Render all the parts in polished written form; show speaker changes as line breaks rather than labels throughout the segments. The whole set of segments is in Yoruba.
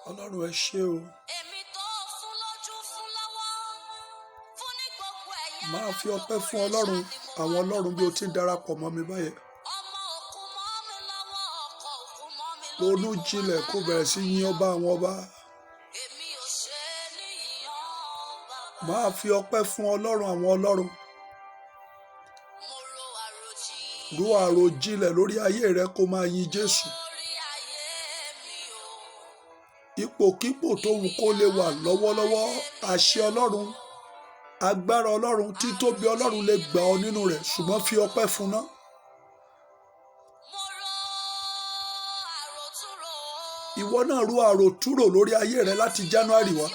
Ọlọ́run ẹ ṣé o. Máa fi ọpẹ́ fún Ọlọ́run, àwọn Ọlọ́run bí o ti ń darapọ̀ mọ́ mi báyẹn. Ronú jinlẹ̀ kó bẹ̀rẹ̀ sí yìn ọba àwọn ọba. Máa fi ọpẹ́ fún Ọlọ́run àwọn Ọlọ́run. Ro àròjinlẹ̀ lórí ayé rẹ kó máa yin Jésù. Ipòkípò tó wù kó lè wà lọ́wọ́lọ́wọ́, àṣẹ Ọlọ́run, agbára Ọlọ́run, títóbi Ọlọ́run lè gbà ọ́ nínú rẹ̀, ṣùgbọ́n fi ọpẹ́ fún ná. Ìwọ náà ro àròtúrò lórí ayé rẹ láti January wá.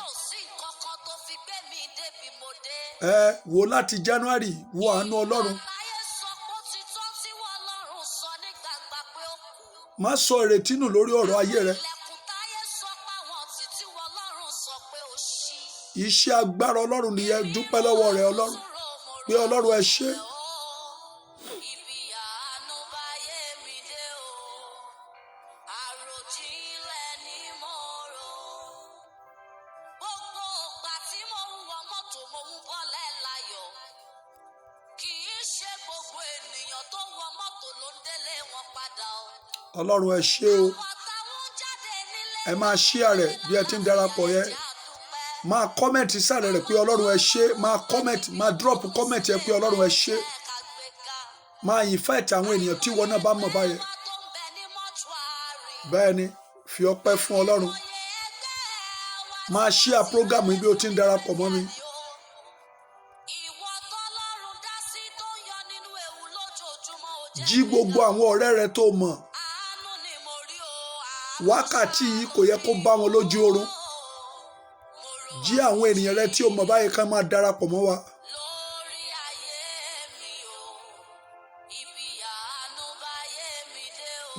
Wo láti January, wo àánú Ọlọ́run. Má sọ ìrètí nù lórí ọ̀rọ̀ ayé rẹ. Iṣẹ́ agbára Ọlọ́run nìyẹn, dúpẹ́ lọ́wọ́ rẹ Ọlọ́run pé Ọlọ́run ẹ ṣé. Ọlọ́run ẹ ṣé o. Ẹ máa share rẹ̀ bí ẹ ti ń darapọ̀ yẹn. Máa comment sáré rẹ̀ pé Ọlọ́run ẹ ṣé. Máa comment, máa drop comment yẹn pé Ọlọ́run ẹ ṣé. Máa invite àwọn ènìyàn tí wọn náà bá mọ̀ báyẹn. Bẹ́ẹ̀ ni, fi ọpẹ́ fún Ọlọ́run. Máa share program yìí bí o ti ń darapọ̀ mọ́ mi. Jí gbogbo àwọn ọ̀rẹ́ rẹ tó mọ̀. Wákàtí yìí kò yẹ kó bá wọn lójú oorun. Jí àwọn ènìyàn rẹ tí o mọ̀ báyìí ká máa darapọ̀ mọ́ wa.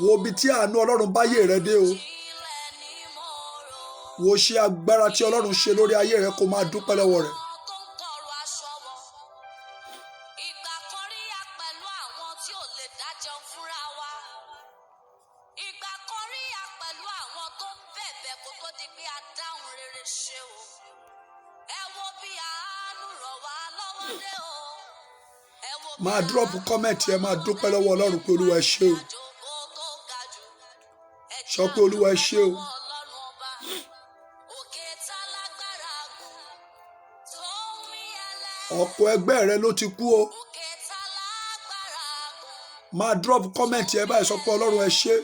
Wo ibi tí àánú Ọlọ́run báyé rẹ dé o. Wo ṣe agbára tí Ọlọ́run ṣe lórí ayé rẹ kó máa dúpẹ́ lọ́wọ́ rẹ̀. Máa drop comment yẹn, máa dúpẹ́ lọ́wọ́ Ọlọ́run pé Olúwa ẹ ṣé o. Sọ pé Olúwa ẹ ṣé o. Ọ̀pọ̀ ẹgbẹ́ rẹ ló ti kú o. Máa drop comment yẹn báyìí, sọ pé Ọlọ́run ẹ ṣé.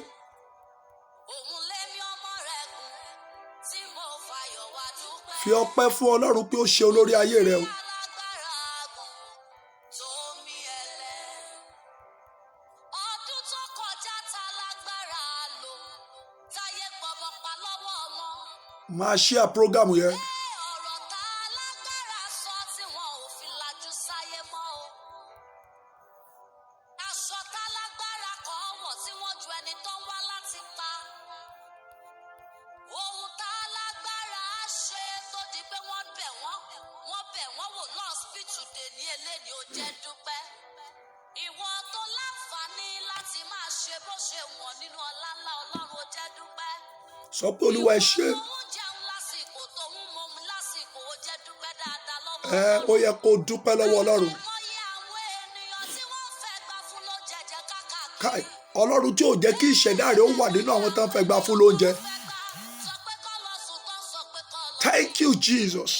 Fi ọpẹ́ fún Ọlọ́run pé ó ṣe olórí ayé rẹ o. Máa share program yẹn. Sọ pé Olúwa ẹ ṣé. Ó yẹ kó dúpẹ́ lọ́wọ́ Ọlọ́run. Káì, Ọlọ́run tí ò jẹ́ kí ìṣẹ̀dá rẹ̀ ó wà nínú àwọn tó ń fẹ́ gbà fún lóúnjẹ. Thank you, Jesus.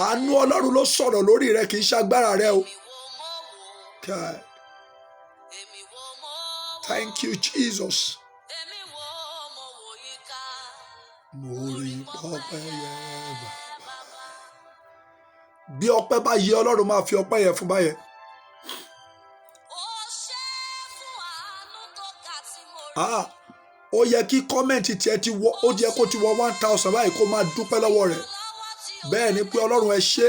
Àánú Ọlọ́run ló sọ̀rọ̀ lórí rẹ, kì í ṣagbára rẹ o. Káì. Thank you, Jesus. Mo rí ọpẹ́ yẹn bàbá. Bí ọpẹ́ bá yẹ Ọlọ́run máa fi ọpẹ́ yẹn fún báyẹn. Ó yẹ kí kọ́mẹ̀ntì tiẹ̀ ti wọ, ó yẹ kó ti wọ 1000 báyìí kó máa dúpẹ́ lọ́wọ́ rẹ̀. Bẹ́ẹ̀ ni pé Ọlọ́run ẹ ṣé.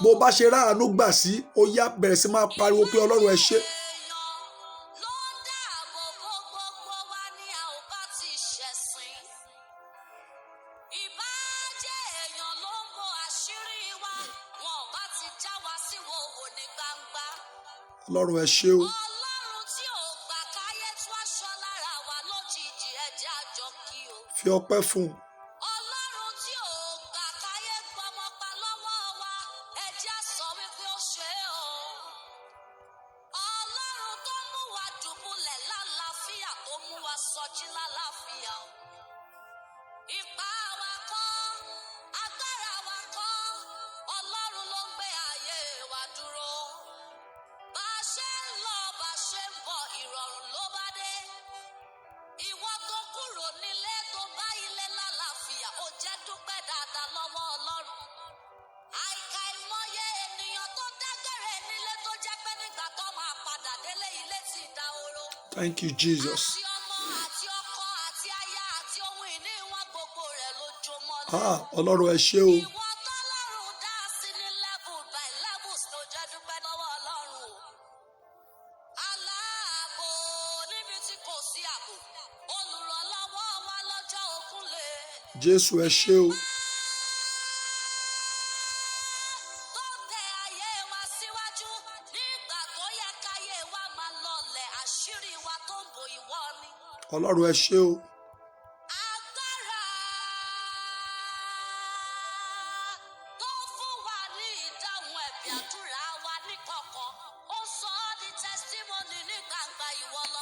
Bó bá ṣe ráàánú gbà sí, ó yá bẹ̀rẹ̀ sí máa pariwo pé Ọlọ́run ẹ ṣé. Ọlọ́run ẹ ṣé o. Fi ọpẹ́ fún un. Thank you, Jesus. Ọlọ́run ẹ ṣé o. Jésù ẹ ṣé o. Ọlọ́run ẹ ṣé o.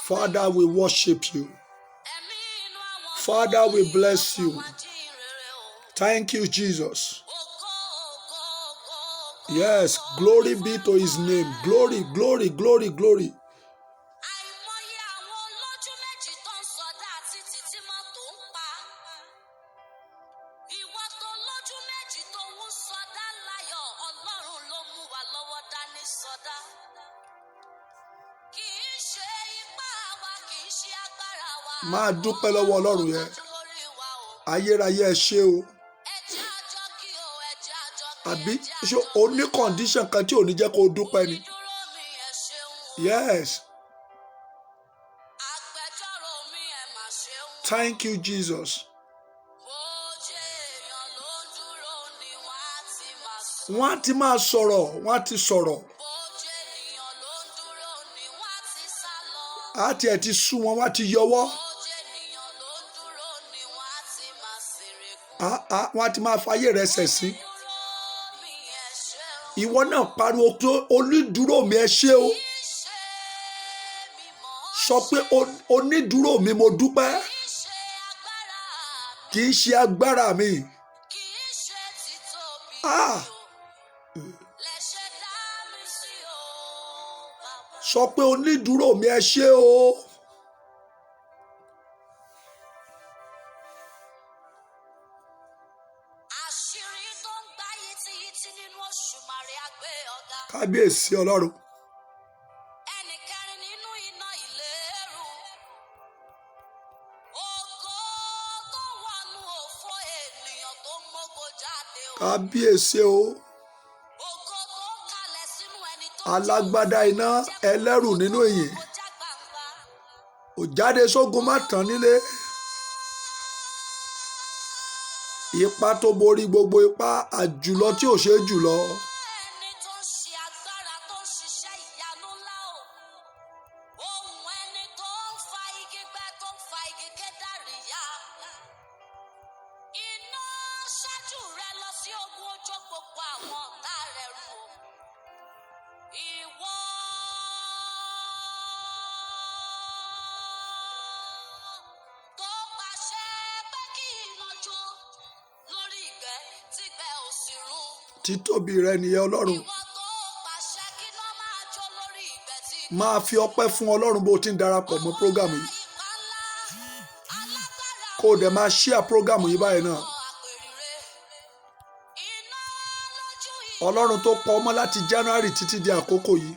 Father, we worship you. Father, we bless you. Thank you, Jesus. Yes, glory be to his name. Glory, glory, glory, glory. Máa dúpẹ́ lọ́wọ́ Ọlọ́run yẹn. Ayérayé ẹ ṣé o. Àbí ṣé o ní condition kan tí ò ní jẹ́ kó o dúpẹ́ ni? Yes. Thank you, Jesus. Wọ́n á ti máa sọ̀rọ̀, wọ́n á ti sọ̀rọ̀. Á tiẹ̀ ti sú wọn, wọ́n á ti yọwọ́. Wọ́n á ti máa fayé rẹ̀ ṣẹ̀sín. Ìwọ náà pariwo pé onídùúró mi ẹ ṣé o. Sọ pé onídùúró mi mo dúpẹ́. Kì í ṣe agbára mi. Sọ pé onídùúró mi ẹ ṣé o. Kábíyèsí Ọlọ́run. Kábíyèsí o. Alágbádá iná ẹlẹ́rù nínú ìyìn. Ó jáde sógun má tán nílé. Ipá tó borí gbogbo ipá, àjùlọ tí ò ṣe jùlọ. Títóbi rẹ nìyẹn Ọlọ́run. Máa fi ọpẹ́ fún Ọlọ́run bó ti ń darapọ̀ mọ́ prógámù yìí. Kó o dẹ̀ máa share prógámù yìí báyìí náà. Ọlọ́run tó pa ọmọ láti January títí di àkókò yìí.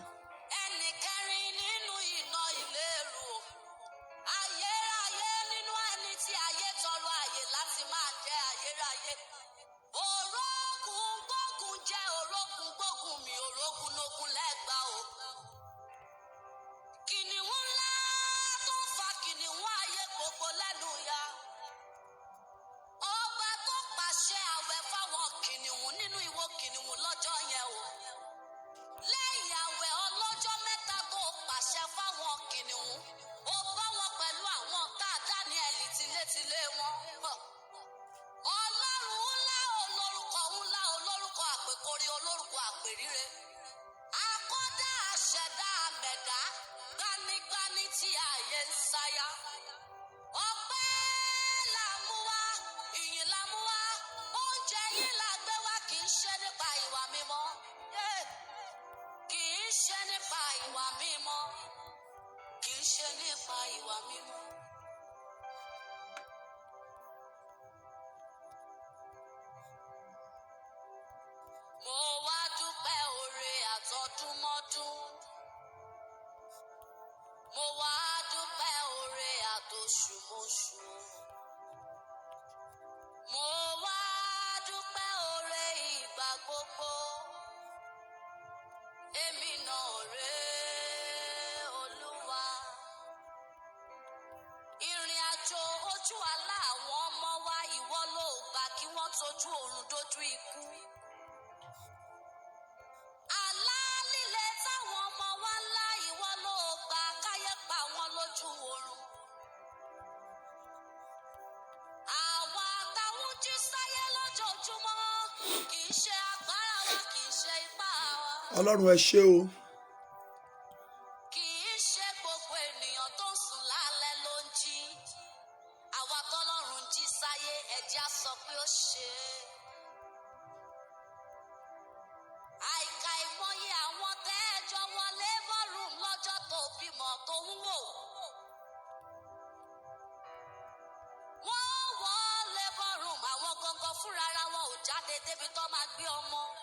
Ọlọ́run ẹ ṣé o.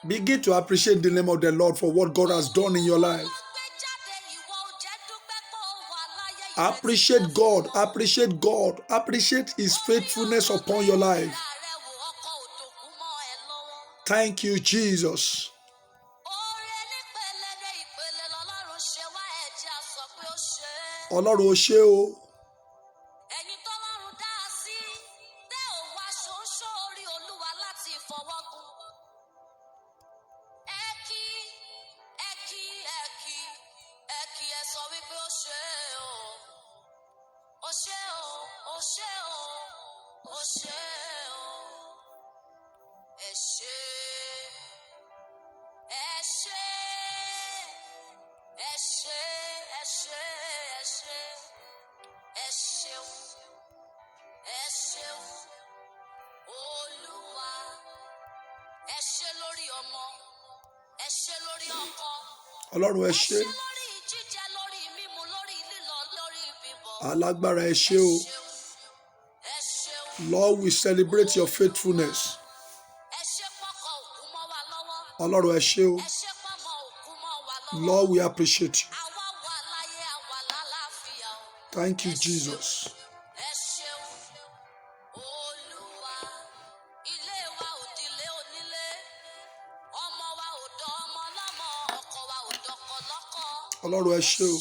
Begin to appreciate the name of the Lord for what God has done in your life. Appreciate God, appreciate God, appreciate His faithfulness upon your life. Thank you, Jesus. Ọlọ́run ó ṣé o. Ọlọ́run ẹ ṣé. Alágbára ẹ ṣé o. Lord, we celebrate your faithfulness. Ọlọ́run ẹ ṣé o. Lord, we appreciate you. Thank you, Jesus. Ọlọ́run ẹ ṣé o.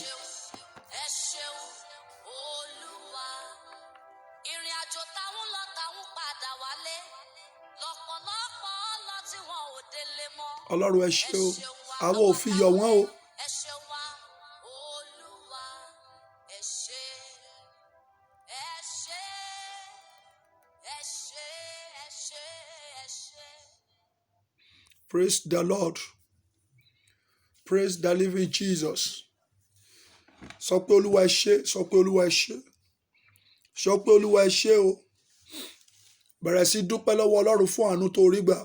Ọlọ́run ẹ ṣé o. Àwọn ò fi yọ̀ wọ́n o. Praise the Lord. Praise the living Jesus. Sọ pé Olúwa ẹ ṣé, sọ pé Olúwa ẹ ṣé. Sọ pé Olúwa ẹ ṣé o. Bẹ̀rẹ̀ sí dúpẹ́ lọ́wọ́ Ọlọ́run fún àánú tó rí gbà.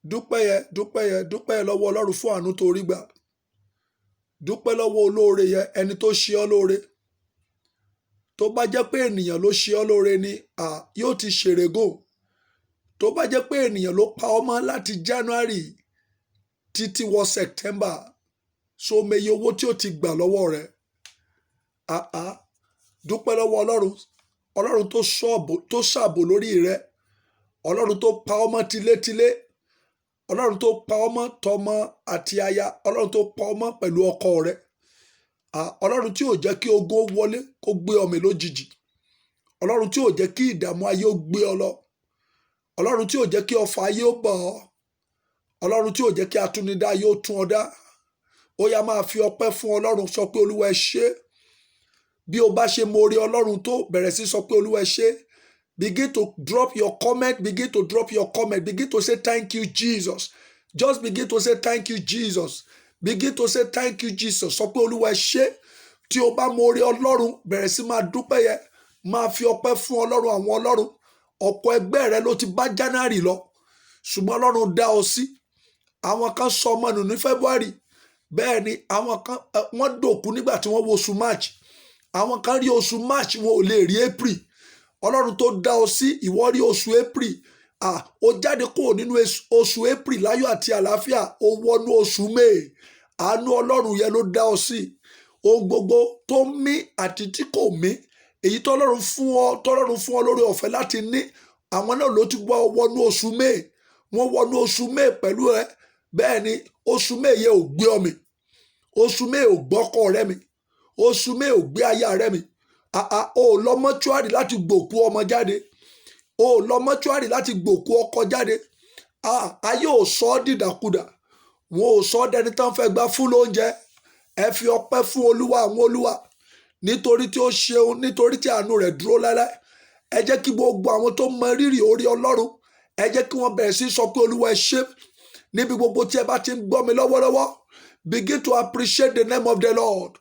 Dúpẹ́ yẹ lọ́wọ́ Ọlọ́run fún àánú tó rí gbà. Dúpẹ́ lọ́wọ́ olóore yẹ ẹni tó ṣe ọ́ lóore. Tó bá jẹ́ pé ènìyàn ló ṣe ọ́ lóore ni yóò ti ṣèrègò. Tó bá jẹ́ pé ènìyàn ló pa ọ́ mọ́ láti January títí wọ September, so meye owó tí ó ti gbà lọ́wọ́ rẹ̀. Dúpẹ́ lọ́wọ́ Ọlọ́run. Ọlọ́run tó ṣàbò lórí rẹ̀. Ọlọ́run tó pa ọ́ mọ́ tilétilé. Ọlọ́run tó pa ọ́ mọ́ tọmọ àti aya. Ọlọ́run tó pa ọ́ mọ́ pẹ̀lú ọkọ rẹ̀. Ọlọ́run tí ò jẹ́ kí ogun wọlé kó gbé ọmọ lójijì. Ọlọ́run tí ò jẹ́ kí ìdààmú ayé ó gbé ọ lọ. Ọlọ́run tí ò jẹ́ kí ọfà ayé ó bọ̀ ọ́. Ọlọ́run tí ò jẹ́ kí atúnidá ayé ó tún ọ dá. Ó yá máa fi ọpẹ́ fún Ọlọ́run, sọ pé Olúwa ẹ ṣé. Bí o bá ṣe mọ oore Ọlọ́run tó, bẹ̀rẹ̀ sí sọ pé Olúwa ẹ ṣé. Begin to drop your comment. Begin to drop your comment. Begin to say thank you, Jesus. Just begin to say thank you, Jesus. Begin to say thank you Jesus. Sọ pé Olúwa ẹ ṣé. Tí o bá mọ oore Ọlọ́run bẹ̀rẹ̀ sí máa dúpẹ́ yẹn. Máa fi ọpẹ́ fún Ọlọ́run àwọn ọlọ́run. Ọ̀pọ̀ ẹgbẹ́ rẹ ló ti bá January lọ. Ṣùgbọ́n Ọlọ́run dá ọ sí. Àwọn kan sọ ọmọ nù ní February. Bẹ́ẹ̀ ni àwọn kan wọ́n dòkú nígbà tí wọ́n wo oṣù March. Àwọn kan rí oṣù March wọn ò lè rí April. Ọlọ́run tó dá ọ sí ìwọ rí oṣù April. Ó jáde kúrò nínú oṣù April láyọ̀ àti àlàáfíà. Ó wọnú oṣù May. Àánú Ọlọ́run yẹn ló dá ọ sí. Ohun gbogbo tó mí àti tí kò mí. Èyí tọ́lọ́run fún ọ lórí ọ̀fẹ́ láti ní. Àwọn náà ló ti wọnú oṣù May. Wọ́n wọnú oṣù May pẹ̀lú ẹ. Bẹ́ẹ̀ ni oṣù May yẹn ò gbé ọ mì. Oṣù May ò gbọ́kọ rẹ mi. Oṣù May ò gbé aya rẹ mi. O lọ mọ́ṣúárì láti gbòkú ọmọ jáde. O lọ mọ́ṣúárì láti gbòkú ọkọ jáde. Ayé ò sọ ọ́ dìdàkudà. Wọn ò sọ ọ́ dẹni tán fẹ́ gbà fún lóúnjẹ. Ẹ fi ọpẹ́ fún Olúwa àwọn olúwa. Nítorí tí ó ṣeun, nítorí tí àánú rẹ̀ dúró láéláé. Ẹ jẹ́ kí gbogbo àwọn tó mọ rírì orí Ọlọ́run. Ẹ jẹ́ kí wọ́n bẹ̀rẹ̀ sí sọ pé Olúwa ẹ ṣé. Níbi gbogbo tí ẹ bá ti ń gbọ́ mi lọ́wọ́lọ́wọ́. Begin to appreciate the name of the Lord.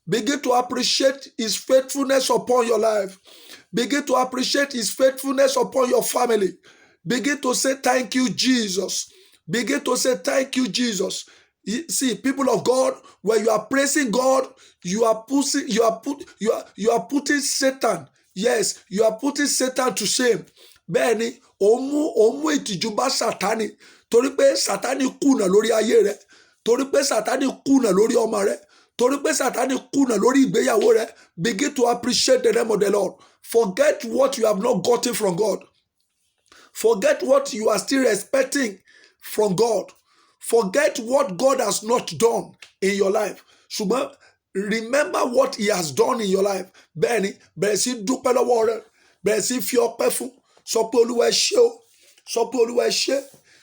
Begin to appreciate his faithfulness upon your life. Begin to appreciate his faithfulness upon your family. Begin to say thank you, Jesus. Begin to say thank you, Jesus. See, people of God, when you are praising God, you are putting Satan. Yes, you are putting Satan to shame. Bẹ́ẹ̀ni, ó mú ìtìjú bá Sátánì. Torí pé Sátánì kùnà lórí ayé rẹ. Torí pé Sátánì kùnà lórí ọmọ rẹ. Torí pé Sátánì kùnà lórí ìgbéyàwó rẹ. Begin to appreciate the name of the Lord. Forget what you have not gotten from God. Forget what you are still expecting from God. Forget what God has not done in your life. Ṣùgbọ́n remember what he has done in your life. Bẹ́ẹ̀ni, bẹ̀rẹ̀ sí dúpẹ́ lọ́wọ́ rẹ. Bẹ̀rẹ̀ sí fi ọpẹ́ fún. Sọ pé Olúwa ẹ ṣé o. Sọ pé Olúwa ẹ ṣé.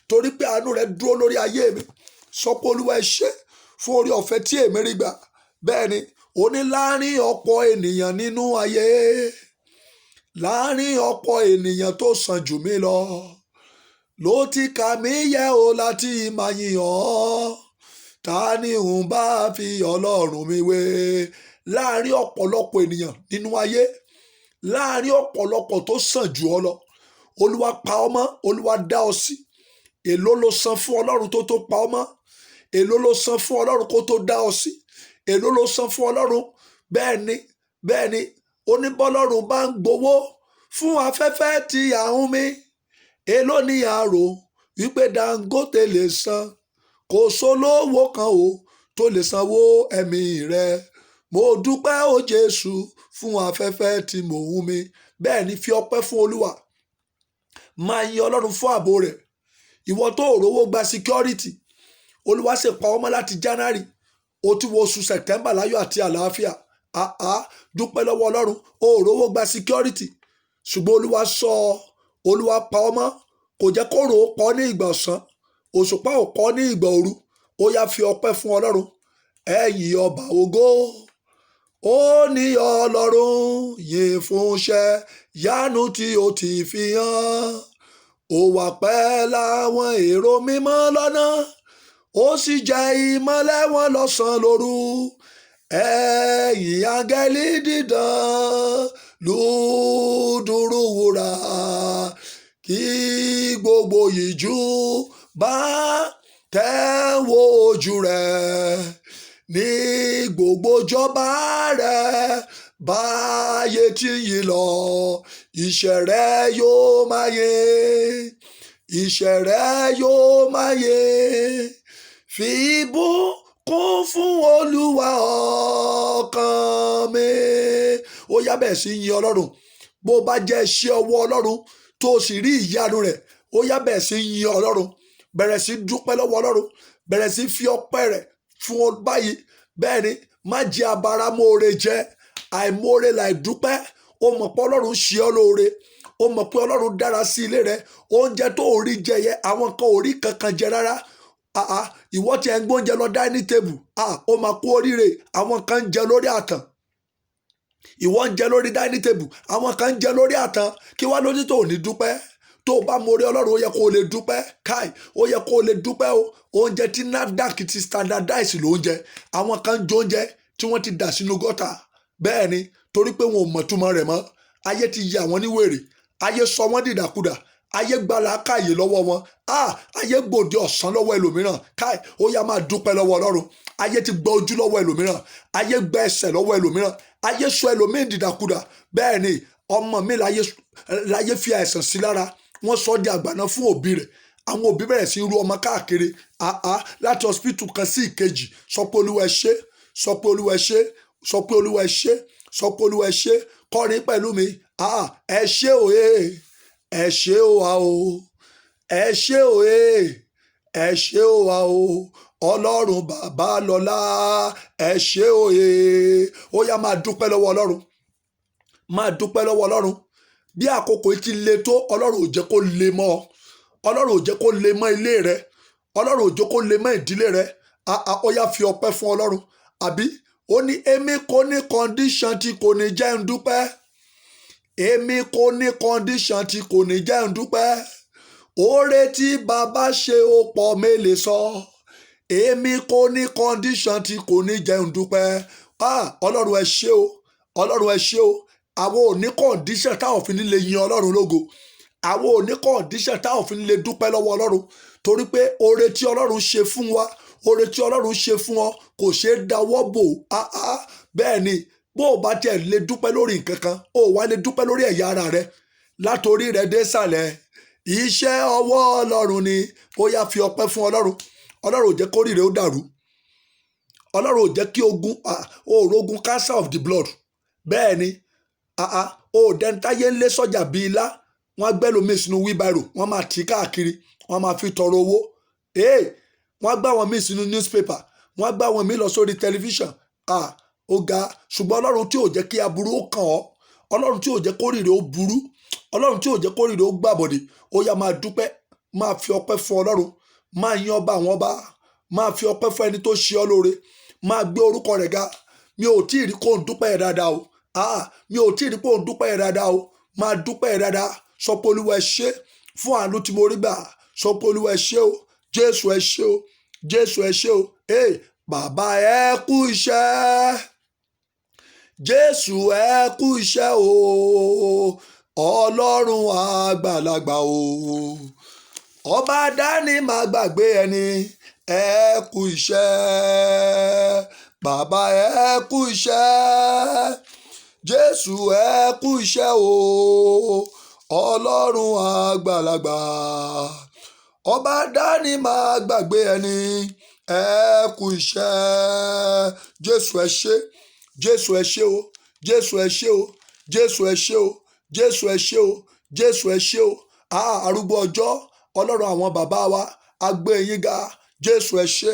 Torí pé àánú rẹ dúró lórí ayé mi. Sọ pé Olúwa ẹ ṣé fún orí ọ̀fẹ́ tí èmi rí gbà. Bẹ́ẹ̀ni, ó ní láàrin ọ̀pọ̀ ènìyàn nínú ayé. Láàrin ọ̀pọ̀ ènìyàn tó sàn jù mí lọ. Ló ti kà mí yẹ o láti máa yìn ọ́. Ta ni òun bá fi Ọlọ́run mi wé? Láàrin ọ̀pọ̀lọpọ̀ ènìyàn nínú ayé. Láàrin ọ̀pọ̀lọpọ̀ tó sàn jù ọ lọ. Olúwa pa ọ́ mọ́. Olúwa dá ọ sí. Èló ló san fún Ọlọ́run tó pa ọ́ mọ́? Èló ló san fún Ọlọ́run kó tó dá ọ sí? Èló ló san fún Ọlọ́run? Bẹ́ẹ̀ni, oníbọ́lọ́run bá ń gbowó fún afẹ́fẹ́ tí à ń mí. Èló ni àrò wípé Dangote lè san. Kò sólówó kan o tó lè sanwó ẹ̀mí rẹ. Mo dúpẹ́ o Jésù fún afẹ́fẹ́ tí mò ń mí. Bẹ́ẹ̀ni, fi ọpẹ́ fún Olúwa. Máa yin Ọlọ́run fún ààbò rẹ̀. Ìwọ tó rówó gba security. Olúwa ṣe pa ọmọ láti January. O ti wo oṣù September láyọ̀ àti àlàáfíà. Dúpẹ́ lọ́wọ́ Ọlọ́run. O rówó gba security. Ṣùgbọ́n Olúwa pa ọmọ. Kò jẹ́ kó rò ó pọ̀ ní ìgbà ọ̀sán. Òṣùpá ò pọ̀ ní ìgbà òru. Ó yá fi ọpẹ́ fún Ọlọ́run. Ẹ̀yin ọba ògo. Ó ní Ọlọ́run yìn fún iṣẹ́ yánú tí ó ti fi hàn. Ó wà pẹ́ láwọn èrò mímọ́ lọ́nà. Ó sì jẹ́ ìmọ́lẹ̀ wọn lọ́sàn-án lóru. Ẹ̀yin áńgẹ́lì dídán lùdùrù wúrà. Kí gbogbo ìjú bá tẹ́wọ́ ojú rẹ̀. Ní gbogbo ìjọba rẹ̀ báyé tí yí lọ. Iṣẹ́ rẹ̀ yóò máa yé. Iṣẹ́ rẹ̀ yóò máa yé. Fi ìbùkún fún Olúwa ọkàn mi. Ó yá bẹ́ẹ̀ sí yin Ọlọ́run. Bó bá jẹ́ iṣẹ́ ọwọ́ Ọlọ́run tó sì rí ìyanu rẹ̀. Ó yá bẹ́ẹ̀ sí yin Ọlọ́run. Bẹ̀rẹ̀ sí dúpẹ́ lọ́wọ́ Ọlọ́run. Bẹ̀rẹ̀ sí fi ọpẹ́ rẹ̀ fún ọ báyìí. Bẹ́ẹ̀ni, má jẹ́ abáramóore jẹ́. Àìmóore láì dúpẹ́. Ó mọ̀ pé Ọlọ́run ṣe ọ́ lóore. Ó mọ̀ pé Ọlọ́run dára sí ilé rẹ̀. Oúnjẹ tó ò rí jẹ yẹ àwọn kan ò rí kankan jẹ rárá. Ìwọ tí ẹ ń gbóúnjẹ lọ dining table. Ó máa kú oríire. Àwọn kan ń jẹ lórí àtàn. Ìwọ ń jẹ lórí dining table. Àwọn kan ń jẹ lórí àtàn. Kí wá lójú tó ò ní dúpẹ́? tó o bá mórí ọlọ́run ó yẹ kó o lè dúpẹ́ káì ó yẹ kó o lè dúpẹ́ o oúnjẹ tí NAFDAC ti standardize lóúnjẹ àwọn kan jẹ oúnjẹ tí wọ́n ti dà sínú gọ́tà bẹ́ẹ̀ ni torí pé wọn ò mọ̀ túmọ̀ rẹ̀ mọ́ ayé ti yà wọ́n ní wèrè ayé sọ wọ́n dìdàkudà ayé gbala káyè lọ́wọ́ wọn ayé gbòde ọ̀sán lọ́wọ́ ẹlòmíràn káì ó yá máa dúpẹ́ lọ́wọ́ ọlọ́run ayé ti gba ojú lọ́wọ́ ẹlòmíràn ayé gba ẹsẹ̀ lọ́wọ́ ẹlòmíràn ayé sọ ẹlòmíì dìdàkudà bẹ́ẹ̀ ni ọmọ mi láyé fi àìsàn sí lára wọ́n sọ di àgbàná fún òbí rẹ̀ àwọn òbí bẹ̀rẹ̀ sí ru ọmọ káàkiri láti hospital kan sí ìkejì sọ pé olúwa ẹ ṣé sọ pé olúwa ẹ ṣé sọ pé olúwa ẹ ṣé sọ pé olúwa ẹ ṣé kọrin pẹ̀lú mi ẹ ṣé òye ẹ ṣé òwa o ẹ ṣé òye ẹ ṣé òwa o ọlọ́run bàbá lọ́lá ẹ ṣé òye ó yá máa dúpẹ́ lọ́wọ́ ọlọ́run máa dúpẹ́ lọ́wọ́ ọlọ́run bí àkókò yìí ti le tó ọlọ́run ò jẹ́ kó le mọ́ ọ ọlọ́run ò jẹ́ kó le mọ́ ilé rẹ ọlọ́run ò jẹ́ kó le mọ́ ìdílé rẹ ó yá fi ọpẹ́ fún ọlọ́run àbí ó ní èmi kò ní condition tí kò ní jẹ́ ń dúpẹ́ èmi kò ní condition tí kò ní jẹ́ ń dúpẹ́ oore tí bàbá ṣe ó pọ̀ mélòó sọ èmi kò ní condition tí kò ní jẹ́ ń dúpẹ́ ọlọ́run ẹ ṣé o ọlọ́run ẹ ṣé o àwọn ò ní condition táwọn fi ní lè yin ọlọ́run lógo àwọn ò ní condition táwọn fi ní lè dúpẹ́ lọ́wọ́ ọlọ́run torí pé oore tí ọlọ́run ṣe fún wa oore tí ọlọ́run ṣe fún ọ kò ṣeé dáwọ́ bò bẹ́ẹ̀ ni bó o bá tiẹ̀ lè dúpẹ́ lórí nǹkan kan o wá lè dúpẹ́ lórí ẹ̀yà ara rẹ látòrí rẹ dé sàlẹ̀ iṣẹ́ ọwọ́ ọlọ́run ni ó yá fi ọpẹ́ fún ọlọ́run ọlọ́run ò jẹ́ kórìí rẹ ó dàrú ọlọ́run ò jẹ́ kí ogun cancer of the blood bẹ́ẹ̀ ni o dẹ́ntáyé ń lé sọ́jà bíi ilá wọ́n gbẹ́ lómi sínú wheelbarrow wọ́n máa tì káàkiri wọ́n máa fi tọrọ owó wọ́n gbá wọn míì sínú newspaper wọ́n gbá wọn míì lọ sórí tẹlifíṣàn ó ga ṣùgbọ́n ọlọ́run tí ò jẹ́ kí aburú ó kàn ọ́ ọlọ́run tí ò jẹ́ kórìíre ó burú ọlọ́run tí ò jẹ́ kórìíre ó gbàbọ̀dé ó yá máa dúpẹ́ máa fi ọpẹ́ fún ọlọ́run máa yan ọba àwọn ọba máa fi ọpẹ́ fún ẹni tó ṣe ọ́ lóore máa gbé orúkọ rẹ̀ ga mi ò tí ì rí kó ń dúpẹ́ yẹn dáadáa o mi ò tí ì rí kó ń dúpẹ́ yẹn dáadáa o máa dúpẹ́ yẹn dáadáa sọ pé olúwa ẹ ṣé fún àánú tí mo rí gbà sọ pé olúwa ẹ ṣé o jésù ẹ ṣé o jésù ẹ ṣé o bàbá ẹ kú iṣẹ́ jésù ẹ kú iṣẹ́ o ọlọ́run àgbàlagbà o ọba dání máa gbàgbé ẹni ẹ kú iṣẹ́ bàbá ẹ kú iṣẹ́ jésù ẹ kú iṣẹ́ o ọlọ́run àgbàlagbà ọba dání máa gbàgbé ẹni ẹ kú iṣẹ́ jésù ẹ ṣé jésù ẹ ṣé o jésù ẹ ṣé o jésù ẹ ṣé o jésù ẹ ṣé o jésù ẹ ṣé o arúgbó ọjọ́ ọlọ́run àwọn bàbá wa a gbé yín ga jésù ẹ ṣé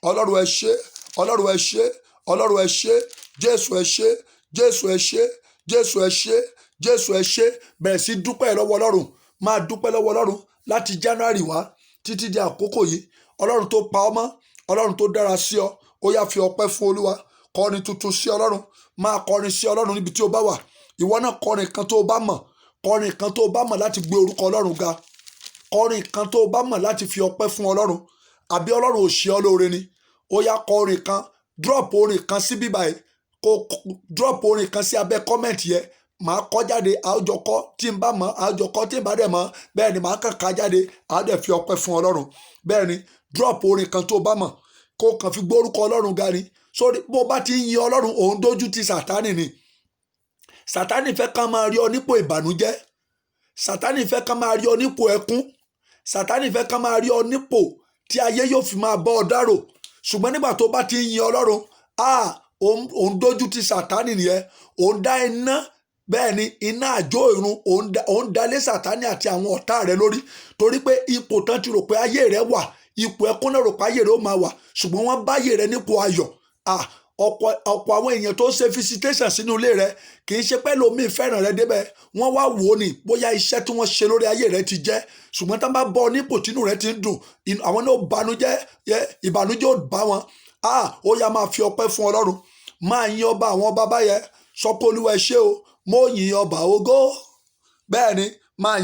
ọlọ́run ẹ ṣé ọlọ́run ẹ ṣé ọlọ́run ẹ ṣé jésù ẹ ṣé jésù ẹ ṣé jésù ẹ ṣé jésù ẹ ṣé bẹ̀rẹ̀ sí dúpẹ́ lọ́wọ́ ọlọ́run máa dúpẹ́ lọ́wọ́ ọlọ́run láti january wá títí di àkókò yìí ọlọ́run tó pa ọ́ mọ́ ọlọ́run tó dára sí ọ ó yá fi ọpẹ́ fún olúwa kọrin tuntun sí ọlọ́run máa kọrin sí ọlọ́run níbi tí o bá wà ìwọ náà kọrin kan tó o bá mọ̀ kọrin kan tó o bá mọ̀ láti gbé orúkọ ọlọ́run ga kọrin kan tó o bá mọ̀ láti fi ọpẹ́ fún ọlọ́run àbí ọlọ́run ò ṣe ọ́ lóore ni ó yá kọrin kan drop orin kan sí bíbá yìí kó drop orin kan sí abẹ́ kọ́mẹ̀ntì yẹn màá kọ jáde àjọkọ tí n bá mọ̀ àjọkọ tí n bá dẹ̀ mọ̀ bẹ́ẹ̀ ni màá kàn ká jáde àá dẹ̀ fi ọpẹ́ fún ọlọ́run bẹ́ẹ̀ ni drop orin kan tó bá mọ̀ kó kàn fi gbórúkọ ọlọ́run ga ni sórí bó bá ti ń yin ọlọ́run òun dójú ti sàtánì ni sàtánì fẹ́ ká máa rí ọ nípò ìbànújẹ́ sàtánì fẹ́ ká máa rí ọ nípò ẹkún sàtánì fẹ́ ká máa rí ọ nípò tí ayé yóò fi máa bọ́ ọ dárò ṣùgbọ́n nígbà tó bá ti ń yin ọlọ́run òun dójú ti sàtánì nìyẹn òun dá iná bẹ́ẹ̀ ni iná àjò ìrun òun dalé sàtánì àti àwọn ọ̀tá rẹ lórí torí pé ipò tán ti rò pé ayé rẹ wà ipò ẹkún náà rò pé ayé rẹ ó máa wà ṣùgbọ́n wọ́n báyé rẹ nípò ayọ̀ ọ̀pọ̀ àwọn èèyàn tó ṣe visitation sínú ilé rẹ kì í ṣe pé lómi fẹ́ràn rẹ débẹ̀ wọ́n wá wò ó ní bóyá iṣẹ́ tí wọ́n ṣe lórí ayé rẹ ti jẹ́ ṣùgbọ́n tá bá bọ́ ọ nípò tínú rẹ ti ń dùn àwọn náà ìbànújẹ́ ò bá wọn ó yá máa fi ọpẹ́ fún ọlọ́run máa yin ọba àwọn ọba báyẹn sọ pé olúwa ẹ ṣé o mo yin ọba ògo bẹ́ẹ̀ ni máa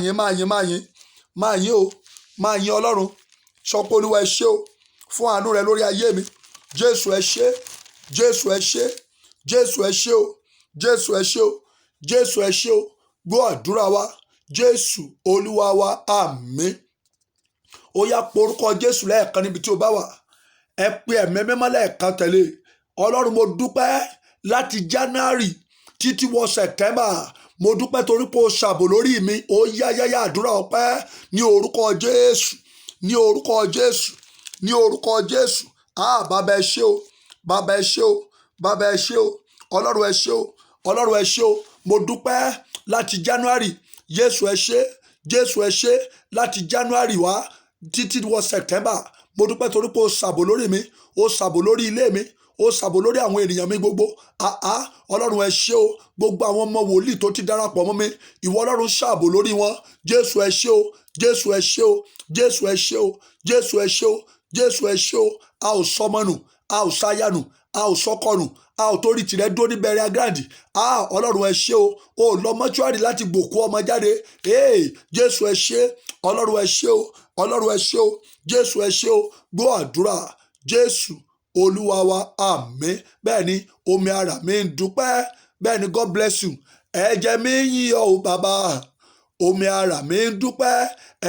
yin máa yìn o, máa yìn Ọlọ́run. Sọ pé Olúwa ẹ ṣé o fún àánú rẹ lórí ayé mi. Jésù ẹ ṣé, Jésù ẹ ṣé, Jésù ẹ ṣé o, Jésù ẹ ṣé o, Jésù ẹ ṣé o. Gbọ́ àdúrà wa, Jésù Olúwa wa, àmín. Ó yá porúkọ Jésù lẹ́ẹ̀kan níbi tí o bá wà. Ẹ pe ẹ̀mí mímọ́ lẹ́ẹ̀kan tẹ̀lé. Ọlọ́run mo dúpẹ́ láti January títí wọ September. Mo dúpẹ́ torí pé o ṣàbò lórí mi. Ó yáyáyá àdúrà ọpẹ́ ní orúkọ Jésù, ní orúkọ Jésù, ní orúkọ Jésù. Bàbá ẹ ṣé o, bàbá ẹ ṣé o, bàbá ẹ ṣé o, Ọlọ́run ẹ ṣé o, Ọlọ́run ẹ ṣé o. Mo dúpẹ́ láti January. Jésù ẹ ṣé, Jésù ẹ ṣé láti January wá títí wọ September. Mo dúpẹ́ torí pé o ṣàbò lórí mi, o ṣàbò lórí ilé mi, ó ṣàbò lórí àwọn ènìyàn mi gbogbo. Ọlọ́run ẹ ṣé o. Gbogbo àwọn ọmọ wòlíì tó ti darapọ̀ mọ́ mi, ìwọ Ọlọ́run ṣàbò lórí wọn. Jésù ẹ ṣé o, Jésù ẹ ṣé o, Jésù ẹ ṣé o, Jésù ẹ ṣé o, Jésù ẹ ṣé o. A ò sọmọnù, a ò sáyànù, a ò sọkọnù, a ò torí tìrẹ dó ní bẹ̀rẹ̀ agrandi. Ọlọ́run ẹ ṣé o. O lọ mọ́ṣúárì láti gbòkú ọmọ jáde. Jésù ẹ ṣé, Ọlọ́run ẹ ṣé o, Ọlọ́run ẹ ṣé o, Jésù ẹ ṣé o. Gbọ́ àdúrà, Jésù Olúwa wa, àmín. Bẹ́ẹ̀ ni omi ara mi ń dúpẹ́. Bẹ́ẹ̀ ni God bless you. Ẹ̀jẹ̀ mi ń yìn ọ́ o bàbá. Omi ara mi ń dúpẹ́.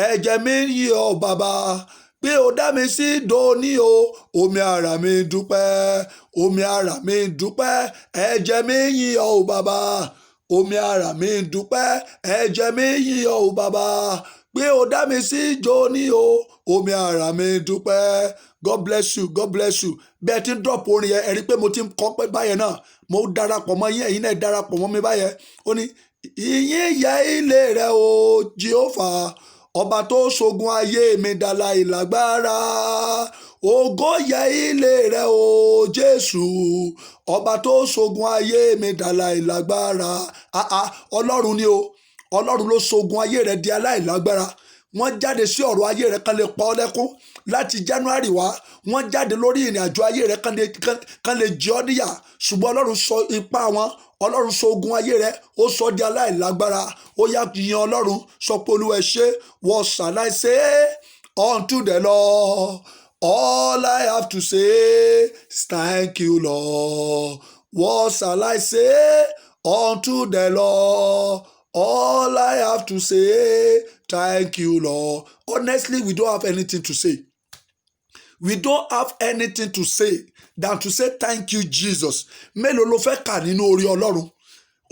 Ẹ̀jẹ̀ mi ń yìn ọ́ o bàbá. Pé o dá mi sí dòní o. Omi ara mi ń dúpẹ́. Omi ara mi ń dúpẹ́. Ẹ̀jẹ̀ mi ń yìn ọ́ o bàbá. Omi ara mi ń dúpẹ́. Ẹ̀jẹ̀ mi ń yìn ọ́ o bàbá. Pé o dá mi sí dòní o. Omi ara mi ń dúpẹ́. God bless you, God bless you. Bẹ́ẹ̀ tí ń drop orin yẹn, ẹ rí pé mo ti ń kọ́ pé báyẹn náà. Mo darapọ̀ mọ́ yín, ẹ̀yin náà darapọ̀ mọ́ mi báyẹn. Ó ní ìyìn yẹ ilé rẹ o Jehovah, ọba tó ṣogun ayé mi dàlà ìlágbára. Ògo yẹ ilé rẹ o Jésù, ọba tó ṣogun ayé mi dàlà ìlágbára. Ọlọ́run ni o, Ọlọ́run ló ṣogun ayé rẹ di aláìlágbára. Wọ́n jáde sí ọ̀rọ̀ ayé rẹ kan lè pa ọ́ lẹ́kún láti January wá. Wọ́n jáde lórí ìrìn àjò ayé rẹ kan lè jẹ ọ́ níyà. Ṣùgbọ́n Ọlọ́run sọ ipá wọn, Ọlọ́run sọ ogun ayé rẹ, ó sọ di aláìlágbára. Ó yá yìn Ọlọ́run, sọ pé Olúwa ẹ ṣé. What shall I say unto the Lord? All I have to say is thank you, Lord. What shall I say unto the Lord? All I have to say, thank you, Lord. Honestly, we don't have anything to say. We don't have anything to say than to say thank you, Jesus. Mélòó ló fẹ́ kà nínú orí Ọlọ́run?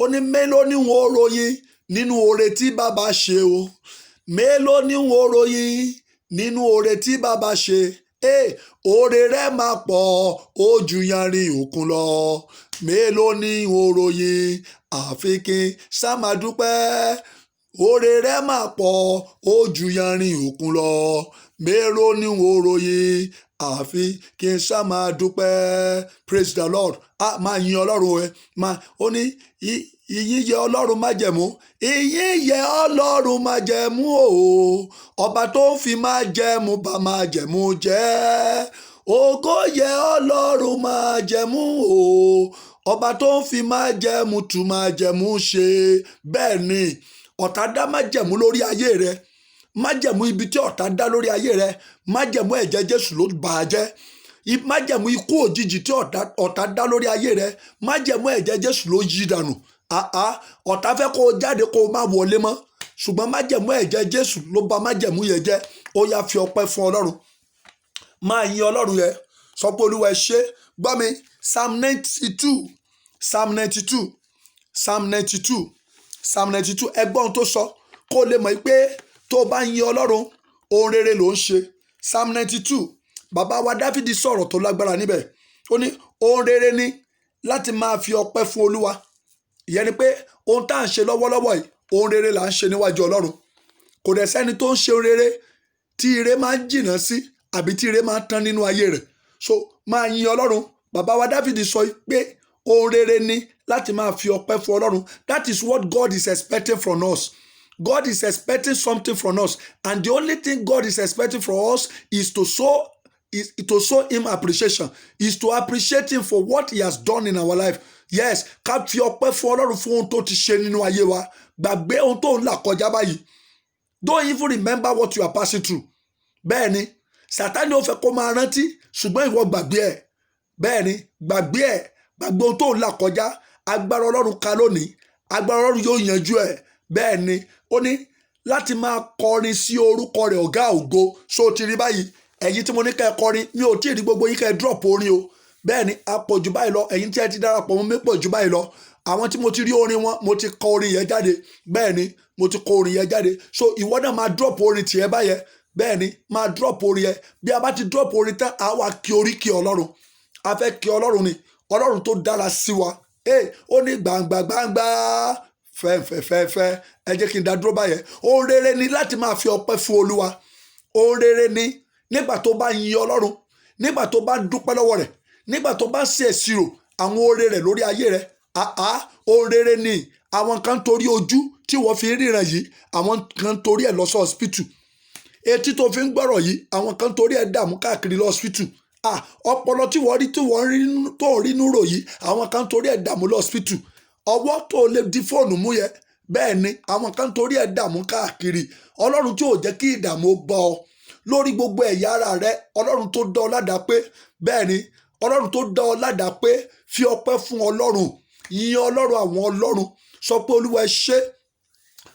Ó ní mélòó ni wọ́n ròyìn nínú oore tí bàbá ṣe o. Mélòó ni wọ́n ròyìn nínú oore tí bàbá ṣe. Oore rẹ̀ máa pọ̀ ó ju yanrìn òkun lọ. Mélòó ni wọ́n ròyìn àfi kí n ṣá máa dúpẹ́. Oore rẹ̀ máa pọ̀ ó ju yanrìn òkun lọ. Mélòó ni wọ́n ròyìn àfi kí n ṣá máa dúpẹ́. Praise the Lord. Máa yin Ọlọ́run ẹ. Ó ní ìyìn yẹ Ọlọ́run májẹ̀mú. Ìyìn yẹ Ọlọ́run májẹ̀mú o. Ọba tó ń fi májẹ̀mú bá májẹ̀mú jẹ́. Ògo yẹ Ọlọ́run májẹ̀mú o. Ọba tó ń fi májẹ̀mú tú májẹ̀mú ṣe. Bẹ́ẹ̀ ni ọ̀tá dá májẹ̀mú lórí ayé rẹ. Májẹ̀mú ibi tí ọ̀tá dá lórí ayé rẹ, májẹ̀mú ẹ̀jẹ̀ Jésù ló bà á jẹ́. Májẹ̀mú ikú òjijì tí ọ̀tá dá lórí ayé rẹ, májẹ̀mú ẹ̀jẹ̀ Jésù ló yí dànù. Ọ̀tá fẹ́ kó o jáde kó o má wọlé mọ́, ṣùgbọ́n májẹ̀mú ẹ̀jẹ̀ Jésù ló bà májẹ̀mú yẹn jẹ́. Ó yá fi ọpẹ́ fún Ọlọ́run. Máa yin Ọlọ́run yẹn, sọ pé Olúwa ẹ ṣé. Gbọ́ mi, Psalm 92, Psalm 92, Psalm 92, Psalm 92. Ẹgbọ́n tó sọ kó o lè mọ̀ pé tó o bá yin Ọlọ́run, ohun rere ló ń ṣe. Psalm 92, bàbá wa Dáfídì sọ̀rọ̀ tó lágbára níbẹ̀. Ó ní ohun rere ni láti máa fi ọpẹ́ fún Olúwa. Ìyẹn ni pé ohun tá à ń ṣe lọ́wọ́lọ́wọ́ yìí, ohun rere là ń ṣe níwájú Ọlọ́run. Kò dẹ̀ sẹ́ni tó ń ṣe ohun rere tí ire máa ń jìnnà sí àbí tí ire máa ń tán nínú ayé rẹ̀. So máa yin Ọlọ́run. Bàbá wa Dáfídì sọ pé ohun rere ni láti máa fi ọpẹ́ fún Ọlọ́run. That is what God is expecting from us. God is expecting something from us, and the only thing God is expecting from us is to show him appreciation, is to appreciate him for what he has done in our life. Yes, ká fi ọpẹ́ fún Ọlọ́run fún ohun tó ti ṣe nínú ayé wa. Gbàgbé ohun tó ń là kọjá báyìí. don't even remember what you are passing through. Bẹ́ẹ̀ ni Sátánì ó fẹ́ kó máa rántí ṣùgbọ́n ìwọ gbàgbé ẹ̀. Bẹ́ẹ̀ ni gbàgbé ẹ̀, gbàgbé ohun tó ń là kọjá. Agbára Ọlọ́run ká lónìí, agbára Ọlọ́run yóò yanjú ẹ̀. Bẹ́ẹ̀ ni ó ní láti máa kọrin sí orúkọ rẹ̀ ọ̀gá ògo. So ti rí báyìí, ẹ̀yin tí mo ní kẹ́ ẹ kọrin, mi ò tí ì rí gbogbo yín kẹ́ ẹ drop orin o. Bẹ́ẹ̀ ni a pọ̀ jù báyìí lọ, ẹ̀yin tí ẹ ti darapọ̀ mọ́ mi pọ̀ jù báyìí lọ. Àwọn tí mo ti rí orin wọn, mo ti kọ orin yẹn jáde. Bẹ́ẹ̀ ni mo ti kọ orin yẹn jáde. So ìwọ náà máa drop orin tiẹ̀ báyẹn. Bẹ́ẹ̀ ni máa drop orin yẹn. Bí a bá ti drop orin tán, a wá kí oríkì Ọlọ́run. A fẹ́ kí Ọlọ́run ni, Ọlọ́run tó dára sí wa. Ó ní gbangba gbangba fẹ́fẹ́fẹ́fẹ́. Ẹ jẹ́ kí n dá dúró báyẹn. Ohun rere ni láti máa fi ọpẹ́ fún Olúwa. Ohun rere ni nígbà tó bá yin Ọlọ́run, nígbà tó bá dúpẹ́ lọ́wọ́ rẹ̀, nígbà tó bá ṣe ìṣirò àwọn oore rẹ̀ lórí ayé rẹ̀. Ohun rere ni àwọn kan torí ojú tí wọ́n fi ríran yìí, àwọn kan torí ẹ̀ lọ sí hospital. Etí tó fi ń gbọ́rọ̀ yìí, àwọn kan torí ẹ̀ dààmú káàkiri lọ hospital. Ọpọlọ tí wọ́n rí tó ń rí núrò yìí, àwọn kan torí ẹ̀ dààmú lọ hospital. Ọwọ́ tó lè di fóònù mú yẹ, bẹ́ẹ̀ ni àwọn kan torí ẹ̀ dààmú káàkiri. Ọlọ́run tí ò jẹ́ kí ìdààmú bá ọ lórí gbogbo ẹ̀yà ara rẹ, Ọlọ́run tó dá ọ ládàá pé, bẹ́ẹ̀ ni Ọlọ́run tó dá ọ ládàá pé fi ọpẹ́ fún Ọlọ́run, yin Ọlọ́run àwọn ọlọ́run, sọ pé Olúwa ẹ ṣé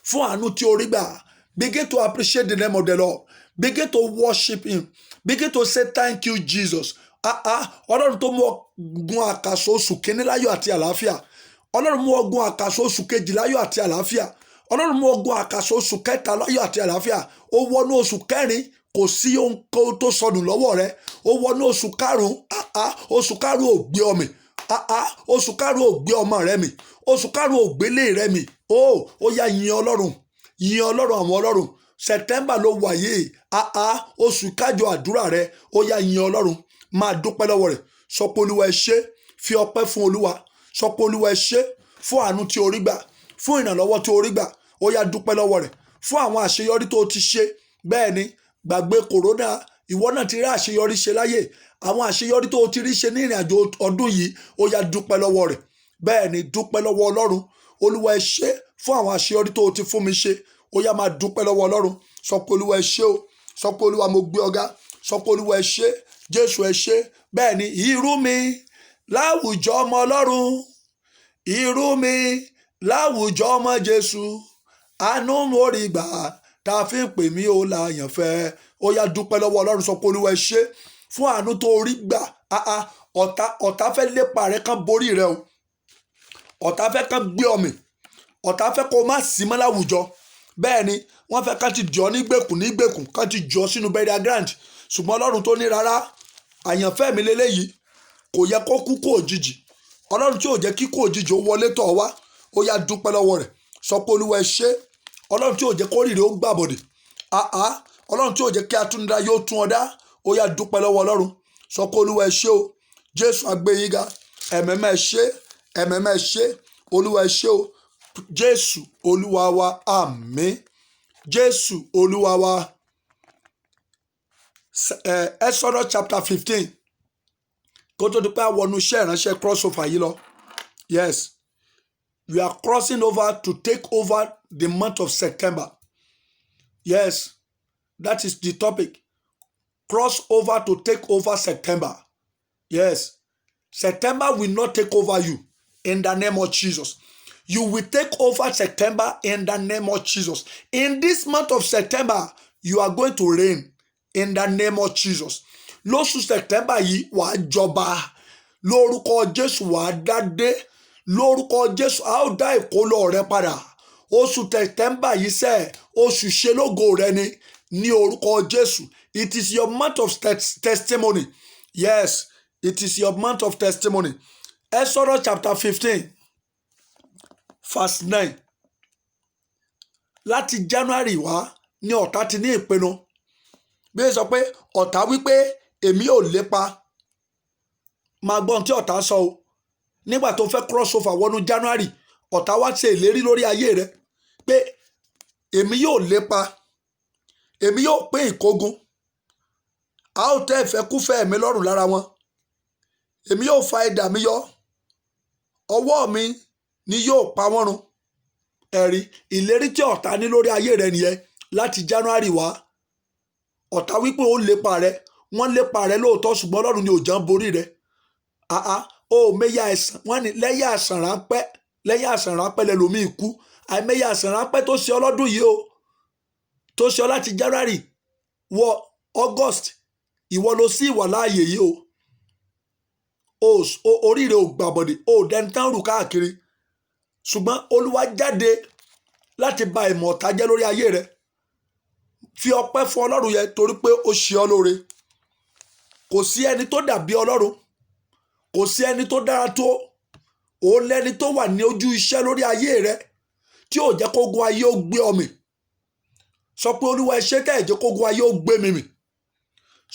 fún àánú tí o rí gbà. Begin to appreciate the name of the Lord. Begin to worship him. Begin to say thank you Jesus. Ọlọ́run tó mú ọ gun àkàsọ̀ oṣù kìíní láyọ̀ àti àlàáfíà. Ọlọ́run mú ọ gun àkàsọ̀ oṣù kejì láyọ̀ àti àlàáfíà. Ọlọ́run mú ọ gun àkàsọ̀ oṣù kẹta láyọ̀ àti àlàáfíà. Ó wọnú oṣù kẹrin, kò sí ohun tó sọnù lọ́wọ́ rẹ. Ó wọnú oṣù karùn-ún, oṣù karùn-ún ò gbé ọmọ. Oṣù karùn-ún ò gbé ọmọ rẹ mì. Oṣù karùn-ún ò gbélé rẹ mì. Ó yá yin Ọlọ́run, yin Ọlọ́run àwọn ọlọ́run. September ló wà yìí, oṣù kájọ àdúrà rẹ. Ó yá yin Ọlọ́run, máa dúpẹ́ lọ́wọ́ rẹ̀. Sọ pé Olúwa ẹ ṣé, fi ọpẹ́ fún Olúwa. Sọ pé Olúwa ẹ ṣé fún àánú tí o rí gbà, fún ìrànlọ́wọ́ tí o rí gbà. Ó yá dúpẹ́ lọ́wọ́ rẹ̀ fún àwọn àṣeyọrí tó ti ṣe. Bẹ́ẹ̀ ni gbàgbé kòrónà, ìwọ náà ti rí àṣeyọrí ṣe láyé. Àwọn àṣeyọrí tó ti rí ṣe ní ìrìn àjò ọdún yìí, ó yá dúpẹ́ lọ́wọ́ rẹ̀. Bẹ́ẹ̀ ni dúpẹ́ lọ́wọ́ Ọlọ́run. Olúwa ẹ ṣé fún àwọn àṣeyọrí tó ti fún mi ṣe. Ó yá máa dúpẹ́ lọ́wọ́ Ọlọ́run. Sọ pé Olúwa ẹ ṣé o. Sọ pé Olúwa mo gbé ọ̀gá. Sọ pé Olúwa ẹ ṣé, Jésù ẹ ṣé. Bẹ́ẹ̀ ni irú mi láwùjọ ọmọ Ọlọ́run, irú mi láwùjọ ọmọ Jésù, àánú mo rí gbà tá a fi ń pè mí ó láyànfẹ́. Ó yá dúpẹ́ lọ́wọ́ Ọlọ́run. Sọ pé Olúwa ẹ ṣé fún àánú tó rí gbà. Ọ̀tá fẹ́ lépa rẹ kán borí rẹ o. Ọ̀tá fẹ́ kán gbé ọmọ. Ọ̀tá fẹ́ kó má sí mọ́ láwùjọ. Bẹ́ẹ̀ ni wọ́n fẹ́ kán ti jọ nígbèkùn kán ti jọ sínú burial ground. Ṣùgbọ́n Ọlọ́run tó ní rárá, àyànfẹ́ mi lélẹ́yìí, kò yẹ kó kú kó òjijì. Ọlọ́run tí ò jẹ́ kí kó òjijì ó wọlé tọ̀ wá. Ó yá dúpẹ́ lọ́wọ́ rẹ̀. Sọ pé Olúwa ẹ ṣé. Ọlọ́run tí ò jẹ́ kó rírì ó gbàbọ̀dẹ̀. Ọlọ́run tí ò jẹ́ kí atúndá yóò tún ọ dá. Ó yá dúpẹ́ lọ́wọ́ Ọlọ́run. Sọ pé Olúwa ẹ ṣé o. Jésù agbẹ́yìnga, ẹ̀mẹ́mẹ́ ẹ ṣé, ẹ̀mẹ́mẹ́ ẹ ṣé. Olúwa ẹ ṣé o. Jésù Olúwa wa, àmín. Jésù Olúwa wa. Exodus chapter 15. Kó tó di pé àwọn iṣẹ́ ìránṣẹ́ crossover yìí lọ. Yes, we are crossing over to take over the month of September. Yes, that is the topic. Cross over to take over September. Yes, September will not take over you in the name of Jesus. You will take over September in the name of Jesus. In this month of September, you are going to reign in the name of Jesus. Lóṣù September yìí wàá jọba. Lórúkọ Jésù wàá dádé. Lórúkọ Jésù a ó dá ìkólọ rẹ padà. Oṣù September yìí sẹ́, oṣù ṣelógo rẹ ni ní orúkọ Jésù. It is your month of testimony. Yes, it is your month of testimony. Exodus chapter 15, verse 9. Láti January wá ní ọ̀tá ti ní ìpinnu. Bí ó sọ pé ọ̀tá wípé èmi ò lépa. Máa gbọ́n tí ọ̀tá sọ o. Nígbà tó fẹ́ cross over wọnú January, ọ̀tá wá ṣe ìlérí lórí ayé rẹ pé èmi yóò lépa, èmi yóò pín ìkógun, a ó tẹ́ ìfẹ́kúfẹ̀ẹ́ mi lọ́rùn lára wọn, èmi yóò fa idà mi yọ, ọwọ́ mi ni yóò pa wọ́n run. Ẹ̀rí ìlérí tí ọ̀tá ní lórí ayé rẹ nìyẹn láti January wá ọ̀tá wípé ó lépa rẹ wọ́n lépa rẹ lóòótọ́ ṣùgbọ́n Ọlọ́run ni ò jẹ́ ń borí rẹ ó mẹ́yà ẹ̀sán wọ́n ní lẹ́yà àsàn ráńpẹ́ lẹ́lòmíì kú àìmẹ́yà àsàn ráńpẹ́ tó ṣe ọlọ́dún yìí o tó ṣe ọ láti January wọ August ìwọ ló sí ìwà láàyè yìí o oríire ò gbàbọ̀dẹ̀ o dẹni tán rù káàkiri ṣùgbọ́n Olúwa jáde láti ba ìmọ̀ ọ̀tá jẹ́ lórí ayé rẹ fi ọpẹ́ fún Ọlọ́run yẹn torí pé ó ṣe ọ́ lóore kò sí ẹni tó dàbí Ọlọ́run kò sí ẹni tó dára tó òun lẹni tó wà ní ojú iṣẹ́ lórí ayé rẹ tí ò jẹ́ kógun ayé ó gbé ọ mì sọ pé Olúwa ẹ ṣé tẹ́ ẹ̀ jẹ́ kógun ayé ó gbé mi mì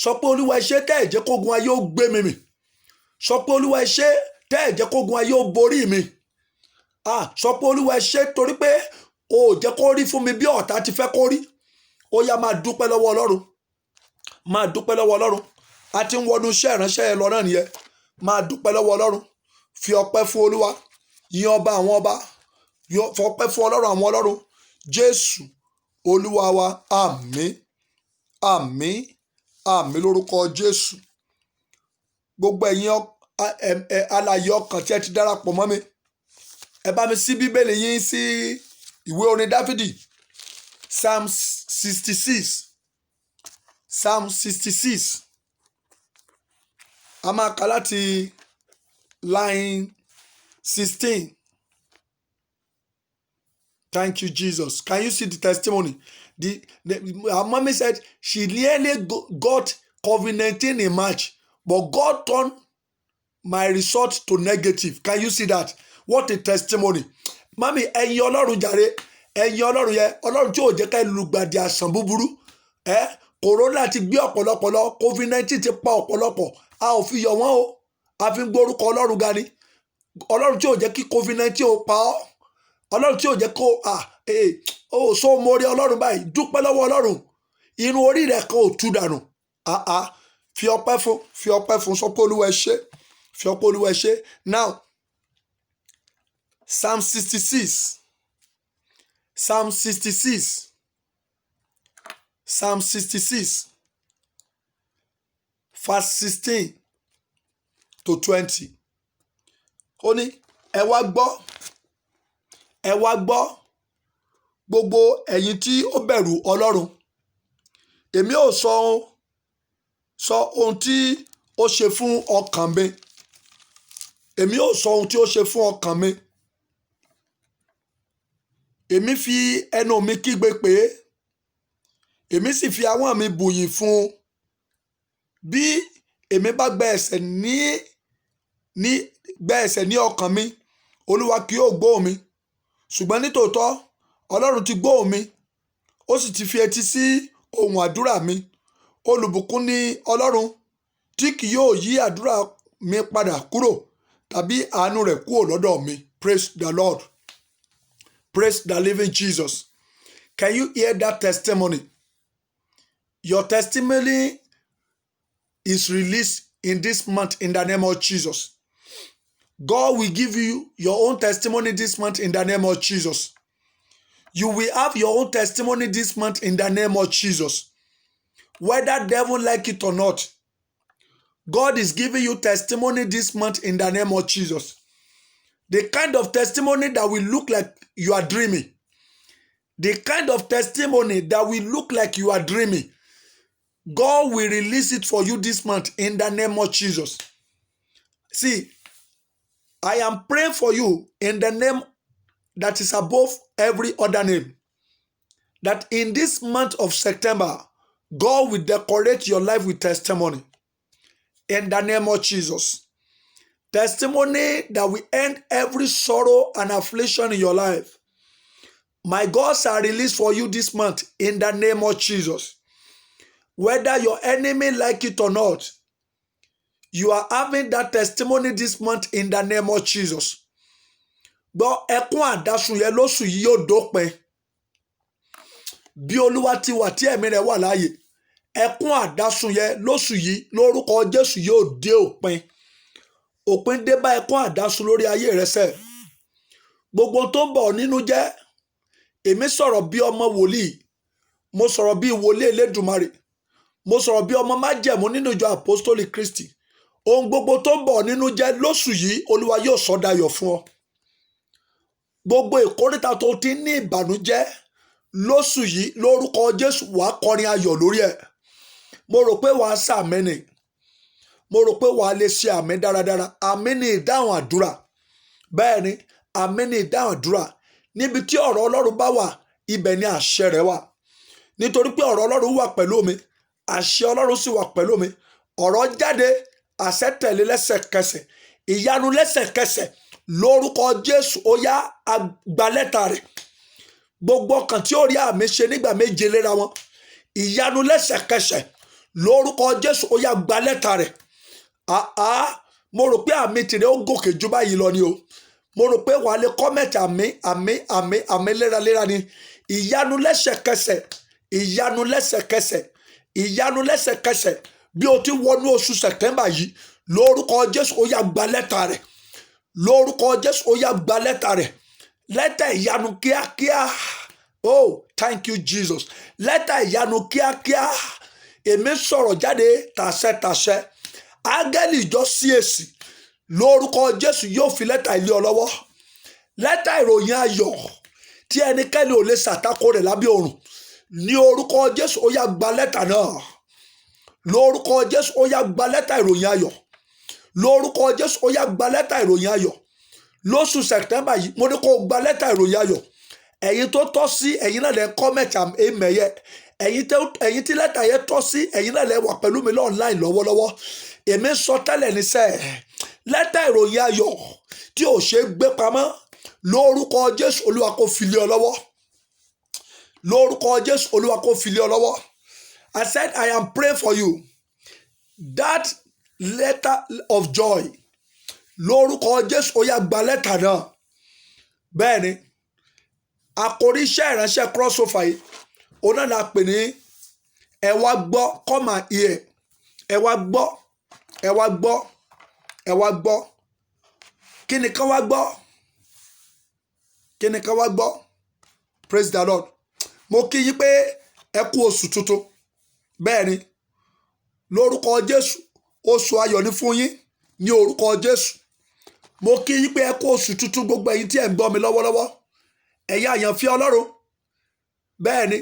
sọ pé Olúwa ẹ ṣé tẹ́ ẹ̀ jẹ́ kógun ayé ó gbé mi mì sọ pé Olúwa ẹ ṣé tẹ́ ẹ̀ jẹ́ kógun ayé ó borí mi sọ pé Olúwa ẹ ṣé torí pé o ò jẹ́ kó rí fún mi bí ọ̀tá ti fẹ́ kó rí ó yá máa dúpẹ́ lọ́wọ́ Ọlọ́run máa dúpẹ́ lọ́wọ́ Ọlọ́run a ti ń wọnú iṣẹ́ ìránṣẹ́ ẹ lọ náà nìyẹn máa dúpẹ́ lọ́wọ́ Ọlọ́run fi ọpẹ́ fún Olúwa yìn ọba àwọn ọba fọpẹ́ fún Ọlọ́run àwọn ọlọ́run Jésù Olúwa wa àmín àmín àmín lórúkọ Jésù gbogbo ẹ̀yin alààyè ọkàn tí ẹ ti darapọ̀ mọ́ mi ẹ bá mi ṣí bíbélì yín sí ìwé orin Dáfídì Psalm 66 Psalm 66 a máa kà láti line 16. Thank you, Jesus. Can you see the testimony? Our mommy said she nearly got COVID-19 in March, but God turned my result to negative. Can you see that? What a testimony. Mami, ẹ̀yin Ọlọ́run jàre, ẹ̀yin Ọlọ́run yẹ, Ọlọ́run tí ò jẹ́ ká lùgbàdì àsàn búburú. Corona ti gbé ọ̀pọ̀lọpọ̀ lọ, COVID-19 ti pa ọ̀pọ̀lọpọ̀. A ò fi yọ̀ wọ́n o, a fi ń gbórúkọ Ọlọ́run ga ni. Ọlọ́run tí ò jẹ́ kí COVID-19 ó pa ọ́. Ọlọ́run tí ò jẹ́ kó so mórí Ọlọ́run báyìí dúpẹ́ lọ́wọ́ Ọlọ́run irun orí rẹ̀ kan ò tú dànù fi ọpẹ́ fún sọ pé Olúwa ẹ ṣé fi ọpẹ́ Olúwa ẹ ṣé. Now Psalm 66 verse 16 to 20 ó ní ẹ wá gbọ́ gbogbo ẹ̀yin tí ó bẹ̀rù Ọlọ́run èmi ò sọ ohun tí ó ṣe fún ọkàn mi èmi ò sọ ohun tí ó ṣe fún ọkàn mi èmi fi ẹnu mi kígbe pé èmi sì fi ahọ́n mi bùyìn fún un bí èmi bá gbẹ ẹ̀ṣẹ̀ ní ọkàn mi Olúwa kì yóò gbóhùn mi ṣùgbọ́n nítòótọ́ Ọlọ́run ti gbóhùn mi ó sì ti fi etí sí ohùn àdúrà mi olùbùkún ni Ọlọ́run tí kì yóò yí àdúrà mi padà kúrò tàbí àánú rẹ̀ kúrò lọ́dọ̀ mi. Praise the Lord. Praise the living Jesus. Can you hear that testimony? Your testimony is released in this month in the name of Jesus. God will give you your own testimony this month in the name of Jesus. You will have your own testimony this month in the name of Jesus. Whether devil like it or not, God is giving you testimony this month in the name of Jesus. The kind of testimony that will look like you are dreaming. The kind of testimony that will look like you are dreaming. God will release it for you this month in the name of Jesus. See, I am praying for you in the name that is above every other name. That in this month of September, God will decorate your life with testimony. In the name of Jesus. Testimony that will end every sorrow and affliction in your life. My God shall release for you this month in the name of Jesus. Whether your enemy like it or not, you are having that testimony this month in the name of Jesus. Gbọ́ ẹkún àdásùn yẹn lóṣù yìí yóò dópin. Bí Olúwa ti wà tí ẹ̀mí rẹ̀ wà láàyè. Ẹkún àdásùn yẹn lóṣù yìí lórúkọ Jésù yóò dé òpin. Òpin dé bá ẹkún àdásùn lórí ayé rẹ sẹ́. Gbogbo tó ń bọ̀ nínú jẹ́. Èmi sọ̀rọ̀ bí ọmọ wòlíì. mo sọ̀rọ̀ bí wòlíì Elédùmarè, mo sọ̀rọ̀ bí ọmọ májẹ̀mú nínú ìjọ Apostoli Kristi. Ohun gbogbo tó ń bọ̀ nínú jẹ́ lóṣù yìí Olúwa yóò sọ dayọ̀ fún ọ. Gbogbo ìkóríta tó ti ní ìbànújẹ́ lóṣù yìí lórúkọ Jésù wàá kọrin ayọ̀ lórí ẹ̀. Mo rò pé wàá ṣàmì ni, mo rò pé wàá lè ṣe àmì dáradára. Àmì ni ìdáhùn àdúrà. Bẹ́ẹ̀ ni, àmì ni ìdáhùn àdúrà. Níbi tí ọ̀rọ̀ Ọlọ́run bá wà, ibẹ̀ ni àṣẹ rẹ̀ wà. Nítorí pé ọ̀rọ̀ Ọlọ́run wà pẹ̀lú mi, àṣẹ Ọlọ́run sì wà pẹ̀lú mi. Ọ̀rọ̀ jáde, àṣẹ tẹ̀lé lẹ́sẹ̀kẹsẹ̀, ìyanu lẹ́sẹ̀kẹsẹ̀. Lórúkọ Jésù ó yá gba lẹ́tà rẹ̀. Gbogbo ọkàn tí ó rí àmì ṣe nígbà méje léra wọn, ìyanu lẹ́sẹ̀kẹsẹ̀. Lórúkọ Jésù ó yá gba lẹ́tà rẹ̀. Mo rò pé àmì tìrẹ ó gòkè jù báyìí lọ ni o. Mo rò pé wàá lè kọ́mẹ̀tì àmì léraléra ni. Ìyanu lẹ́sẹ̀kẹsẹ̀, ìyanu lẹ́sẹ̀kẹsẹ̀, ìyanu lẹ́sẹ̀kẹsẹ̀. Bí o ti wọnú oṣù Sẹ̀tẹ́mbà yìí, lórúkọ Jésù ó yá gba lẹ́tà rẹ̀. Lórúkọ Jésù ó yá gba lẹ́tà rẹ̀. Lẹ́tà ìyanu kíákíá. Oh, thank you Jesus. Lẹ́tà ìyanu kíákíá. Èmi sọ̀rọ̀ jáde tàṣẹtàṣẹ. Áńgẹ́lì ìjọ CAC lórúkọ Jésù yóò fi lẹ́tà ilé ọ lọ́wọ́. Lẹ́tà ìròyìn ayọ̀ tí ẹnikẹ́ni ò lè ṣàtakò rẹ̀ lábẹ́ ọ̀run. Ní orúkọ Jésù ó yá gba lẹ́tà náà. Lórúkọ Jésù ó yá gba lẹ́tà ìròyìn ayọ̀. Lórúkọ Jésù ó yá gba lẹ́tà ìròyìn ayọ̀. Lóṣù Sẹ̀tẹ́mbà yìí mo ní kó gba lẹ́tà ìròyìn ayọ̀. Ẹ̀yin tó tọ́ sí, ẹ̀yin náà lè kọ́mẹ̀tì àmẹ́yẹ. Ẹ̀yin tí lẹ́tà yẹn tọ́ sí, ẹ̀yin náà lè wà pẹ̀lú mi online lọ́wọ́lọ́wọ́. Èmi sọ tẹ́lẹ̀ níṣẹ́ lẹ́tà ìròyìn ayọ̀ tí ò ṣe gbé pamọ́. Lórúkọ Jésù Olúwa kó fi lé ọ lọ́wọ́. Lórúkọ Jésù Olúwa kó fi lé ọ lọ́wọ́. I said I am praying for you. That letter of joy. Lórúkọ Jésù ó yá gba lẹ́tà náà. Bẹ́ẹ̀ ni, àkòrí iṣẹ́ ìránṣẹ́ crossover yìí, òun náà la pè ní ẹ wá gbọ́, come and hear. Ẹ wá gbọ́, ẹ wá gbọ́, ẹ wá gbọ́. Kí ni ká wá gbọ́? Kí ni ká wá gbọ́? Praise the Lord. Mo kí yín pé ẹ kú oṣù tuntun. Bẹ́ẹ̀ ni, lórúkọ Jésù oṣù ayọ̀ ni fún yín ní orúkọ Jésù. Mo kí yín pé ẹ kú oṣù tuntun gbogbo ẹ̀yin tí ẹ ń gbọ́ mi lọ́wọ́lọ́wọ́. Ẹ̀yin àyànfẹ́ Ọlọ́run. Bẹ́ẹ̀ ni,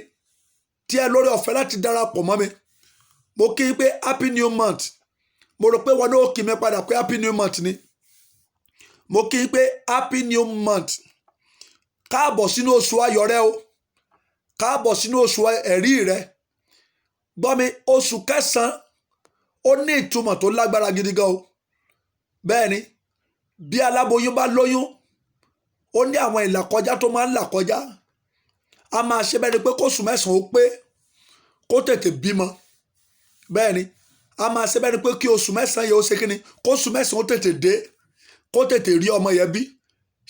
tí ẹ lórí ọ̀fẹ́ láti darapọ̀ mọ́ mi. Mo kí yín pé happy new month. Mo rò pé wọn náà kí mi padà pé happy new month ni. Mo kí yín pé happy new month. Káàbọ̀ sínú oṣù ayọ̀ rẹ o. Káàbọ̀ sínú oṣù ẹ̀rí rẹ. Gbọ́ mi, oṣù kẹsàn-án ó ní ìtumọ̀ tó lágbára gidi gan o. Bẹ́ẹ̀ ni, bí aláboyún bá lóyún, ó ní àwọn ìlàkọjá tó máa ń là kọjá. A máa ṣe bẹ́ẹ̀ ni pé kóṣù mẹ́sàn-án ó pé kó tètè bímọ. Bẹ́ẹ̀ ni, a máa ṣe bẹ́ẹ̀ ni pé kí oṣù mẹ́sàn-án yẹn ó ṣe kí ni, kóṣù mẹ́sàn-án ó tètè dé, kó tètè rí ọmọ yẹn bí.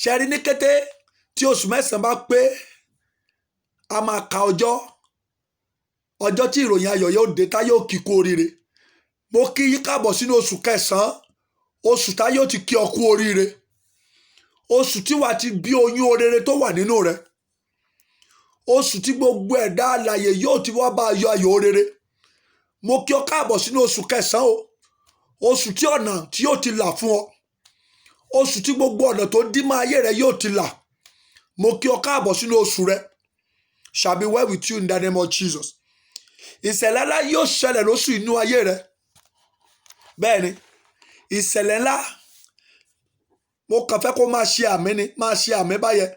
Ṣe rí ní kété tí oṣù mẹ́sàn-án bá pé, a máa ka ọjọ́ tí ìròyìn ayọ̀ yóò dé tá yóò kí kú oríire. Mo kí yín káàbọ̀ sínú oṣù kẹsàn-án, oṣù tá yóò ti kí ọ kú oríire. Oṣù tí wàá ti bí oyún orere tó wà nínú rẹ. Oṣù tí gbogbo ẹ̀dá alààyè yóò ti wá bá ayọ̀ ayọ̀ orere. Mo kí ọ káàbọ̀ sínú oṣù kẹsàn-án o. Oṣù tí ọ̀nà tí yóò ti là fún ọ. Oṣù tí gbogbo ọ̀nà tó dí mọ́ ayé rẹ yóò ti là. Mo kí ọ káàbọ̀ sínú oṣù rẹ. Shall be well with you in the name of Jesus. Ìṣẹ̀lẹ̀ ńlá yóò ṣẹlẹ̀ lóṣù inú ayé rẹ. Bẹ́ẹ̀ ni, ìṣẹ̀lẹ̀ ńlá. Mo kàn fẹ́ kó máa ṣe àmì ni, máa ṣe àmì báyẹn.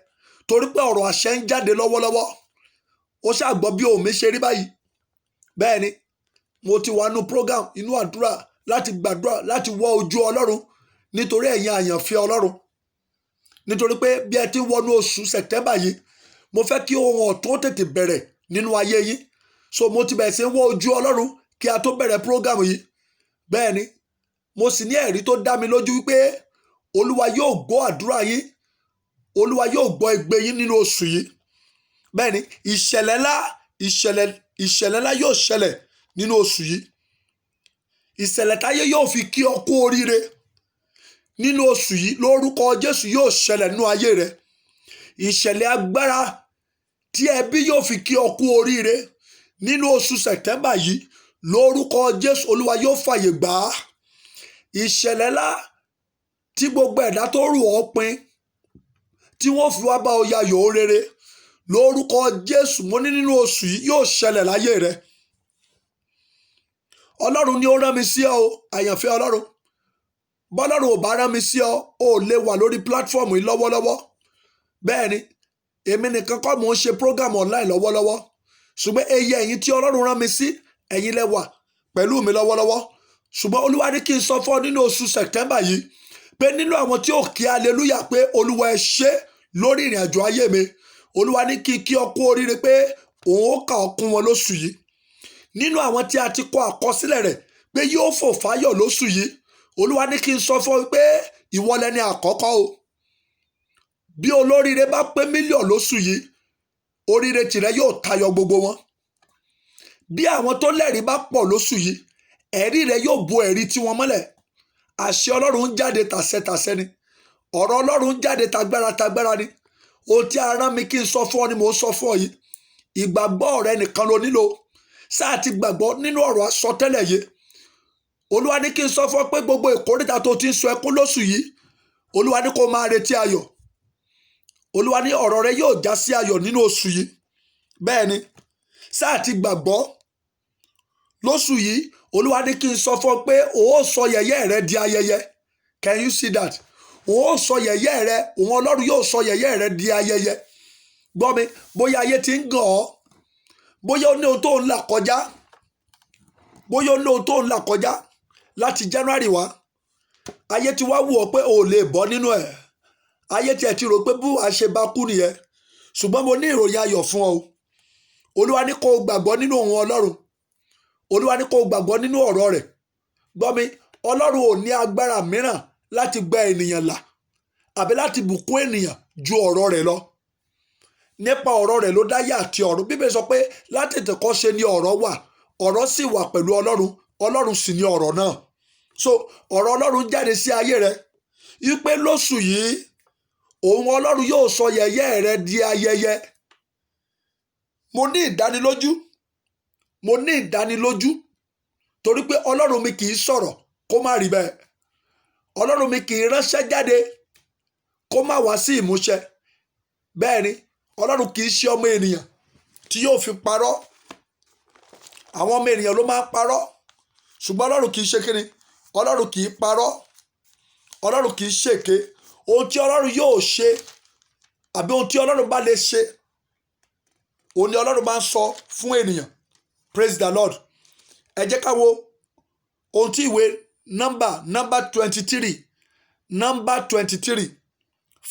Torí pé ọ̀rọ̀ àṣẹ ń jáde lọ́wọ́lọ́wọ́. Ó ṣàgbọ́ bí òun mi ṣe rí báyìí. Bẹ́ẹ̀ ni, mo ti wà nínú program inú àdúrà láti gbàdúrà láti wọ ojú Ọlọ́run nítorí ẹ̀yin àyànfẹ́ Ọlọ́run. Nítorí pé bí ẹ ti ń wọnú oṣù Sẹ̀tẹ́mbà yìí, mo fẹ́ kí ohun ọ̀tun tètè bẹ̀rẹ̀ nínú ayé yín. So mo ti bẹ̀rẹ̀ sí wọ ojú Ọlọ́run kí a tó bẹ̀rẹ̀ program yìí. Bẹ́ẹ̀ ni, mo sì ní ẹ̀rí tó dá mi lójú wípé Olúwa yóò gbọ́ àdúrà yín. Olúwa yóò gbọ́ igbe yín nínú oṣù yìí. Bẹ́ẹ̀ ni, ìṣẹ̀lẹ̀ ńlá yóò ṣẹlẹ̀ nínú oṣù yìí. Ìṣẹ̀lẹ̀ táyé yóò fi kí ọ kú oríire nínú oṣù yìí lórúkọ Jésù yóò ṣẹlẹ̀ nínú ayé rẹ. Ìṣẹ̀lẹ̀ agbára tí ẹbí yóò fi kí ọ kú oríire nínú oṣù September yìí lórúkọ Jésù Olúwa yóò fàyè gbà á. Ìṣẹ̀lẹ̀ ńlá tí gbogbo ẹ̀dá tó rù ọ́ pin tí wọ́n fi wá bá ọ yayọ̀ rere lórúkọ Jésù mo ní nínú oṣù yìí yóò ṣẹlẹ̀ láyé rẹ. Ọlọ́run ni ó rán mi sí ọ àyànfẹ́ Ọlọ́run. Bọ́lọ́run ò bá rán mi sí ọ ò lè wà lórí platform yìí lọ́wọ́lọ́wọ́. Bẹ́ẹ̀ ni èmi nìkan kọ́ mò ń ṣe program online lọ́wọ́lọ́wọ́ ṣùgbọ́n eye ẹ̀yin tí Ọlọ́run rán mi sí ẹ̀yin lẹ wà pẹ̀lú mi lọ́wọ́lọ́wọ́. Ṣùgbọ́n Olúwa ní kí n sọ fún ọ nínú oṣù September yìí pé nínú àwọn tí ó kí hallelujah pé Olúwa ẹ ṣé lórí ìrìn àjò ayé mi, Olúwa ní kí ọ kú oríire pé òun ó kà ọ́ kún wọn lóṣù yìí. Nínú àwọn tí a ti kọ àkọsílẹ̀ rẹ̀ pé yóò fò fáyọ̀ lóṣù yìí, Olúwa ní kí n sọ fún ọ pé ìwọ lẹni àkọ́kọ́ o. Bí olóríire bá pé mílíọ̀nù lóṣù yìí, oríire tìrẹ yóò tayọ gbogbo wọn. Bí àwọn tó lẹ́rìí bá pọ̀ lóṣù yìí, ẹ̀rí rẹ yóò bo ẹ̀rí tiwọn mọ́lẹ̀. Àṣẹ Ọlọ́run ń jáde tàṣẹtàṣẹ ni. Ọ̀rọ̀ Ọlọ́run ń jáde tagbára tagbára ni. Ohun tí a rán mi kí n sọ fún ọ ni mò ń sọ fún ọ yìí. Ìgbàgbọ́ rẹ nìkan ló nílò. Sáà ti gbàgbọ́ nínú ọ̀rọ̀ àsọtẹ́lẹ̀ yìí. Olúwa ní kí n sọ fún ọ pé gbogbo ìkórìtà tó ti ń sọ ẹkún lóṣù yìí, Olúwa ní kó máa retí ayọ̀. Olúwa ní ọ̀rọ̀ rẹ yóò já sí ayọ̀ nínú oṣù yìí. Bẹ́ẹ̀ ni sáà ti gbàgbọ́ lóṣù yìí. Olúwa ní kí n sọ fún ọ pé ó sọ yẹ̀yẹ́ rẹ di ayẹyẹ. Can you see that? Ó sọ yẹ̀yẹ́ rẹ, òun Ọlọ́run yóò sọ yẹ̀yẹ́ rẹ di ayẹyẹ. Gbọ́ mi, bóyá ayé ti ń gàn ọ́, bóyá ó ní ohun tó ń là kọjá, bóyá ó ní ohun tó ń là kọjá láti January wá, ayé ti wá wù ọ́ pé o ò lè bọ́ nínú ẹ̀. Ayé tiẹ̀ ti rò pé bú àṣẹ bá kú nìyẹn. Ṣùgbọ́n mo ní ìròyìn ayọ̀ fún ọ. Olúwa ní kó o gbàgbọ́ nínú òun Ọlọ́run. Olúwa ní kó o gbàgbọ́ nínú ọ̀rọ̀ rẹ̀. Gbọ́ mi, Ọlọ́run ò ní agbára mìíràn láti gba ènìyàn là àbí láti bùkún ènìyàn ju ọ̀rọ̀ rẹ̀ lọ. Nípa ọ̀rọ̀ rẹ̀ ló dáyé àti ọ̀run. Bíbélì sọ pé látètèkọ́ṣe ni ọ̀rọ̀ wà, ọ̀rọ̀ sì wà pẹ̀lú Ọlọ́run, Ọlọ́run sì ni ọ̀rọ̀ náà. So ọ̀rọ̀ Ọlọ́run jáde sí ayé rẹ wípé lóṣù yìí òun Ọlọ́run yóò sọ yẹ̀yẹ́ rẹ di ayẹyẹ. Mo ní ìdánilójú torí pé Ọlọ́run mi kì í sọ̀rọ̀ kó má rí bẹ́ẹ̀. Ọlọ́run mi kì í ránṣẹ́ jáde kó má wá sí ìmúṣẹ. Bẹ́ẹ̀ ni Ọlọ́run kì í ṣe ọmọ ènìyàn tí yóò fi parọ́. Àwọn ọmọ ènìyàn ló máa ń parọ́ ṣùgbọ́n Ọlọ́run kì í ṣe kíni? Ọlọ́run kì í parọ́. Ọlọ́run kì í ṣèké. Ohun tí Ọlọ́run yóò ṣe àbí ohun tí Ọlọ́run bá lè ṣe òun ni Ọlọ́run máa ń sọ fún ènìyàn. Praise the Lord. Ẹ jẹ́ ká wo ohun tí ìwé number 23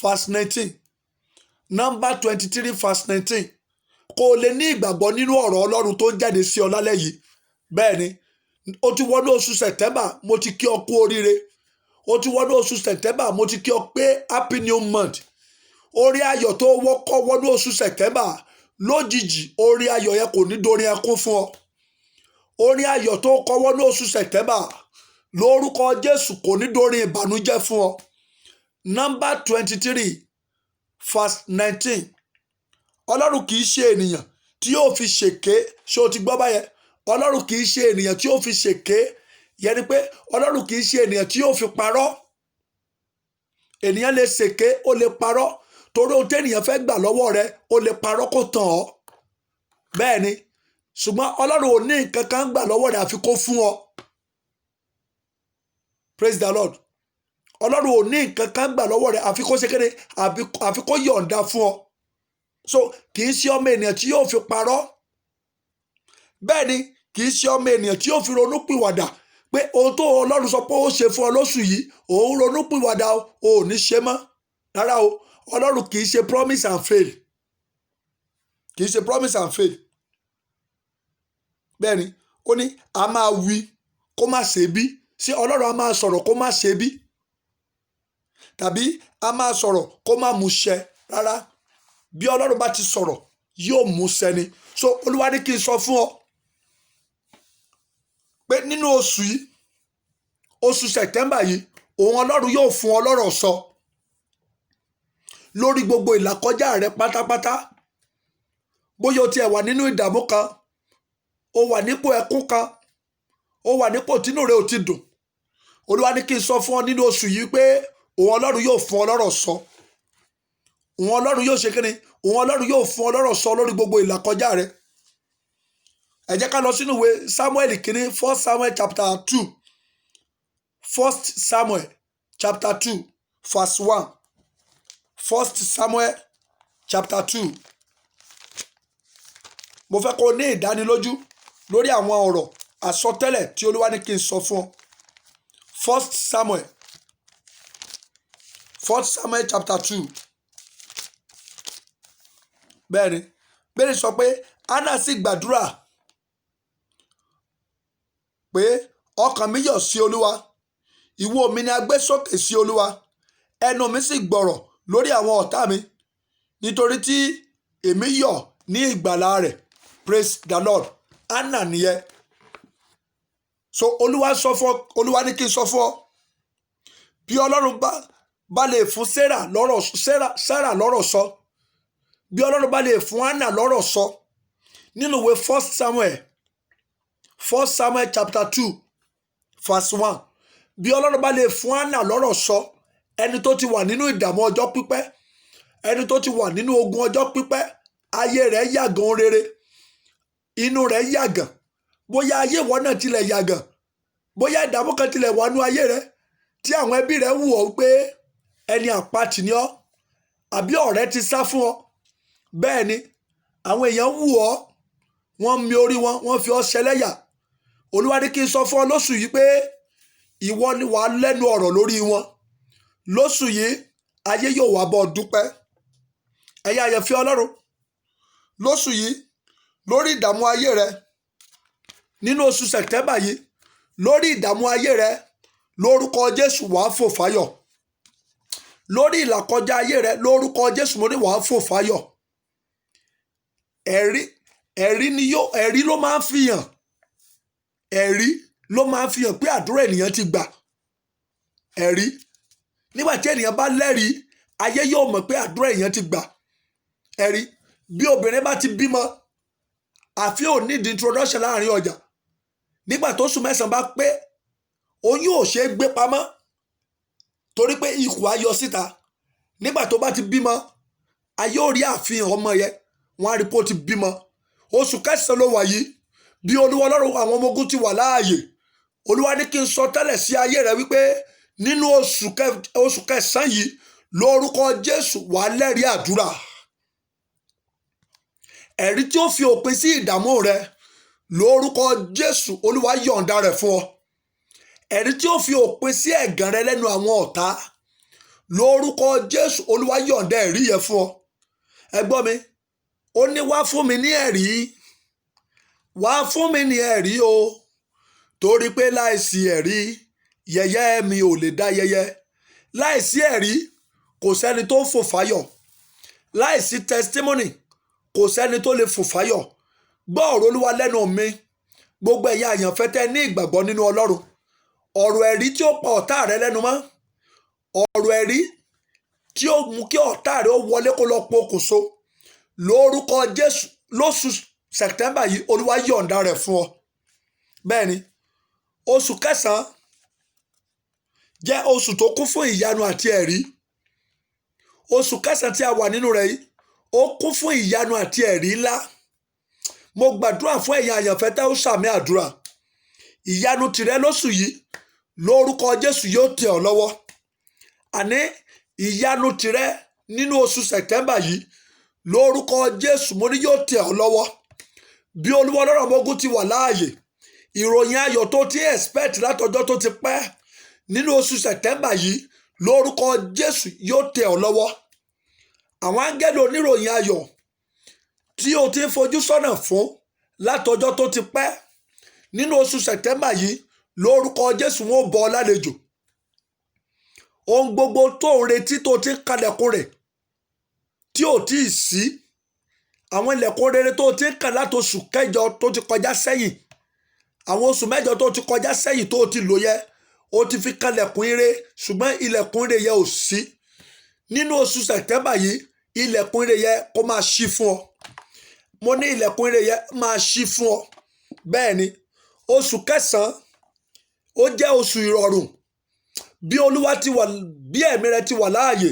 verse 19 number 23 verse 19 kó o lè ní ìgbàgbọ́ nínú ọ̀rọ̀ Ọlọ́run tó ń jáde sí ọ lálẹ́ yìí. Bẹ́ẹ̀ ni ó ti wọnú oṣù September, mo ti kí ọ kú oríire. Ó ti wọnú oṣù September, mo ti kí ọ pé happy new month. Orí ayọ̀ tó wọ́kọ́ wọnú oṣù September lójijì, orí ayọ̀ yẹn kò ní dorin ẹkún fún ọ. Orí ayọ̀ tó kọ́ wọnú oṣù September lórúkọ Jésù kò ní dorin ìbànújẹ́ fún ọ. Number 23 verse 19. Ọlọ́run kì í ṣe ènìyàn tí yóò fi ṣèké. Ṣé o ti gbọ́ báyẹn? Ọlọ́run kì í ṣe ènìyàn tí yóò fi ṣèké. Yẹn ni pé Ọlọ́run kì í ṣe ènìyàn tí yóò fi parọ́. Ènìyàn lè ṣèké, ó lè parọ́. Torí ohun tí ènìyàn fẹ́ gbà lọ́wọ́ rẹ, ó lè parọ́ kó tàn ọ́. Bẹ́ẹ̀ ni ṣùgbọ́n Ọlọ́run ò ní nǹkan kan gbà lọ́wọ́ rẹ àfi kó fún ọ. Praise the Lord. Ọlọ́run ò ní nǹkan kan gbà lọ́wọ́ rẹ àfi kó ṣe kéde, àfi kó yọ̀ǹda fún ọ. So kì í ṣe ọmọ ènìyàn tí yóò fi parọ́. Bẹ́ẹ̀ ni kì í ṣe ọmọ ènìyàn tí yóò fi ronúpìwàdà pé ohun tó Ọlọ́run sọ pé ó ṣe fún ọ lóṣù yìí òun ronúpìwàdà ò ní ṣe mọ́. Rárá o, Ọlọ́run kì í ṣe promise and fail. Kì í ṣe promise and fail. Bẹ́ẹ̀ ni ó ní a máa wí kó má ṣe bí. Ṣé Ọlọ́run a máa sọ̀rọ̀ kó má ṣe bí? Tàbí a máa sọ̀rọ̀ kó má mú ṣẹ? Rárá, bí Ọlọ́run bá ti sọ̀rọ̀ yóò mú ṣẹ ni. So Olúwa ní kí n sọ fún ọ pé nínú oṣù yìí, oṣù September yìí, òun Ọlọ́run yóò fún ọ lọ́rọ̀ sọ lórí gbogbo ìlàkọjá rẹ pátápátá. Bóyá o tiẹ̀ wà nínú ìdààmú kan, o wà nípò ẹkún kan, o wà nípò tínú rẹ ò ti dùn, Olúwa ní kí n sọ fún ọ nínú oṣù yìí pé òun Ọlọ́run yóò fún ọ lọ́rọ̀ sọ. Òun Ọlọ́run yóò ṣe kíni? Òun Ọlọ́run yóò fún ọ lọ́rọ̀ sọ lórí gbogbo ìlàkọjá rẹ. Ẹ jẹ́ ká lọ sínú ìwé Samuel kìíní, 1 Samuel chapter 2. 1 Samuel chapter 2 verse 1. 1 Samuel chapter 2. Mo fẹ́ kó ní ìdánilójú lórí àwọn ọ̀rọ̀ àsọtẹ́lẹ̀ tí Olúwa ní kí n sọ fún ọ. 1 Samuel. 1 Samuel chapter 2. Bẹ́ẹ̀ni, bẹ́ẹ̀ni sọ pé Hánà sì gbàdúrà pé ọkàn mi yọ̀ sí Olúwa, ìwo mi ni a gbé sókè sí Olúwa, ẹnu mi sì gbọ̀rọ̀ lórí àwọn ọ̀tá mi, nítorí tí èmi yọ̀ ní ìgbàlà rẹ̀. Praise the Lord. Hánà nìyẹn. So Olúwa sọ fún ọ, Olúwa ní kí n sọ fún ọ, bí Ọlọ́run bá lè fún Sarah lọ́rọ̀ sọ, bí Ọlọ́run bá lè fún Hánà lọ́rọ̀ sọ nínú ìwé 1 Samuel chapter 2 verse 1. Bí Ọlọ́run bá lè fún Hánà lọ́rọ̀ sọ, ẹni tó ti wà nínú ìdààmú ọjọ́ pípẹ́, ẹni tó ti wà nínú ogun ọjọ́ pípẹ́, ayé rẹ̀ yàgàn rere, inú rẹ̀ yàgàn, bóyá ayé ìwọ náà tilẹ̀ yàgàn, bóyá ìdààmú kan tilẹ̀ wà nínú ayé rẹ̀ tí àwọn ẹbí rẹ̀ wù ọ́ pé ẹni àpatì ni ọ́, àbí ọ̀rẹ́ ti sá fún ọ. Bẹ́ẹ̀ ni àwọn èèyàn wù ọ́, wọ́n mi orí wọn, wọ́n fi ọ́ ṣẹlẹ́yà. Olúwa ní kí n sọ fún ọ lóṣù yìí pé ìwọ ni wàá lẹ́nu ọ̀rọ̀ lórí wọn. Lóṣù yìí ayé yóò wá bọ́ dúpẹ́. Ẹ̀yin àyànfẹ́ Ọlọ́run, lóṣù yìí lórí ìdààmú ayé rẹ, nínú oṣù Sẹ̀tẹ́mbà yìí lórí ìdààmú ayé rẹ, lórúkọ Jésù wàá fò fáyọ̀. Lórí ìlàkọjá ayé rẹ, lórúkọ Jésù mo ní wàá fò fáyọ̀. Ẹ̀rí ló máa ń fihàn, ẹ̀rí ló máa ń fihàn pé àdúrà ènìyàn ti gbà. Ẹ̀rí, nígbà tí ènìyàn bá lẹ́rìí, ayé yóò mọ̀ pé àdúrà ènìyàn ti gbà. Ẹ̀rí, bí obìnrin bá ti bímọ, àfi ò ní di introduction láàrin ọjà. Nígbà tó oṣù 9 bá pé, oyún ò ṣe é gbé pamọ́ torí pé ikùn á yọ síta. Nígbà tó bá ti bímọ, ayé ò rí àfihàn ọmọ yẹn, wọ́n á rí pé ó ti bímọ. Oṣù 9 ló wà yìí, bí Olúwa Ọlọ́run àwọn ọmọ ogun ti wà láàyè, Olúwa ní kí n sọ tẹ́lẹ̀ sí ayé rẹ wípé nínú oṣù 9 yìí, lórúkọ Jésù wà lẹ́rìí àdúrà. Ẹ̀rí tí ó fi òpin sí ìdààmú rẹ, lórúkọ Jésù Olúwa yọ̀ǹda rẹ̀ fún ọ. Ẹ̀rí tí ó fi òpin sí ẹ̀gàn rẹ lẹ́nu àwọn ọ̀tá, lórúkọ Jésù Olúwa yọ̀ǹda ẹ̀rí yẹn fún ọ. Ẹ gbọ́ mi, ó ní wá fún mi ní ẹ̀rí, wá fún mi ní ẹ̀rí o, torí pé láìsí ẹ̀rí yẹ̀yẹ́ mi ò lè dá yẹ̀yẹ́. Láìsí ẹ̀rí kò sẹ́ni tó ń fò fáyọ̀. Láìsí testimony kò sẹ́ni tó lè fò fáyọ̀. Gbọ́ ọ̀rọ̀ Olúwa lẹ́nu mi, gbogbo ẹ̀yin àyànfẹ́ tẹ́ ní ìgbàgbọ́ nínú Ọlọ́run. Ọ̀rọ̀ ẹ̀rí tí ó pa ọ̀tá rẹ lẹ́nu mọ́, ọ̀rọ̀ ẹ̀rí tí ó mú kí ọ̀tá rẹ ó wọlé kó lọ pokùnso, lórúkọ Jésù lóṣù Sẹ̀tẹ́mbà yìí Olúwa yọ̀ǹda rẹ̀ fún ọ. Bẹ́ẹ̀ ni, oṣù 9 jẹ́ oṣù tó kún fún ìyanu àti ẹ̀rí. Oṣù 9 tí a wà nínú rẹ̀ yìí, ó kún fún ìyanu àti ẹ̀rí ńlá. Mo gbàdúrà fún ẹ̀yin àyànfẹ́ tẹ́ ó sàmì àdúrà. Ìyanu tìrẹ lóṣù yìí, lórúkọ Jésù yóò tẹ̀ ọ́ lọ́wọ́. Àní ìyanu tìrẹ nínú oṣù Sẹ̀tẹ́mbà yìí, lórúkọ Jésù mo ní yóò tẹ̀ ọ́ lọ́wọ́. Bí Olúwa Ọlọ́run ọmọ ogun ti wà láàyè, ìròyìn ayọ̀ tó ti expect látọjọ́ tó ti pẹ́ nínú oṣù Sẹ̀tẹ́mbà yìí, lórúkọ Jésù yóò tẹ̀ ọ́ lọ́wọ́. Àwọn áńgẹ́lì oníròyìn ayọ̀ tí o ti ń fojú sọ́nà fún látọjọ́ tó ti pẹ́ nínú oṣù Sẹ̀tẹ́mbà yìí, lórúkọ Jésù wọn ó bọ́ ọ lálejò. Ohun gbogbo tó ń retí tó ti ń kalẹ̀kùn rẹ̀ tí ò tí ì sí, àwọn ilẹ̀kùn rere tó ti ń kàn láti oṣù 9 tó ti kọjá sẹ́yìn, àwọn oṣù 8 tó ti kọjá sẹ́yìn tó ti lò yẹ, ó ti fi kalẹ̀kùn ire, ṣùgbọ́n ilẹ̀kùn ire yẹ ò sí. Nínú oṣù Sẹ̀tẹ́mbà yìí, ilẹ̀kùn ire yẹ kó máa ṣí fún ọ. Mo ní ilẹ̀kùn ire yẹ máa ṣí fún ọ. bẹ́ẹ̀ ni oṣù kẹsàn-án ó jẹ́ oṣù ìrọ̀rùn bí olúwa ti wà, bí ẹ̀mí rẹ̀ ti wà láàyè.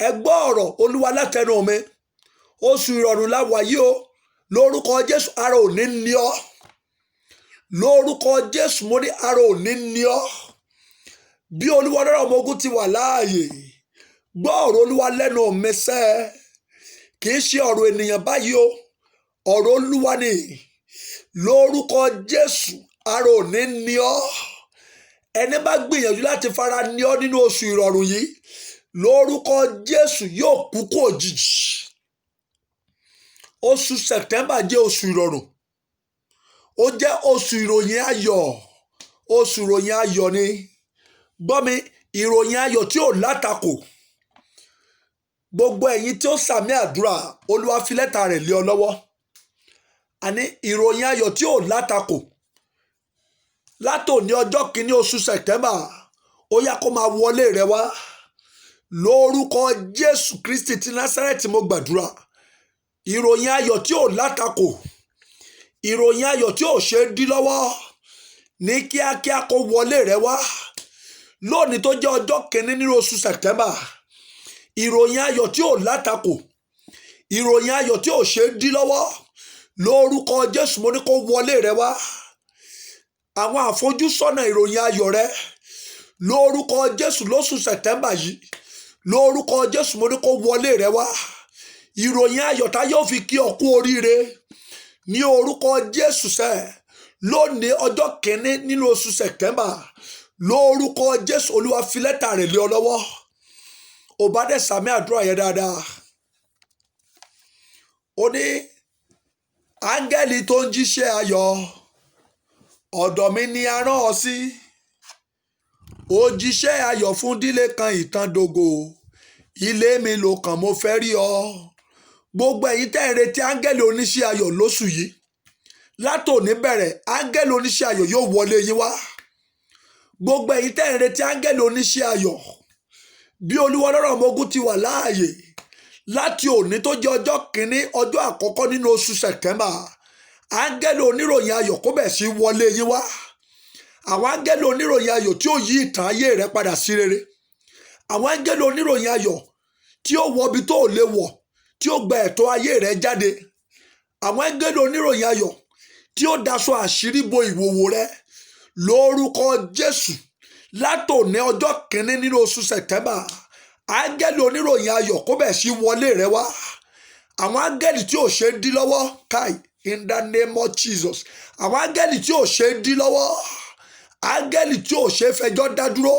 Ẹ gbọ́ ọ̀rọ̀ olúwa látẹnu mi. Oṣù ìrọ̀rùn la wà yìí o. Lórúkọ Jésù, ara ò ní ní ọ́. Lórúkọ Jésù, mo ní ara ò ní ní ọ́. Bí olúwa Ọlọ́run ọmọ ogun ti wà láàyè, gbọ́ ọ̀rọ̀ olúwa lẹ́nu mi sẹ́. Kì í ṣe ọ̀rọ̀ ènìyàn báyìí o, ọ̀rọ̀ olúwa ni. Lórúkọ Jésù, ara ò ní ní ọ́. Ẹni bá gbìyànjú láti fara ní ọ́ nínú oṣù ìrọ̀rùn yìí, lórúkọ Jésù yóò kú kú òjijì. Oṣù September jẹ́ oṣù ìrọ̀rùn. Ó jẹ́ oṣù ìròyìn ayọ̀. Oṣù ìròyìn ayọ̀ ni. Gbọ́ mi, ìròyìn ayọ̀ tí ò látakò. Gbogbo ẹ̀yin tí ó sàmì àdúrà, olúwa fi lẹ́tà rẹ̀ lé ọ lọ́wọ́. Àní ìròyìn ayọ̀ tí ò látakò. Látòní ọjọ́ kìíní oṣù September, ó yá kó máa wọlé rẹ wá. Lórúkọ Jésù Kristi ti Násárẹ́tì mo gbàdúrà. Ìròyìn ayọ̀ tí ò látakò. Ìròyìn ayọ̀ tí ò ṣe é dí lọ́wọ́. Ní kíákíá kó wọlé rẹ wá. Lónìí tó jẹ́ ọjọ́ kìíní nínú oṣù September. Ìròyìn ayọ̀ tí ò látakò. Ìròyìn ayọ̀ tí ò ṣe é dí lọ́wọ́. Lórúkọ Jésù mo ní kó wọlé rẹ wá. Àwọn àfojúsọ́nà ìròyìn ayọ̀ rẹ. Lórúkọ Jésù lóṣù September yìí. Lórúkọ Jésù mo ní kó wọlé rẹ wá. Ìròyìn ayọ̀ tá yóò fi kí ọ kú oríire. Ní orúkọ Jésù sẹ́. Lónìí ọjọ́ kìíní nínú oṣù September. Lórúkọ Jésù olúwa fi lẹ́tà rẹ̀ lé ọ lọ́wọ́. Ó bá dẹ̀ sàmì àdúrà yẹn dáadáa. Ó ní áńgẹ́lì tó ń jíṣẹ́ ayọ̀, ọ̀dọ̀ mi ni a rán ọ sí. Ó jíṣẹ́ ayọ̀ fún ìdílé kan ìtàndógò. Ilé mi ló kàn mo fẹ́ rí ọ. Gbogbo ẹ̀yin tẹ́ ń retí áńgẹ́lì oníṣẹ́ ayọ̀ lóṣù yìí. Látòní bẹ̀rẹ̀, áńgẹ́lì oníṣẹ́ ayọ̀ yóò wọlé yín wá. Gbogbo ẹ̀yin tẹ́ ń retí áńgẹ́lì oníṣẹ́ ayọ̀. Bí olúwa Ọlọ́run ọmọ ogun ti wà láàyè. Láti òní tó jẹ́ ọjọ́ kìíní, ọjọ́ àkọ́kọ́ nínú oṣù September. Áńgẹ́lì oníròyìn ayọ̀ kó bẹ̀ sí wọlé yín wá. Àwọn áńgẹ́lì oníròyìn ayọ̀ tí ó yí ìtàn ayé rẹ padà sí rere. Àwọn áńgẹ́lì oníròyìn ayọ̀ tí ó wọ ibi tó ò lè wọ̀, tí ó gba ẹ̀tọ́ ayé rẹ jáde. Àwọn áńgẹ́lì oníròyìn ayọ̀ tí ó daṣọ àṣírí bo ìwòwò rẹ. Lórúkọ Jésù, látòní ọjọ́ kìíní nínú oṣù September, áńgẹ́lì oníròyìn ayọ̀ kó bẹ̀ sí wọlé rẹ wá. Àwọn áńgẹ́lì tí ò ṣe é dí lọ́wọ́, káì, in the name of Jesus. Àwọn áńgẹ́lì tí ò ṣe é dí lọ́wọ́. Áńgẹ́lì tí ò ṣe é fẹjọ́ dá dúró.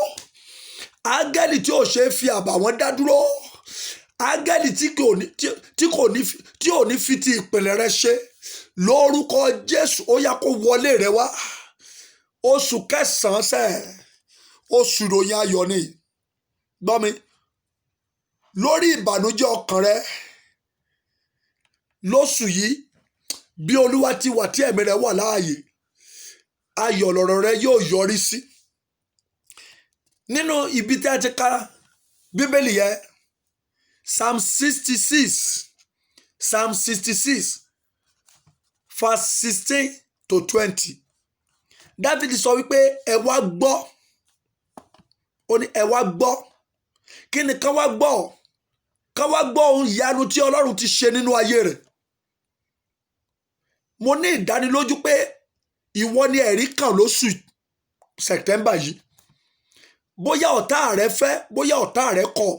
Áńgẹ́lì tí ò ṣe é fi àbàwọ́n dá dúró. Áńgẹ́lì tí ò ní fi ti ìpìlẹ̀ rẹ ṣe. Lórúkọ Jésù ó yá kó wọlé rẹ wá. Oṣù kẹsàn-án sẹ́, oṣù ìròyìn ayọ̀ ni. Gbọ́ mi, lórí ìbànújẹ́ ọkàn rẹ lóṣù yìí, bí olúwa ti wà tí ẹ̀mí rẹ wà láàyè, ayọ̀ lọ̀rọ̀ rẹ yóò yọrí sí. Nínú ibi tí a ti ka bíbélì yẹn, Psalm 66 verse 16 to 20. Dáfídì sọ wípé ẹ wá gbọ́. Ó ní ẹ wá gbọ́. Kí ni kán wá gbọ́? Kán wá gbọ́ ohun ìyanu tí Ọlọ́run ti ṣe nínú ayé rẹ̀. Mo ní ìdánilójú pé ìwọ ni ẹ̀rí kan lóṣù September yìí. Bóyá ọ̀tá rẹ fẹ́, bóyá ọ̀tá rẹ kọ̀.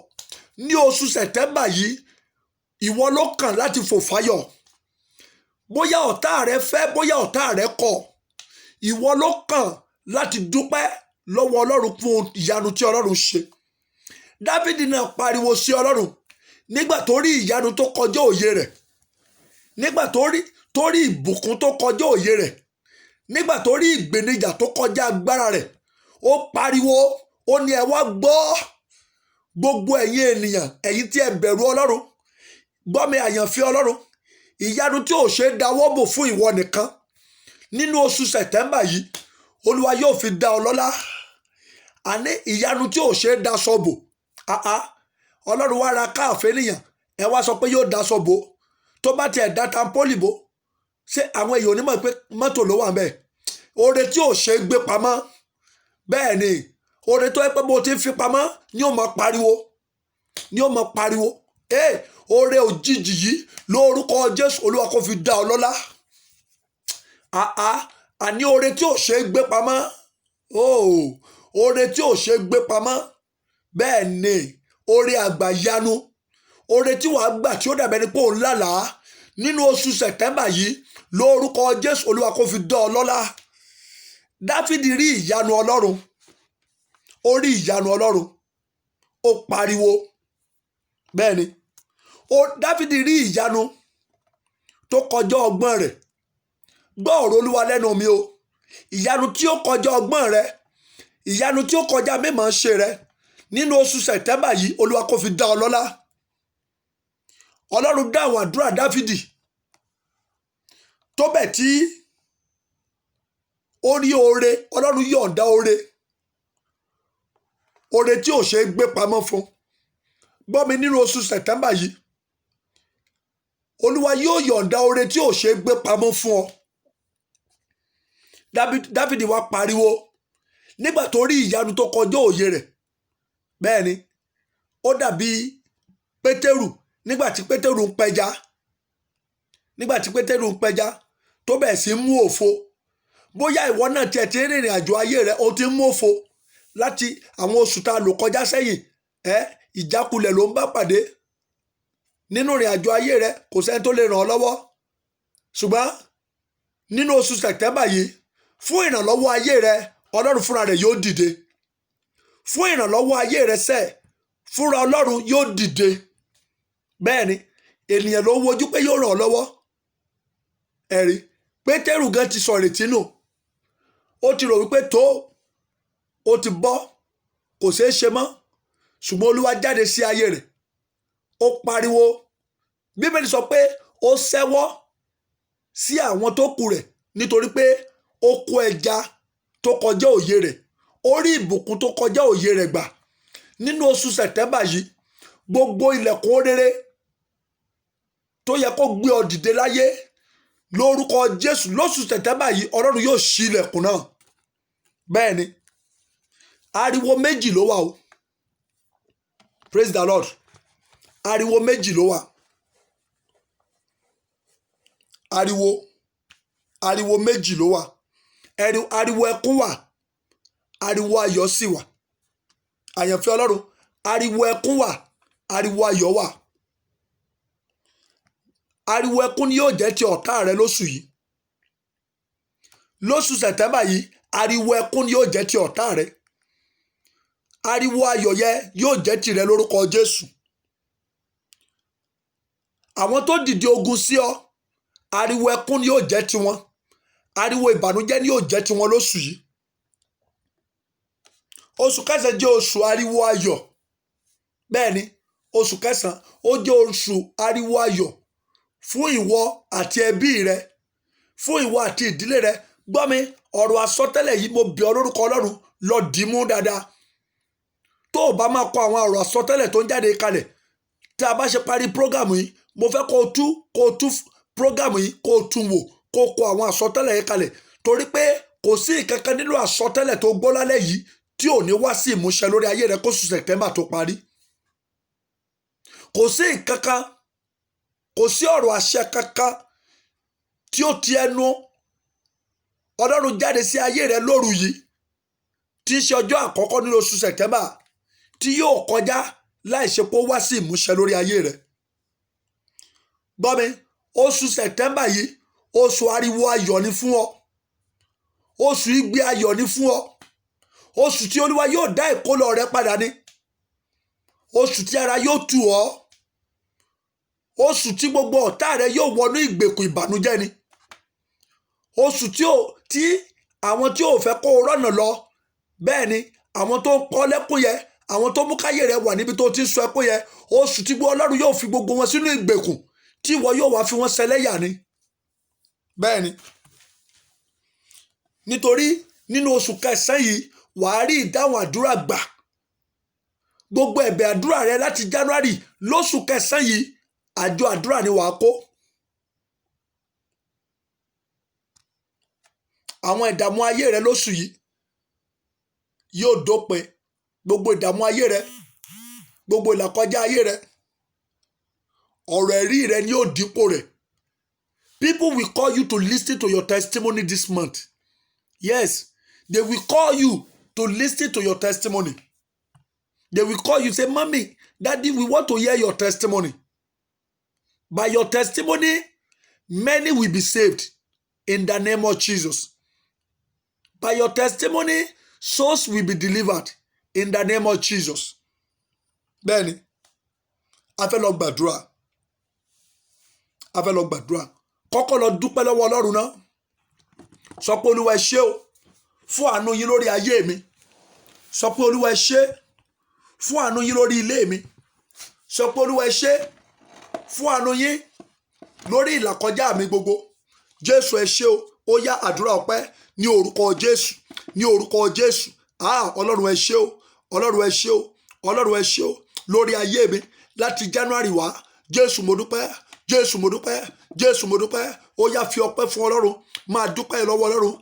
Ní oṣù September yìí, ìwọ ló kàn láti fò fáyọ̀. Bóyá ọ̀tá rẹ fẹ́, bóyá ọ̀tá rẹ kọ̀. Ìwọ ló kàn láti dúpẹ́ lọ́wọ́ Ọlọ́run fún ìyanu tí Ọlọ́run ṣe. Dáfídì náà pariwo sí Ọlọ́run nígbà tó rí ìyanu tó kọjá òye rẹ̀. Nígbà tó rí ìbùkún tó kọjá òye rẹ̀. Nígbà tó rí ìgbènijà tó kọjá agbára rẹ̀. Ó pariwo, ó ní ẹ wá gbọ́. Gbogbo ẹ̀yin ènìyàn, ẹ̀yin tí ẹ bẹ̀rù Ọlọ́run. Gbọ́ mi àyànfẹ́ Ọlọ́run. Ìyanu tí ò ṣe é dáwọ́ bò fún ìwọ nìkan. Nínú oṣù September yìí, olúwa yóò fi dá ọ lọ́lá. Àní ìyanu tí ò ṣe é dá sọ́bò. Ọlọ́run wá ra káàfẹ́ nìyàn, ẹ wá sọ pé yóò dá sọ́bò. Tó bá tiẹ̀ dá tampoli bò, ṣé àwọn èèyàn onímọ̀ pé mọ́tò ló wà ń bẹ̀ oore tí ò ṣe gbé pamọ́ bẹ́ẹ̀ ni oore tó yẹ pé mo ti ń fi pamọ́ ni ó mọ pariwo oore òjijì yìí lórúkọ Jésù Olúwa kó fi dá ọ lọ́lá àní oore tí ò ṣe gbé pamọ́ oore tí ò ṣe gbé pamọ́ bẹ́ẹ̀ ni oore àgbàyanu oore tí wàá gbà tí ó dàbẹ́ ni pé òun lálàá nínú oṣù Sẹ̀tẹ́mbà yìí lórúkọ Jésù Olúwa kó fi dá ọ lọ́lá. Dáfídì rí ìyanu Ọlọ́run ó rí ìyanu Ọlọ́run ó pariwo bẹ́ẹ̀ ni Dáfídì rí ìyanu tó kọjá ọgbọ́n rẹ̀ gbọ́ ọ̀rọ̀ Olúwa lẹ́nu mi o ìyanu tí ó kọjá ọgbọ́n rẹ̀ ìyanu tí ó kọjá mímọ̀ ṣe rẹ̀ nínú oṣù Sẹ̀tẹ́mbà yìí Olúwa kó fi dá ọ lọ́lá. Ọlọ́run dá àwọn àdúrà Dáfídì tó bẹ̀ tí ó rí oore Ọlọ́run yọ̀ǹda oore tí ò ṣe é gbé pamọ́ fún gbọ́ mi nínú oṣù Sẹ̀tẹ́mbà yìí Olúwa yóò yọ̀ǹda oore tí ò ṣe é gbé pamọ́ fún ọ. Dáfídì wá pariwo nígbà tó rí ìyanu tó kọjá òye rẹ̀ bẹ́ẹ̀ ni ó dàbí Pétérù nígbà tí Pétérù ń pẹja tó bẹ̀ sí mú òfo bóyá ìwọ náà tiẹ̀ ti rìnrìn àjò ayé rẹ̀ ó ti mú òfo láti àwọn oṣù tá a lò kọjá sẹ́yìn ìjákulẹ̀ ló ń bá pàdé nínú ìrìn àjò ayé rẹ̀ kò sẹ́ni tó lè ràn ọ́ lọ́wọ́ ṣùgbọ́n nínú oṣù Sẹ̀tẹ́mbà yìí fún ìrànlọ́wọ́ ayé rẹ̀ Ọlọ́run fúnra rẹ̀ yóò dìde fún ìrànlọ́wọ́ ayé rẹ̀ fúnra Ọlọ́run yóò dìde bẹ́ẹ̀ ni ènìyàn ló ń wojú pé yóò ràn ọ́ lọ́wọ́ ẹ̀rí Pétérù gan ti sọ ìrètí nù ó ti rò wípé tó ó ti bọ́ kò ṣeé ṣe mọ́ ṣùgbọ́n Olúwa jáde sí ayé rẹ̀ ó pariwo Bíbélì sọ pé ó ṣẹ́wọ́ sí àwọn tó kù rẹ̀ nítorí pé ó kó ẹja tó kọjá òye rẹ̀ ó rí ìbùkún tó kọjá òye rẹ̀ gbà nínú oṣù Sẹ̀tẹ́mbà yìí gbogbo ilẹ̀kùn rere tó yẹ kó gbé ọ dìde láyé lórúkọ Jésù lóṣù Sẹ̀tẹ́mbà yìí Ọlọ́run yóò ṣí ilẹ̀kùn náà bẹ́ẹ̀ ni ariwo méjì ló wà o praise the Lord ariwo méjì ló wà ariwo méjì ló wà ariwo ẹkún wà ariwo ayọ̀ sì wà àyànfẹ́ Ọlọ́run ariwo ẹkún wà ariwo ayọ̀ wà ariwo ẹkún ni yóò jẹ́ ti ọ̀tá rẹ lóṣù yìí lóṣù Sẹ̀tẹ́mbà yìí ariwo ẹkún ni yóò jẹ́ ti ọ̀tá rẹ ariwo ayọ̀ yẹ yóò jẹ́ tirẹ̀ lórúkọ Jésù àwọn tó dìde ogun sí ọ ariwo ẹkún ni yóò jẹ́ tiwọn ariwo ìbànújẹ́ ni yóò jẹ́ tiwọn lóṣù yìí oṣù kẹsàn-án jẹ́ oṣù ariwo ayọ̀ bẹ́ẹ̀ ni oṣù kẹsàn-án ó jẹ́ oṣù ariwo ayọ̀ fún ìwọ àti ẹbí rẹ fún ìwọ àti ìdílé rẹ gbọ́ mi ọ̀rọ̀ àsọtẹ́lẹ̀ yìí mo bẹ̀ ọ́ lórúkọ Ọlọ́run lọ dì í mú dáadáa tó o bá máa kọ àwọn ọ̀rọ̀ àsọtẹ́lẹ̀ tó ń jáde kalẹ̀ tí a bá ṣe parí prógàmù yìí mo fẹ́ kó o tú prógàmù yìí kó o tún wò kó o kọ àwọn àsọtẹ́lẹ̀ yìí kalẹ̀ torí pé kò sí ìkankan nínú àsọtẹ́lẹ̀ tó gbọ́ lálẹ́ yìí tí ò ní wá sí ìmúṣẹ lórí ayé rẹ kóṣù Sẹ̀tẹ́mbà tó parí kò sí ìkankan kò sí ọ̀rọ̀ àṣẹ kankan tí ó ti ẹnu Ọlọ́run jáde sí ayé rẹ lóru yìí tí í ṣe ọjọ́ àkọ́kọ́ nínú oṣù Sẹ̀tẹ́mbà tí yóò kọjá láìṣe pé ó wá sí ìmúṣẹ lórí ayé rẹ gbọ́ mi oṣù Sẹ̀tẹ́mbà yìí oṣù ariwo ayọ̀ ni fún ọ oṣù igbe ayọ̀ ni fún ọ oṣù tí Olúwa yóò dá ìkólọ rẹ padà ní oṣù tí ara yóò tù ọ́ oṣù tí gbogbo ọ̀tá rẹ yóò wọnú ìgbèkùn ìbànújẹ́ ni oṣù tí àwọn tí ò fẹ́ kó o rọ́nà lọ bẹ́ẹ̀ ni àwọn tó ń kọ́ lẹ́kùn yẹ àwọn tó mú káyé rẹ wà níbi tó ti ń sọ ẹkún yẹ oṣù tí Ọlọ́run yóò fi gbogbo wọn sínú ìgbèkùn tí ìwọ yóò wá fi wọn ṣẹlẹ́yà ni bẹ́ẹ̀ ni nítorí nínú oṣù kẹsàn-án yìí wàá rí ìdáhùn àdúrà gbà gbogbo ẹ̀bẹ̀ àdúrà rẹ láti January lóṣù kẹsàn-án yìí àjọ àdúrà ni wàá kó àwọn ìdààmú ayé rẹ lóṣù yìí yóò dópin. Gbogbo ìdààmú ayé rẹ, gbogbo ìlàkọjá ayé rẹ, ọ̀rọ̀ ẹ̀rí rẹ ni yóò dípò rẹ̀. People will call you to listen to your testimony this month. Yes, they will call you to listen to your testimony. They will call you, say, Mommy, Daddy, we want to hear your testimony. By your testimony, many will be saved in the name of Jesus. By your testimony, souls will be delivered in the name of Jesus. Bẹ́ẹ̀ni, a fẹ́ lọ gbàdúrà. A fẹ́ lọ gbàdúrà. Kọ́kọ́ lọ dúpẹ́ lọ́wọ́ Ọlọ́run náà. Sọ pé Olúwa ẹ ṣé o fún àánú yín lórí ayé mi. Sọ pé Olúwa ẹ ṣé fún àánú yín lórí ilé mi. Sọ pé Olúwa ẹ ṣé fún àánú yín lórí ìlàkọjá mi gbogbo. Jésù ẹ ṣé o. Ó yá àdúrà ọpẹ́ ní orúkọ Jésù. Ní orúkọ Jésù. Ọlọ́run ẹ ṣé o. Ọlọ́run ẹ ṣé o. Ọlọ́run ẹ ṣé o lórí ayé mi láti January wá. Jésù mo dúpẹ́. Jésù mo dúpẹ́. Jésù mo dúpẹ́. Ó yá fi ọpẹ́ fún Ọlọ́run. Máa dúpẹ́ lọ́wọ́ Ọlọ́run.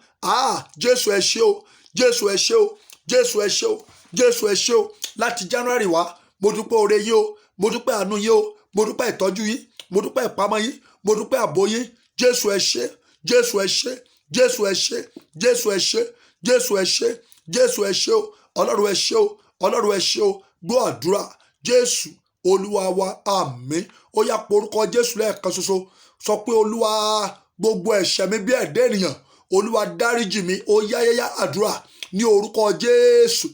Jésù ẹ ṣé o. Jésù ẹ ṣé o. Jésù ẹ ṣé o. Jésù ẹ ṣé o láti January wá. Mo dúpẹ́ oore yín o. Mo dúpẹ́ àánú yín o. Mo dúpẹ́ ìtọ́jú yín. Mo dúpẹ́ ìpamọ́ yín. Mo dúpẹ́ ààbò yín. Jésù ẹ ṣé. Jésù ẹ ṣé. Jésù ẹ ṣé. Jésù ẹ ṣé. Jésù ẹ ṣé. Jésù ẹ ṣé o. Ọlọ́run ẹ ṣé o. Ọlọ́run ẹ ṣé o. Gbọ́ àdúrà. Jésù Olúwa wa, àmín. Ó yá porúkọ Jésù lẹ́ẹ̀kan ṣoṣo. Sọ pé Olúwa, gbogbo ẹ̀ṣẹ̀ mi bí ẹ̀dá ènìyàn, Olúwa dáríjì mi. Ó yá àdúrà ní orúkọ Jésù.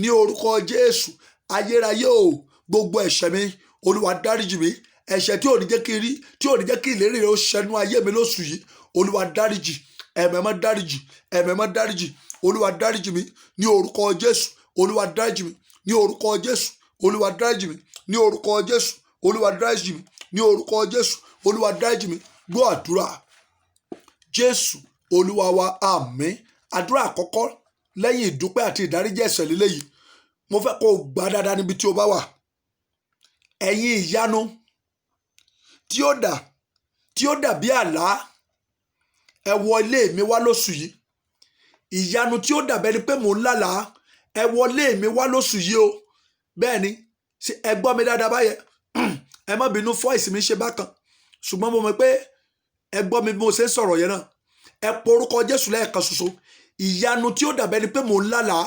Ní orúkọ Jésù. Ayérayé o, gbogbo ẹ̀ṣẹ̀ mi, Olúwa dáríjì mi. Ẹ̀ṣẹ̀ tí ò ní jẹ́ kí n rí, tí ò ní jẹ́ kí ìlérí rẹ ó ṣẹnu ayé mi lóṣù yìí, Olúwa dáríjì. Ẹ̀mẹ̀mọ́ dáríjì. Ẹ̀mẹ̀mọ́ dáríjì. Olúwa dáríjì mi ní orúkọ Jésù. Olúwa dáríjì mi ní orúkọ Jésù. Olúwa dáríjì mi ní orúkọ Jésù. Olúwa dáríjì mi ní orúkọ Jésù. Olúwa dáríjì mi. Gbọ́ àdúrà. Jésù Olúwa wa, àmín. Àdúrà àkọ́kọ́ lẹ́yìn ìdúpẹ́ àti ìdáríjì ẹ̀ṣẹ̀ lélẹ́yìí. Mo fẹ́ kó o gbà dáadáa níbi tí o bá wà. Ẹ̀yin ìyanu tí ó dàbí àlá, ẹ wọ ilé mi wá lóṣù yìí. Ìyanu tí ó dàbẹ́ ni pé mò ń lálàá, ẹ wọ ilé mi wá lóṣù yìí o. Bẹ́ẹ̀ ni, ẹ gbọ́ mi dáadáa báyẹn. Ẹ má bínú voice mi ṣe bákan, ṣùgbọ́n mo mọ̀ pé ẹ gbọ́ mi bí mo ṣe ń sọ̀rọ̀ yẹn náà. Ẹ porúkọ Jésù lẹ́ẹ̀kan ṣoṣo. Ìyanu tí ó dàbẹ́ ni pé mò ń lálàá,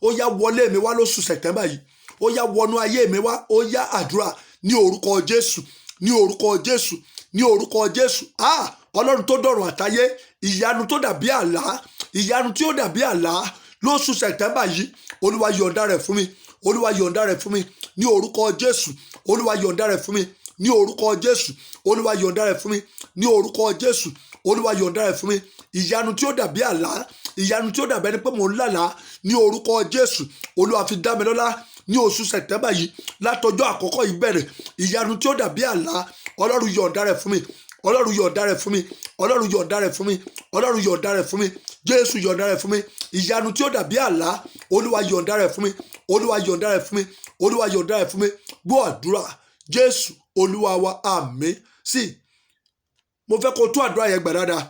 ó yá wọlé mi wá lóṣù September yìí. Ó yá wọnú ayé mi wá. Ó yá àdúrà ní orúkọ Jésù. Ní orúkọ Jésù. Ní orúkọ Jésù. Ọlọ́run tó dọ̀run àtayé, ìyanu tó dàbí àlá, ìyanu tí ó dàbí àlá lóṣù September yìí, Olúwa yọ̀ǹda rẹ̀ fún mi. Olúwa yọ̀ǹda rẹ̀ fún mi ní orúkọ Jésù. Olúwa yọ̀ǹda rẹ̀ fún mi ní orúkọ Jésù. Olúwa yọ̀ǹda rẹ̀ fún mi ní orúkọ Jésù. Olúwa yọ̀ǹda rẹ̀ fún mi. Ìyanu tí ó dàbí àlá, ìyanu tí ó dàbí ẹni pé mò ń lálàá ní orúkọ Jésù. Olúwa fi dá mi lọ́lá ní oṣù September yìí. Látọjọ́ àkọ́kọ́ yìí bẹ̀rẹ̀, ìyanu tí ó dàbí àlá, Ọlọ́run yọ̀ǹda rẹ̀ fún mi. Ọlọ́run yọ̀ǹda rẹ̀ fún mi. Ọlọ́run yọ̀ǹda rẹ̀ fún mi. Ọlọ́run yọ̀ǹda rẹ̀ fún mi. Jésù yọ̀ǹda rẹ̀ fún mi. Ìyanu tí ó dàbí àlá, Olúwa yọ̀ǹda rẹ̀ fún mi. Olúwa yọ̀ǹda rẹ̀ fún mi. Olúwa yọ̀ǹda rẹ̀ fún mi. Gbọ́ àdúrà. Jésù Olúwa wa, àmín. Sí, mo fẹ́ kó tún àdúrà yẹn gbà dáadáa.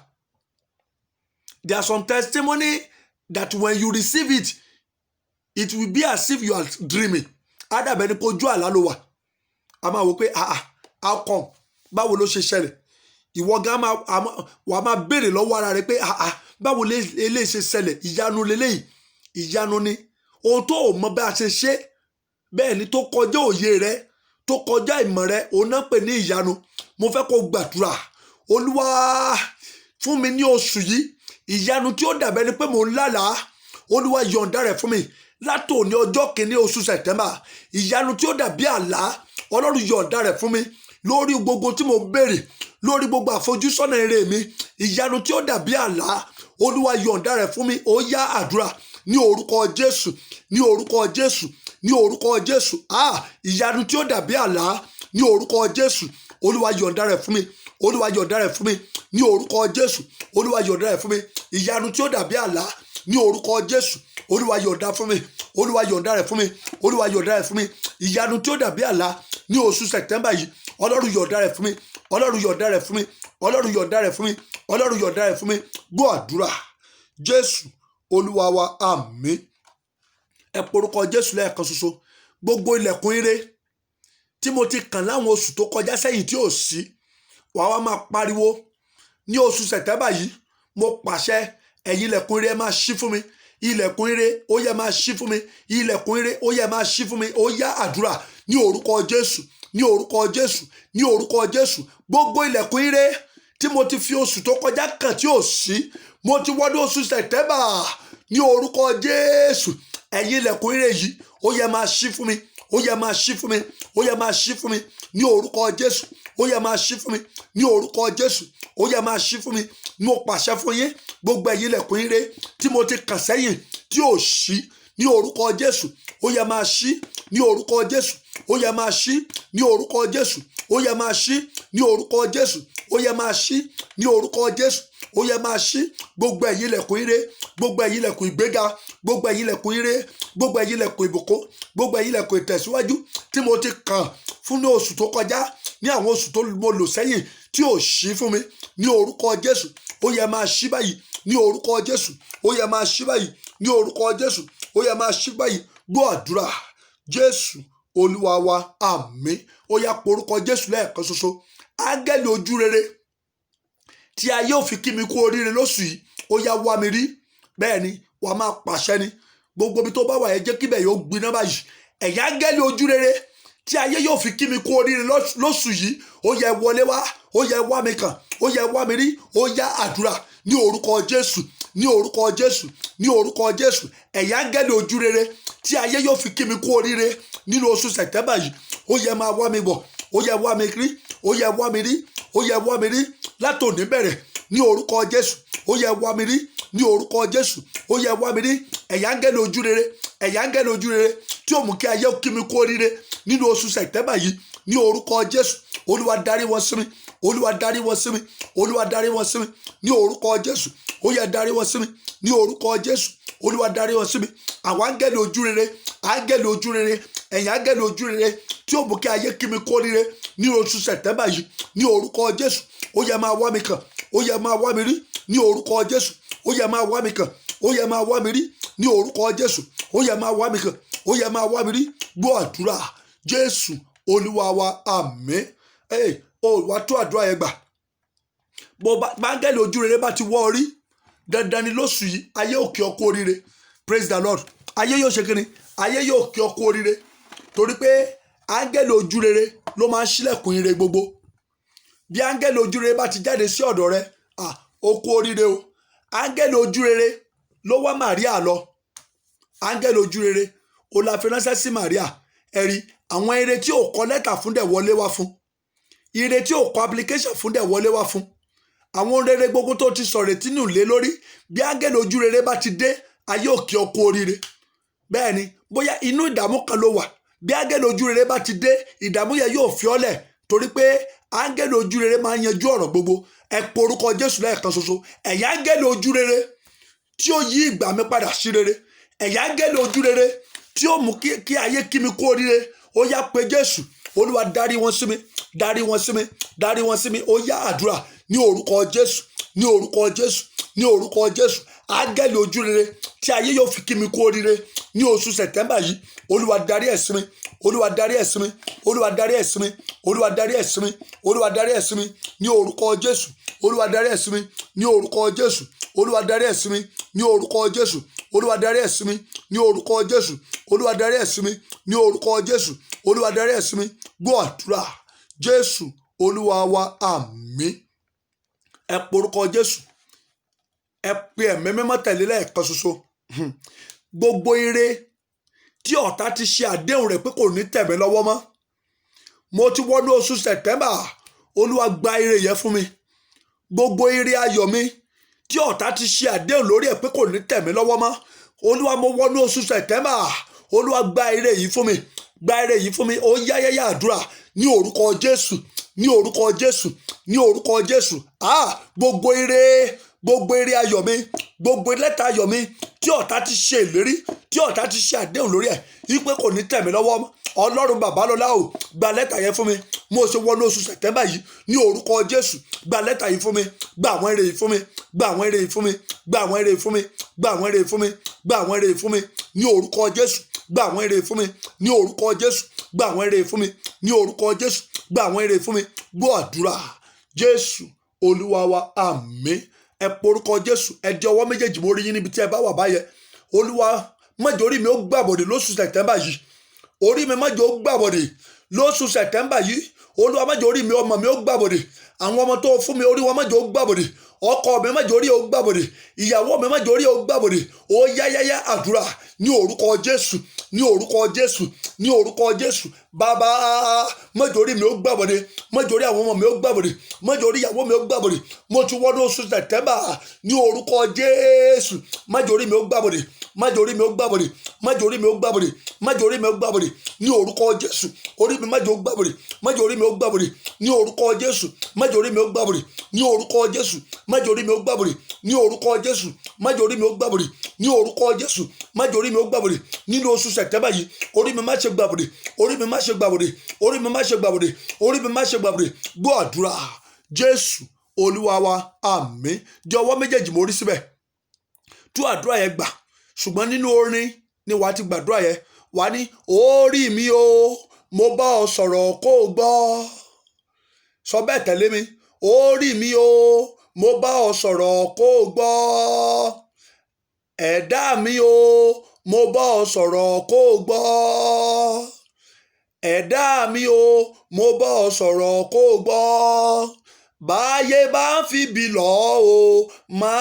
There are some testimony that when you receive it, it will be as if you are dreaming. Adàbẹ̀ ni kó ojú àlá ló wà. A máa wò pé how come? Báwo ló ṣe ṣẹlẹ̀? Ìwọ gan wà máa béèrè lọ́wọ́ ara rẹ pé báwo lè ṣe ṣẹlẹ̀? Ìyanu lélẹ́yìí. Ìyanu ni ohun tó ò mọ bá a ṣe ṣe, bẹ́ẹ̀ ni tó kọjá òye rẹ, tó kọjá ìmọ̀ rẹ, òun náà pè ní ìyanu. Mo fẹ́ kó gbàdúrà. Olúwa, fún mi ní oṣù yìí ìyanu tí ó dàbẹ́ ni pé mò ń lálàá. Olúwa yọ̀ǹda rẹ̀ fún mi látòní ọjọ́ kìíní oṣù September. Ìyanu tí ó dàbí àlá, Ọlọ́run yọ̀ǹda rẹ̀ fún mi lórí gbogbo tí mo béèrè, lórí gbogbo àfojúsọ́nà ire mi. Ìyanu tí ó dàbí àlá, Olúwa yọ̀ǹda rẹ̀ fún mi. Ó yá àdúrà ní orúkọ Jésù. Ní orúkọ Jésù. Ní orúkọ Jésù. Ìyanu tí ó dàbí àlá ní orúkọ Jésù. Olúwa yọ̀ǹda rẹ̀ fún mi. Olúwa yọ̀ǹda rẹ̀ fún mi ní orúkọ Jésù. Olúwa yọ̀ǹda rẹ̀ fún mi. Ìyanu tí ó dàbí àlá ní orúkọ Jésù. Olúwa yọ̀ǹda fún mi. Olúwa yọ̀ǹda rẹ̀ fún mi. Olúwa yọ̀ǹda rẹ̀ fún mi. Ìyanu tí ó dàbí àlá ní oṣù September yìí, Ọlọ́run yọ̀ǹda rẹ̀ fún mi. Ọlọ́run yọ̀ǹda rẹ̀ fún mi. Ọlọ́run yọ̀ǹda rẹ̀ fún mi. Ọlọ́run yọ̀ǹda rẹ̀ fún mi. Gbọ́ àdúrà. Jésù Olúwa wa àmín. Ẹ porúkọ Jésù lẹ́ẹ̀kan ṣoṣo. Gbogbo ilẹ̀kùn ire tí mo ti kàn láwọn oṣù tó kọjá sẹ́yìn tí ò sí, wàá wá máa pariwo ní oṣù Sẹ̀tẹ́mbà yìí. Mo pàṣẹ, ẹ̀yin ilẹ̀kùn ire ẹ máa ṣí fún mi. Ilẹ̀kùn ire ó yẹ máa ṣí fún mi. Ilẹ̀kùn ire ó yẹ máa ṣí fún mi. Ó yá àdúrà ní orúkọ Jésù, ní orúkọ Jésù, ní orúkọ Jésù. Gbogbo ilẹ̀kùn ire tí mo ti fi oṣù tó kọjá kàn tí ò sí, mo ti wọnú oṣù Sẹ̀tẹ́mbà ní orúkọ Jésù. Ẹ̀yin ilẹ̀kùn ire yìí ó yẹ máa ṣí fún mi. Ó yẹ máa ṣí fún mi. Ó yẹ máa ṣí fún mi ní orúkọ Jésù. Ó yẹ máa ṣí fún mi ní orúkọ Jésù. Ó yẹ máa ṣí fún mi. Mo pàṣẹ fún yín, gbogbo ẹ̀yin ilẹ̀kùn ire tí mo ti kàn sẹ́yìn tí ò ṣí, ní orúkọ Jésù. Ó yẹ máa ṣí ní orúkọ Jésù. Ó yẹ máa ṣí ní orúkọ Jésù. Ó yẹ máa ṣí ní orúkọ Jésù. Ó yẹ máa ṣí ní orúkọ Jésù. Ó yẹ máa ṣí gbogbo ẹ̀yin ilẹ̀kùn ire, gbogbo ẹ̀yin ilẹ̀kùn ìgbéga, gbogbo ẹ̀yin ilẹ̀kùn ire, gbogbo ẹ̀yin ilẹ̀kùn ìbùkún, gbogbo ẹ̀yin ilẹ̀kùn ìtẹ̀síwájú tí mo ti kàn fún ní oṣù tó kọjá, ní àwọn oṣù tó mo lò sẹ́yìn tí ò ṣí fún mi, ní orúkọ Jésù. Ó yẹ máa ṣí báyìí ní orúkọ Jésù. Ó yẹ máa ṣí báyìí ní orúkọ Jésù. Ó yẹ máa ṣí báyìí. Gbọ́ àdúrà Jésù Olúwa wa àmín. Ó yá porúkọ Jésù lẹ́ẹ̀kan ṣoṣo. Áńgẹ́lì ojú rere tí ayé ò fi kí mi kú oríire lóṣù yìí, ó yá wá mi rí. Bẹ́ẹ̀ ni wàá máa pàṣẹ ni. Gbogbo ibi tó bá wà yẹn jẹ́ kíbẹ̀ yóò gbiná báyìí. Ẹ̀yin áńgẹ́lì ojú rere tí ayé yóò fi kí mi kú oríire lóṣù yìí, ó yẹ wọlé wá. Ó yẹ wá mi kàn. Ó yẹ wá mi rí. Ó yá àdúrà ní orúkọ Jésù, ní orúkọ Jésù, ní orúkọ Jésù. Ẹ̀yin áńgẹ́lì ojú rere tí ayé yóò fi kí mi kú oríire nínú oṣù Sẹ̀tẹ́mbà yìí, ó yẹ máa wá mi bọ̀. Ó yẹ wá mi rí. Ó yẹ wá mi rí. Ó yẹ wá mi rí látòní bẹ̀rẹ̀ ní orúkọ Jésù. Ó yẹ wá mi rí ní orúkọ Jésù. Ó yẹ wá mi rí. Ẹ̀yin áńgẹ́lì ojú rere, ẹ̀yin áńgẹ́lì ojú rere tí ó mú kí ayé kí mi kú oríire nínú oṣù Sẹ̀tẹ́mbà yìí, ní orúkọ Jésù. Olúwa darí wọn sí mi. Olúwa darí wọn sí mi. Olúwa darí wọn sí mi ní orúkọ Jésù. Ó yẹ darí wọn sí mi ní orúkọ Jésù. Olúwa darí wọn sí mi. Àwọn áńgẹ́lì ojú rere, áńgẹ́lì ojú rere, ẹ̀yin áńgẹ́lì ojú rere tí ó mú kí ayé kí mi kú oríire ní oṣù Sẹ̀tẹ́mbà yìí, ní orúkọ Jésù. Ó yẹ máa wá mi kàn. Ó yẹ máa wá mi rí ní orúkọ Jésù. Ó yẹ máa wá mi kàn. Ó yẹ máa wá mi rí ní orúkọ Jésù. Ó yẹ máa wá mi kàn. Ó yẹ máa wá mi rí. Gbọ́ àdúrà Jésù Olúwa wa àmín. Ó wá tó àdúrà yẹn gbà. Bó áńgẹ́lì ojú rere bá ti wọ́ orí, dandan ni lóṣù yìí ayé ò kí ọ kú oríire. Praise the Lord. Ayé yóò ṣe kíni? Ayé yóò kí ọ kú oríire. Torí pé áńgẹ́lì ojú rere ló máa ń ṣílẹ̀kùn ire gbogbo. Bí áńgẹ́lì ojú rere bá ti jáde sí ọ̀dọ̀ rẹ, ó kú oríire o. Áńgẹ́lì ojú rere ló wá Màríà lọ. Áńgẹ́lì ojú rere ó la fi ránṣẹ́ sí Màríà. Ẹ̀rí àwọn ire tí ò kọ lẹ́tà fún dẹ̀ wọlé wá fún. Ire tí ò kọ application fún dẹ̀ wọlé wá fún. Àwọn rere gbogbo tó ti sọ̀rọ̀ tí nù lé lórí, bí áńgẹ́lì ojú rere bá ti dé, ayé ò kí ọ kú oríire. Bẹ́ẹ̀ ni bóyá inú ìdààmú kan ló wà, bí áńgẹ́lì ojú rere bá ti dé, ìdààmú yẹn yóò fi ọ́ lẹ̀, torí pé áńgẹ́lì ojú rere máa ń yanjú ọ̀rọ̀ gbogbo. Ẹ porúkọ Jésù lẹ́ẹ̀kan ṣoṣo. Ẹ̀yin áńgẹ́lì ojú rere tí ó yí ìgbà mi padà sí rere. Ẹ̀yin áńgẹ́lì ojú rere tí ó mú kí ayé kí mi kú oríire. Ó yá pé Jésù. Olúwa darí wọn sí mi. Darí wọn sí mi. Darí wọn sí mi. Ó yá àdúrà ní orúkọ Jésù. Ní orúkọ Jésù. Ní orúkọ Jésù. Áńgẹ́lì ojú rere tí ayé yóò fi kí mi kú oríire ní oṣù Sẹ̀tẹ́mbà yìí, Olúwa darí ẹ̀ sí mi. Olúwa darí ẹ̀ sí mi. Olúwa darí ẹ̀ sí mi. Olúwa darí ẹ̀ sí mi. Olúwa darí ẹ̀ sí mi ní orúkọ Jésù. Olúwa darí ẹ̀ sí mi ní orúkọ Jésù. Olúwa darí ẹ̀ sí mi ní orúkọ Jésù. Olúwa darí ẹ̀ sí mi ní orúkọ Jésù. Olúwa darí ẹ̀ sí mi ní orúkọ Jésù. Olúwa darí ẹ̀ sí mi. Gbọ́ àdúrà Jésù Olúwa wa àmín. Ẹ porúkọ Jésù. Ẹ pe ẹ̀mí mímọ́ tẹ̀lé lẹ́ẹ̀kan ṣoṣo. Gbogbo ire tí ọ̀tá ti ṣe àdéhùn rẹ̀ pé kò ní tẹ̀ mí lọ́wọ́ mọ́, mo ti wọnú oṣù Sẹ̀tẹ́mbà. Olúwa gba ire yẹn fún mi. Gbogbo ire ayọ̀ mi tí ọ̀tá ti ṣe àdéhùn lórí ẹ̀ pé kò ní tẹ̀ mí lọ́wọ́ mọ́, Olúwa mo wọnú oṣù Sẹ̀tẹ́mbà. Olúwa gba ire yìí fún mi. Gba ire yìí fún mi. Ó yáyáyá àdúrà ní orúkọ Jésù. Ní orúkọ Jésù. Ní orúkọ Jésù. Gbogbo ire ayọ̀ mi, gbogbo lẹ́tà ayọ̀ mi tí ọ̀tá ti ṣe ìlérí, tí ọ̀tá ti ṣe àdéhùn lórí ẹ̀ wípé kò ní tẹ̀ mí lọ́wọ́ mọ́, Ọlọ́run bàbá lọ́lá o, gba lẹ́tà yẹn fún mi. mo ṣe wọnú oṣù September yìí ní orúkọ Jésù gba lẹ́tà yìí fún mi gba àwọn èrè yìí fún mi gba àwọn èrè yìí fún mi gba àwọn èrè yìí fún mi gba àwọn èrè yìí fún mi gba àwọn èrè yìí fún mi ní orúkọ Jésù gba àwọn èrè yìí fún mi ní orúkọ Jésù gba àwọn èrè yìí fún mi ní orúkọ Jésù gba àwọn èrè yìí fún mi gbọ́ àdúrà Jésù Olúwa wa àmín. Ẹ porúkọ Jésù ẹ di ọwọ́ méjèèjì mórí yín níbi tí ẹ bá wà báyẹn. Olúwa má jẹ́ orí mi ó gbàbọ̀dè lóṣù September yìí, orí mi má jẹ́ ó gbàbọ̀dè lóṣù September yìí. Olúwa má jẹ́ orí mi ọmọ mi ó gbàbọ̀dè, àwọn ọmọ tó fún mi orí wọn má jẹ́ ó gbàbọ̀dè, ọkọ mi má jẹ́ orí ó gbàbọ̀dè, ìyàwó mi má jẹ́ orí ó gbàbọ̀dè. Ó yáyáyá àdúrà ní orúkọ Jésù ní orúkọ Jésù ní orúkọ Jésù. Bàbá má jẹ́ orí mi ó gbàbọ̀dè, má jẹ́ orí àwọn ọmọ mi ó gbàbọ̀dè, má jẹ́ orí ìyàwó mi ó gbàbọ̀dè. Mo ti wọnú oṣù September ní orúkọ Jésù. Má jẹ́ orí mi ó gbàbọ̀dè, má jẹ́ orí mi ó gbàbọ̀dè, má jẹ́ orí mi ó gbàbọ̀dè, má jẹ́ orí mi ó gbàbọ̀dè ní orúkọ Jésù. Orí mi má jẹ́ ó gbàbọ̀dè, má jẹ́ orí mi ó gbàbọ̀dè ní orúkọ Jésù. Má jẹ́ orí mi ó gbàbọ̀dè ní orúkọ Jésù. Má jẹ́ orí mi ó gbàbọ̀dè ní orúkọ Jésù. Má jẹ́ orí mi ó gbàbọ̀dè ní orúkọ Jésù. Má jẹ́ orí mi ó gbàbọ̀dè nínú oṣù September yìí. Orí mi má ṣe gbàbọ̀dè, orí mi má ṣe gbàbọ̀dè, orí mi má ṣe gbàbọ̀dè, orí mi má ṣe gbàbọ̀dè. Gbọ́ àdúrà Jésù Olúwa wa àmín. Di ọwọ́ méjèèjì mórí síbẹ̀, tú àdúrà yẹn gbà. Ṣùgbọ́n nínú orin ni wàá ti gbàdúrà yẹn. Wàá ní orí mi o mo bá ọ sọ̀rọ̀ kó o gbọ́. Sọ bẹ́ẹ̀ tẹ̀lé mi. Orí mi o mo bá ọ sọ̀rọ̀ kó o gbọ́. Ẹ̀dá mi o mo bá ọ sọ̀rọ̀ kó o gbọ́. Ẹ̀dá mi o mo bá ọ sọ̀rọ̀ kó o gbọ́. Báyé bá ń fi bí lọ o má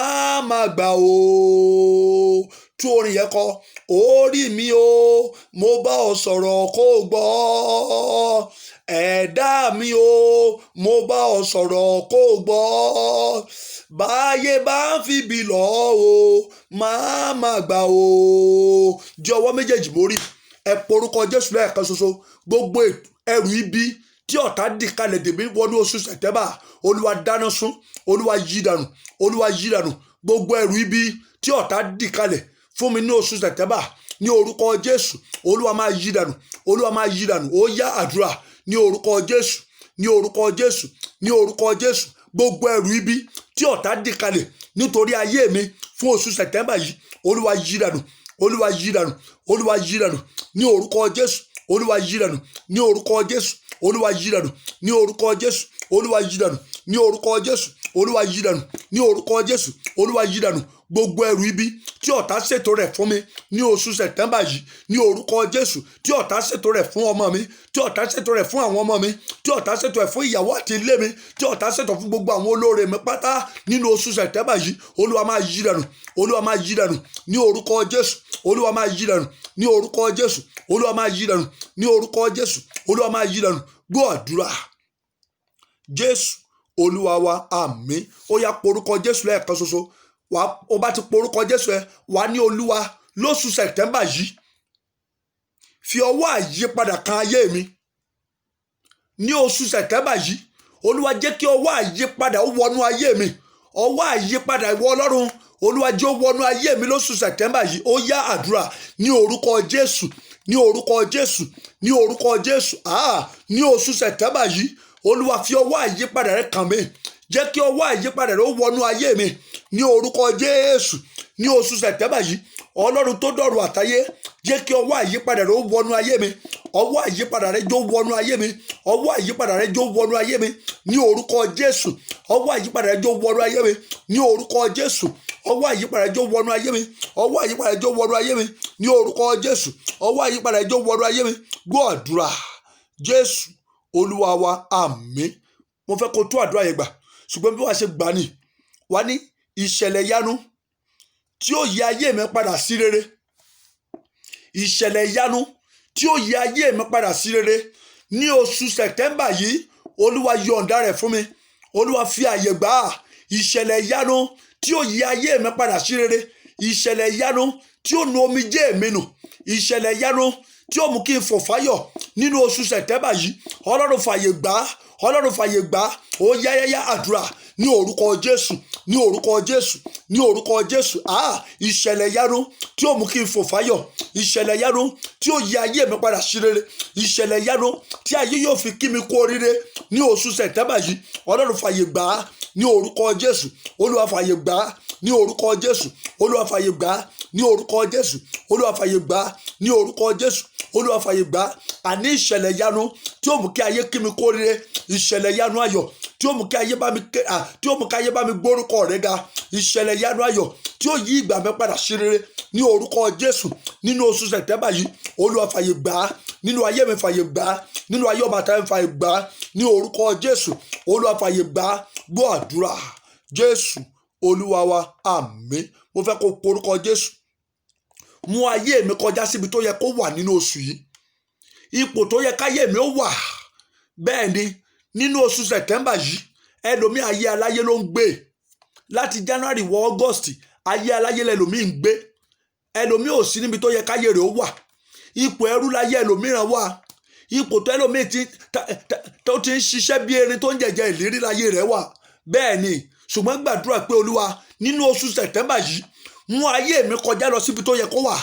gbà o. Tú orin yẹn kọ. Orí mi o mo bá ọ sọ̀rọ̀ kó o gbọ́. Ẹ̀dá mi o mo bá ọ sọ̀rọ̀ kó o gbọ́. Báyé bá ń fi bí lọ o má gbà o. Di ọwọ́ méjèèjì mórí. Ẹ porúkọ Jésù lẹ́ẹ̀kan ṣoṣo. Gbogbo ẹrù ibi tí ọ̀tá dì kalẹ̀ dèmí wọnú oṣù September, Olúwa dáná sun, Olúwa yí dànù, Olúwa yí dànù. Gbogbo ẹrù ibi tí ọ̀tá dì kalẹ̀ fún mi ní oṣù September ní orúkọ Jésù, Olúwa máa yí dànù, Olúwa máa yí dànù. Ó yá àdúrà ní orúkọ Jésù ní orúkọ Jésù ní orúkọ Jésù. Gbogbo ẹrù ibi tí ọ̀tá dì kalẹ̀ nítorí ayé mi fún oṣù September yìí, Olúwa yí dànù, Olúwa yí dànù, Olúwa yí dànù ní orúkọ Jésù. Olúwa yí dànù ní orúkọ Jésù. Olúwa yí dànù ní orúkọ Jésù. Olúwa yí dànù ní orúkọ Jésù. Olúwa yí dànù ní orúkọ Jésù. Olúwa yí dànù. Gbogbo ẹrù ibi tí ọ̀tá ṣètò rẹ̀ fún mi ní oṣù September yìí ní orúkọ Jésù. Tí ọ̀tá ṣètò rẹ̀ fún ọmọ mi, tí ọ̀tá ṣètò rẹ̀ fún àwọn ọmọ mi, tí ọ̀tá ṣètò rẹ̀ fún ìyàwó àti ilé mi, tí ọ̀tá ṣètò fún gbogbo àwọn olóore mi pátá nínú oṣù September yìí, Olúwa máa yí dànù, Olúwa máa yí dànù ní orúkọ Jésù. Olúwa máa yí dànù ní orúkọ Jésù. Olúwa máa yí dànù ní orúkọ Jésù. Olúwa máa yí dànù. Gbọ́ àdúrà Jésù Olúwa wa àmín. Ó yá porúkọ Jésù lẹ́ẹ̀kan ṣoṣo. Ó bá ti porúkọ Jésù ẹ wá ní Olúwa lóṣù September yìí fi ọwọ́ àyípadà kan ayé mi. Ní oṣù September yìí, Olúwa jẹ́ kí ọwọ́ àyípadà ó wọnú ayé mi. Ọwọ́ àyípadà ìwọ Ọlọ́run, Olúwa jẹ́ ó wọnú ayé mi lóṣù September yìí. Ó yá àdúrà ní orúkọ Jésù ní orúkọ Jésù ní orúkọ Jésù. Ní oṣù September yìí, Olúwa fi ọwọ́ àyípadà rẹ kàn mí. Jẹ́ kí ọwọ́ àyípadà rẹ ó wọnú ayé mi ní orúkọ Jésù. Ní oṣù September yìí, Ọlọ́run tó dọ̀run àtayé, jẹ́ kí ọwọ́ àyípadà rẹ ó wọnú ayé mi. Ọwọ́ àyípadà rẹ jó wọnú ayé mi. Ọwọ́ àyípadà rẹ jó wọnú ayé mi ní orúkọ Jésù. Ọwọ́ àyípadà rẹ jó wọnú ayé mi ní orúkọ Jésù. Ọwọ́ àyípadà rẹ jó wọnú ayé mi. Ọwọ́ àyípadà rẹ jó wọnú ayé mi ní orúkọ Jésù. Ọwọ́ àyípadà rẹ jó wọnú ayé mi. Gbọ́ àdúrà Jésù Olúwa wa àmín. Mo fẹ́ kó tó àdúrà yẹn gbà, ṣùgbọ́n bí wàá ṣe gbà ní wà ní ìṣẹ̀lẹ̀ ìyanu tí ó yí ayé mi padà sí rere. Ìṣẹ̀lẹ̀ ìyanu tí ó yí ayé mi padà sí rere ní oṣù September yìí, Olúwa yọ̀ǹda rẹ̀ fún mi. Olúwa fi àyè gbà á. Ìṣẹ̀lẹ̀ ìyanu tí ó yí ayé mi padà sí rere. Ìṣẹ̀lẹ̀ ìyanu tí ó nu omijé mi nù. Ìṣẹ̀lẹ̀ ìyanu tí ó mú kí n fò fáyọ̀ nínú oṣù September yìí, Ọlọ́run fàyè gbà á. Ọlọ́run fàyè gbà á. Ó yáyáyá àdúrà ní orúkọ Jésù ní orúkọ Jésù, ní orúkọ Jésù. Ìṣẹ̀lẹ̀ ìyanu tí ó mú kí n fò fáyọ̀, ìṣẹ̀lẹ̀ ìyanu tí ó yí ayé mi padà sí rere, ìṣẹ̀lẹ̀ ìyanu tí ayé yóò fi kí mi kú oríire ní oṣù Sẹ̀tẹ́mbà yìí. Ọlọ́run fàyè gbà á ní orúkọ Jésù. Olúwa fàyè gbà á ní orúkọ Jésù. Olúwa fàyè gbà á ní orúkọ Jésù. Olúwa fàyè gbà á ní orúkọ Jésù. Olúwa fàyè gbà á. Àní ìṣẹ̀lẹ̀ ìyanu tí ó mú kí ayé kí mi kú oríire, ìṣẹ̀lẹ̀ ìyanu ayọ̀ tí ó mú kí ayé bá mi gbórúkọ rẹ̀ ga, ìṣẹ̀lẹ̀ ìyanu ayọ̀ tí ó yí ìgbà mi padà sí rere ní orúkọ Jésù. Nínú oṣù Sẹ̀tẹ́mbà yìí, Olúwa fàyè gbà á nínú ayé mi, fàyè gbà á nínú ayé ọmọ àtàwọn fàyè gbà á ní orúkọ Jésù. Olúwa fàyè gbà á. Gbọ́ àdúrà Jésù Olúwa wa, àmín. Mo fẹ́ kó porúkọ Jésù mú ayé mi kọjá síbi tó yẹ kó wà nínú oṣù yìí, ipò tó yẹ káyé mi ó wà. Bẹ́ẹ̀ ni nínú oṣù Sẹ̀tẹ́mbà yìí, ẹlòmí ayé aláyé ló ń gbé. Láti January wọ August, ayé aláyé lẹlòmí ń gbé. Ẹlòmí ò sí níbi tó yẹ káyé rẹ̀ ó wà. Ipò ẹrú láyé ẹlòmíràn wà. Ipò tó ẹlòmí tó ti ń ṣiṣẹ́ bí erin tó ń jẹ̀jẹ̀ ìlérí láyé rẹ̀ wà. Bẹ́ẹ̀ ni, ṣùgbọ́n gbàdúrà pé Olúwa nínú oṣù Sẹ̀tẹ́mbà yìí, mú ayé mi kọjá lọ síbi tó yẹ kó wà.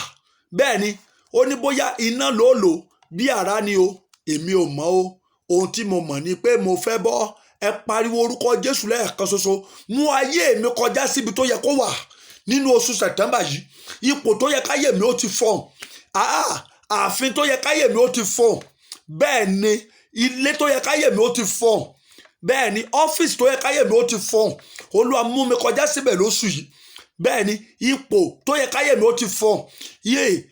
Bẹ́ẹ̀ ni, ó ní bóyá iná ló lò bí àrá ni o, èmi ò mọ̀ o. Ohun tí mo mọ̀ ni pé mo fẹ́ bọ́. Ẹ pariwo orúkọ Jésù lẹ́ẹ̀kan ṣoṣo. Mú ayé mi kọjá síbi tó yẹ kó wà nínú oṣù Sẹ̀tẹ́mbà yìí. Ipò tó yẹ káyé mi ó ti fọ̀n. Ààfin tó yẹ káyé mi ó ti fọ̀n. Bẹ́ẹ̀ ni, ilé tó yẹ káyé mi ó ti fọ̀n. Bẹ́ẹ̀ ni, ọ́fíìsì tó yẹ káyé mi ó ti fọ̀n. Olúwa mú mi kọjá síbẹ̀ lóṣù yìí. Bẹ́ẹ̀ ni, ipò tó yẹ káyé mi ó ti fọ̀n.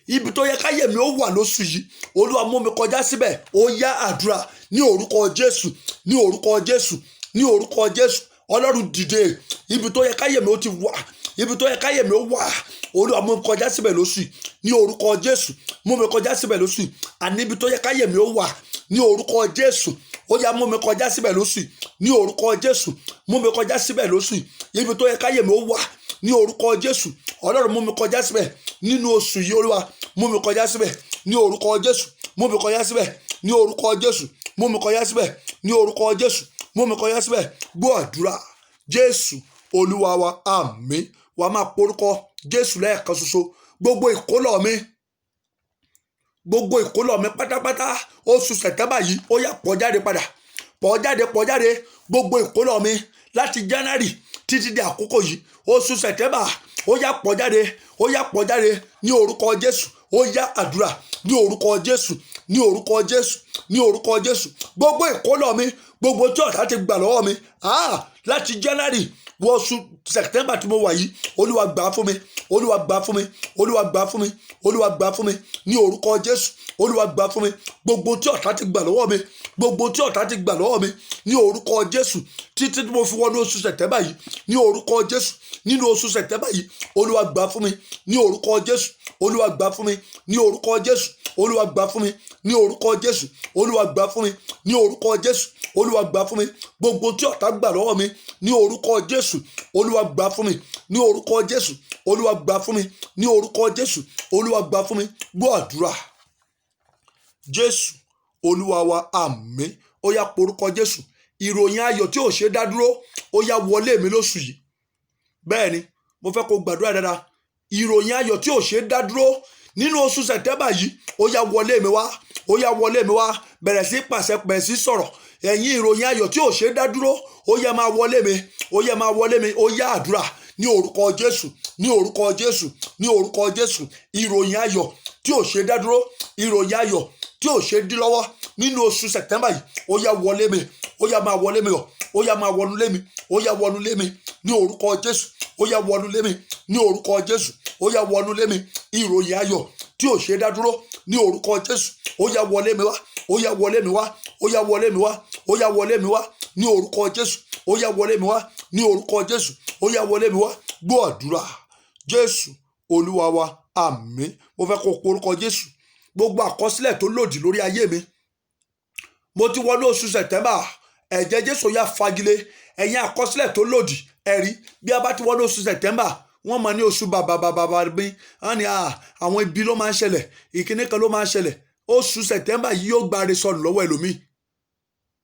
Ibi tó yẹ káyé mi ó wà lóṣù yìí. Olúwa mú mi kọjá síbẹ̀. Ó yá àdúrà ní orúkọ Jésù, ní orúkọ Jésù, ní orúkọ Jésù. Ọlọ́run dìde. Ibi tó yẹ káyé mi ó ti wà, ibi tó yẹ káyé mi ó wà. Olúwa mú mi kọjá síbẹ̀ lóṣù yìí ní orúkọ Jésù. Mú mi kọjá síbẹ̀ lóṣù yìí. Àní ibi tó yẹ káyé mi ó wà ní orúkọ Jésù. Ó yá mú mi kọjá síbẹ̀ lóṣù yìí ní orúkọ Jésù. Mú mi kọjá síbẹ̀ lóṣù yìí. Ibi tó yẹ káyé mi ó wà ní orúkọ Jésù. Ọlọ́run mú mi kọjá síbẹ̀ nínú oṣù yìí. Olúwa mú mi kọjá síbẹ̀ ní orúkọ Jésù. Mú mi kọjá síbẹ̀ ní orúkọ Jésù. Mú mi kọjá síbẹ̀ ní orúkọ Jésù. Mú mi kọjá síbẹ̀. Gbọ́ àdúrà Jésù Olúwa wa, àmín. Wà á máa porúkọ Jésù lẹ́ẹ̀kan ṣoṣo. Gbogbo ìkólọ̀ mi pátápátá oṣù Sẹ̀tẹ́mbà yìí, ó yá pọ̀ jáde padà. Pọ̀ jáde. Gbogbo ìkólọ̀ mi láti January títí di àkókò yìí, oṣù Sẹ̀tẹ́mbà, ó yá pọ̀ jáde ní orúkọ Jésù. Ó yá àdúrà ní orúkọ Jésù, ní orúkọ Jésù, ní orúkọ Jésù. Gbogbo ìkólọ̀ mi, gbogbo tí ọ̀tá ti gbà lọ́wọ́ mi láti January wọ oṣù Sẹ̀tẹ́mbà tí mo wà yìí, Olúwa gbà fún mi. Olúwa gbà fún mi. Olúwa gbà fún mi. Olúwa gbà fún mi ní orúkọ Jésù. Olúwa gbà fún mi. Gbogbo tí ọ̀tá ti gbà lọ́wọ́ mi, gbogbo tí ọ̀tá ti gbà lọ́wọ́ mi ní orúkọ Jésù, títí tí mo fi wọnú oṣù Sẹ̀tẹ́mbà yìí ní orúkọ Jésù. Nínú oṣù Sẹ̀tẹ́mbà yìí, Olúwa gbà fún mi ní orúkọ Jésù. Olúwa gbà fún mi ní orúkọ Jésù. Olúwa gbà fún mi ní orúkọ Jésù. Olúwa gbà fún mi ní orúkọ Jésù. Olúwa gbà fún mi. Gbogbo tí ọ̀tá gbà lọ́wọ́ mi ní orúkọ Jésù, Olúwa gbà fún mi ní orúkọ Jésù. Olúwa gbà fún mi ní orúkọ Jésù. Olúwa gbà fún mi. Gbọ́ àdúrà Jésù Olúwa wa, àmín. Ó yá porúkọ Jésù. Ìròyìn ayọ̀ tí ò ṣe dá dúró, ó yá wọlé mi lóṣù yìí. Bẹ́ẹ̀ ni, mo fẹ́ kó gbàdúrà dáadáa. Ìròyìn ayọ̀ tí ò ṣe dá dúró nínú oṣù Sẹ̀tẹ́mbà yìí, ó yá wọlé mi wá. Ó yá wọlé mi wá. Bẹ̀rẹ̀ sí pàṣẹ, bẹ̀rẹ̀ sí sọ̀rọ̀. Ẹ̀yin ìròyìn ayọ̀ tí ò ṣe dá dúró, ó yá máa wọlé mi. Ó yá máa wọlé mi. Ó yá àdúrà ní orúkọ Jésù, ní orúkọ Jésù, ní orúkọ Jésù. Ìròyìn ayọ̀ tí ò ṣe dá dúró, ìròyìn ayọ̀ tí ò ṣe dí lọ́wọ́ nínú oṣù Sẹ̀tẹ́mbà yìí, ó yá wọlé mi. Ó yá máa wọlé mi. Ó yá máa wọnú lé mi. Ó yá wọnú lé mi ní orúkọ Jésù. Ó yá wọnú lé mi ní orúkọ Jésù. Ó yá wọnú lé mi. Ìròyìn ayọ̀ tí ò ṣe dá dúró ní orúkọ Jésù, ó yá wọlé mi wá. Ó yá wọlé mi wá. Ó yá wọlé mi wá. Ó yá wọlé mi wá ní orúkọ Jésù. Ó yá wọlé mi wá ní orúkọ Jésù. Ó yá wọlé mi wá. Gbọ́ àdúrà Jésù Olúwa wa, àmín. Mo fẹ́ kó porúkọ Jésù. Gbogbo àkọsílẹ̀ tó lòdì lórí ayé mi, mo ti wọnú oṣù Sẹ̀tẹ́mbà, ẹ̀jẹ̀ Jésù yá fagilé ẹ̀yin àkọsílẹ̀ tó lòdì. Ẹ̀rí bí a bá ti wọnú oṣù Sẹ̀tẹ́mbà, wọ́n mọ̀ ní oṣù bàbà mi. Wọ́n ní àwọn ibi ló máa ń ṣẹlẹ̀, ìkíní kan ló máa ń ṣẹlẹ̀. Oṣù Sẹ̀tẹ́mbà yìí yóò gbáre sọnù lọ́wọ́ ẹlòmíì.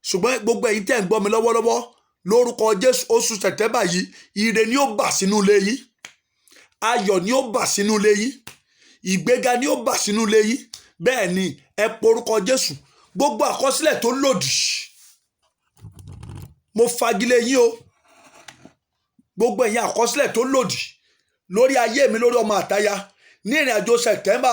Ṣùgbọ́n gbogbo ẹ̀yin tẹ́ ń gbọ́ mi lọ́wọ́lọ́wọ́ lórúkọ Jésù oṣù Sẹ̀tẹ́mbà yìí ire ni ó bà sínú ilé yín, ayọ̀ ni ó bà sínú ilé yín, ìgbéga ni ó bà sínú ilé yín. Bẹ́ẹ̀ ni ẹ porúkọ Jésù. Gbogbo àkọsílẹ̀ tó lòdì mo fagilé yín o. Gbogbo ẹ̀yin àkọsílẹ̀ tó lòdì lórí ayé mi, lórí ọmọ àtaya ní ìrìn àjò Sẹ̀tẹ́mbà,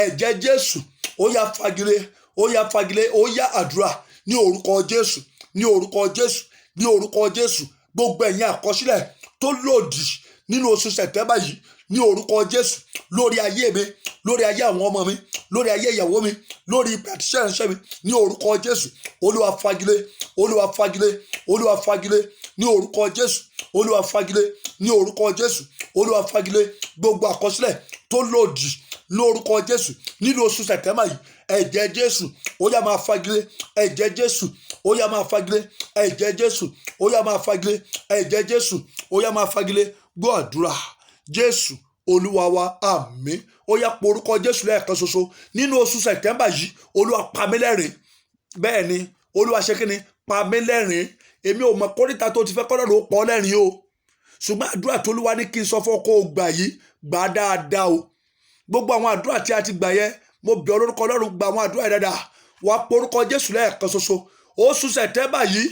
ẹ̀jẹ̀ Jésù ó yá fagilé, ó yá fagilé, ó yá àdúrà ní orúkọ Jésù, ní orúkọ Jésù, ní orúkọ Jésù. Gbogbo ẹ̀yin àkọsílẹ̀ tó lòdì nínú oṣù Sẹ̀tẹ́mbà yìí ní orúkọ Jésù lórí ayé mi, lórí ayé àwọn ọmọ mi, lórí ayé ìyàwó mi, lórí àtìṣẹ́ ìránṣẹ́ mi ní orúkọ Jésù. Olúwa fagilé, Olúwa fagilé, Olúwa fagilé ní orúkọ Jésù, Olúwa fagilé ní orúkọ Jésù, Olúwa fagilé gbogbo àkọsílẹ̀ tó lòdì lórúkọ Jésù nínú oṣù Sẹ̀tẹ́mbà yìí. Ẹ̀jẹ̀ Jésù ó yá máa fagilé, ẹ̀jẹ̀ Jésù ó yá máa fagilé, ẹ̀jẹ̀ Jésù ó yá máa fagilé, ẹ̀jẹ̀ Jésù ó yá máa fagilé. Gbọ́ àdúrà Jésù Olúwa wa, àmín. Ó yá porúkọ Jésù lẹ́ẹ̀kan ṣoṣo nínú oṣù Sẹ̀tẹ́mbà yìí. Olúwa pa mí lẹ́rìn. Bẹ́ẹ̀ ni Olúwa ṣe kí ni? Pa mí lẹ́rìn. Èmi ò mọ̀ kórìíta tó ti fẹ́ kọ́lọ́run ó pọ̀ lẹ́rìn o, ṣùgbọ́n àdúrà tó Olúwa ní kí n sọ fún ọ kó o gbà yìí, gbà dáadáa o. Gbogbo àwọn àdúrà tí a ti gbà yẹn, mo bẹ̀ ọ́ lórúkọ Ọlọ́run, gba àwọn àdúrà dáadáa. Wá porúkọ Jésù lẹ́ẹ̀kan ṣoṣo. Oṣù Sẹ̀tẹ́mbà yìí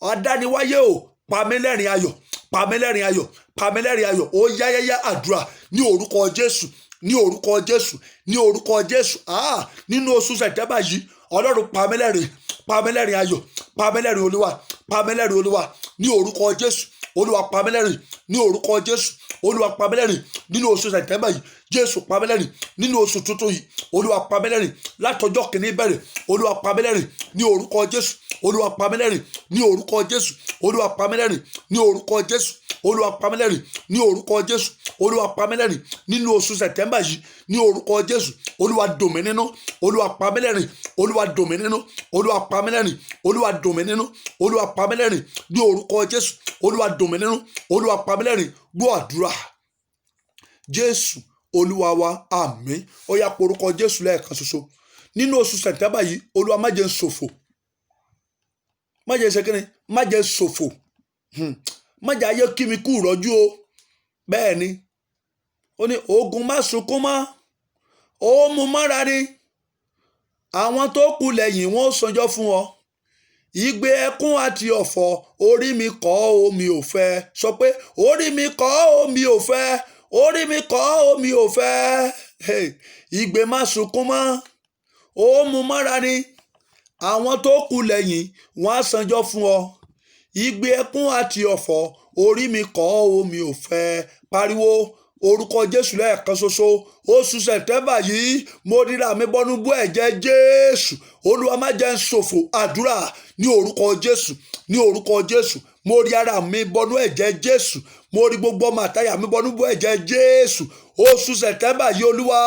adániwáyé o, pa mí lẹ́rìn ayọ̀, pa mí lẹ́rìn ayọ̀, pa mí lẹ́rìn ayọ̀. Ó yáyáyá àdúrà ní orúkọ Jésù, ní orúkọ Jésù, ní orúkọ Jésù. Nínú oṣù Sẹ̀tẹ́mbà yìí Ọlọ́run pa mí lẹ́rìn, pa mí lẹ́rìn ayọ̀, pa mí lẹ́rìn Olúwa, pa mí lẹ́rìn Olúwa ní orúkọ Jésù. Olúwa pa mí lẹ́rìn ní orúkọ Jésù. Olúwa pa mí lẹ́rìn nínú oṣù Sẹ̀tẹ́mbà yìí. Jésù pa mí lẹ́rìn nínú oṣù tuntun yìí. Olúwa pa mí lẹ́rìn látọjọ́ kìíní bẹ̀rẹ̀. Olúwa pa mí lẹ́rìn ní orúkọ Jésù. Olúwa pa mí lẹ́rìn ní orúkọ Jésù. Olúwa pa mí lẹ́rìn ní orúkọ Jésù. Olúwa pa mí lẹ́rìn ní orúkọ Jésù. Olúwa pa mí lẹ́rìn nínú oṣù Sẹ̀tẹ́mbà yìí ní orúkọ Jésù. Olúwa dùn mí nínú. Olúwa pa mí lẹ́rìn. Olúwa dùn mí nínú. Olúwa pa mí lẹ́rìn. Olúwa dùn mí nínú. Olúwa pa mí lẹ́rìn ní orúkọ Jésù. Olúwa dùn mí nínú. Olúwa pa mí lẹ́rìn. Gbọ́ àdúrà Jésù Olúwa wa, àmín. Ó yá porúkọ Jésù lẹ́ẹ̀kan ṣoṣo nínú oṣù Sẹ̀tẹ́mbà yìí. Olúwa má jẹ́ n ṣòfò, má jẹ́ ṣe kíni, má jẹ́ ṣòfò, má jẹ́ ayé kí mi kú ìrọ́jú o. Bẹ́ẹ̀ ni ó ní ogun má sunkún mọ́, ó mú mọ́ra ni, àwọn tó kù lẹ́yìn wọn ó sanjọ́ fún ọ. Ìgbé ẹkún àti ọ̀fọ̀ orí mi kọ́ o mi ò fẹ́. Sọ pé orí mi kọ́ o mi ò fẹ́, orí mi kọ́ o mi ò fẹ́. Ìgbé má sunkún mọ́, ó mú mọ́ra ni, àwọn tó kù lẹ́yìn wọn á sanjọ́ fún ọ. Ìgbé ẹkún àti ọ̀fọ̀ orí mi kọ́ o mi ò fẹ́. Pariwo orúkọ Jésù lẹ́ẹ̀kan ṣoṣo. Oṣù Sẹ̀tẹ́mbà yìí mo ríra mi bọ́nú bú ẹ̀jẹ̀ Jésù. Olúwa má jẹ́ n ṣòfò. Àdúrà ní orúkọ Jésù, ní orúkọ Jésù. Mo rí ara mi bọ́nú ẹ̀jẹ̀ Jésù. Mo rí gbogbo ọmọ àtayà mi bọ́nú bú ẹ̀jẹ̀ Jésù. Oṣù Sẹ̀tẹ́mbà yìí Olúwa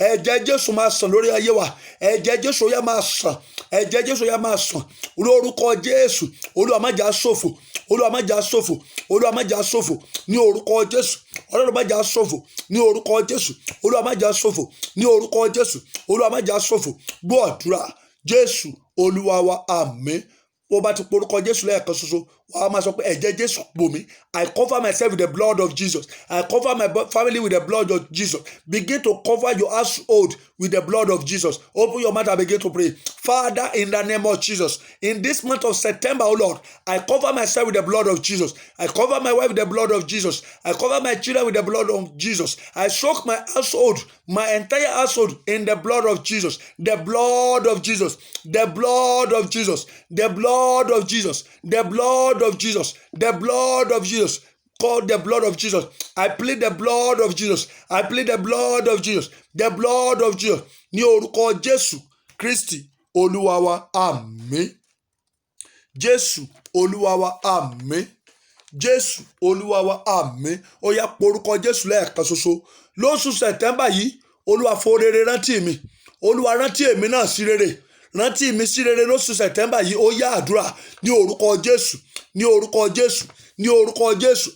ẹ̀jẹ̀ Jésù máa sàn lórí ayé wa. Ẹ̀jẹ̀ Jésù ó yá máa sàn. Ẹ̀jẹ̀ Jésù ó yá máa sàn lórúkọ Jésù. Olúwa má jẹ́ a ṣòfò. Olúwa má jẹ́ a ṣòfò. Olúwa má jẹ́ a ṣòfò ní orúkọ Jésù. Ọlọ́run má jẹ́ a ṣòfò ní orúkọ Jésù. Olúwa má jẹ́ a ṣòfò ní orúkọ Jésù. Olúwa má jẹ́ a ṣòfò. Gbọ́ àdúrà Jésù Olúwa wa, àmín. Bó bá ti porúkọ Jésù lẹ́ẹ̀kan ṣoṣo, wàá máa sọ pé ẹ̀jẹ̀ Jésù bò mí. I cover myself with the blood of Jesus. I cover my family with the blood of Jesus. Begin to cover your household with the blood of Jesus. Open your mouth and begin to pray. Father, in the name of Jesus, in this month of September, oh Lord, I cover myself with the blood of Jesus. I cover my wife with the blood of Jesus. I cover my children with the blood of Jesus. I soak my household, my entire household in the blood of Jesus. The blood of Jesus. The blood of Jesus. The blood of Jesus. The blood of Jesus. The blood of Jesus. Call the blood of Jesus. I plead the blood of Jesus. I plead the blood of Jesus. The blood of Jesus. Ní orúkọ Jésù Kristi Olúwa wa, àmín. Jésù Olúwa wa, àmín. Jésù Olúwa wa, àmín. Ó yá porúkọ Jésù lẹ́ẹ̀kan ṣoṣo. Lóṣù Sẹ̀tẹ́mbà yìí Olúwa fo rere rántí mi. Olúwa rántí èmi náà sí rere. Rántí mi sí rere lóṣù Sẹ̀tẹ́mbà yìí. Ó yá àdúrà ní orúkọ Jésù, ní orúkọ Jésù, ní orúkọ Jésù.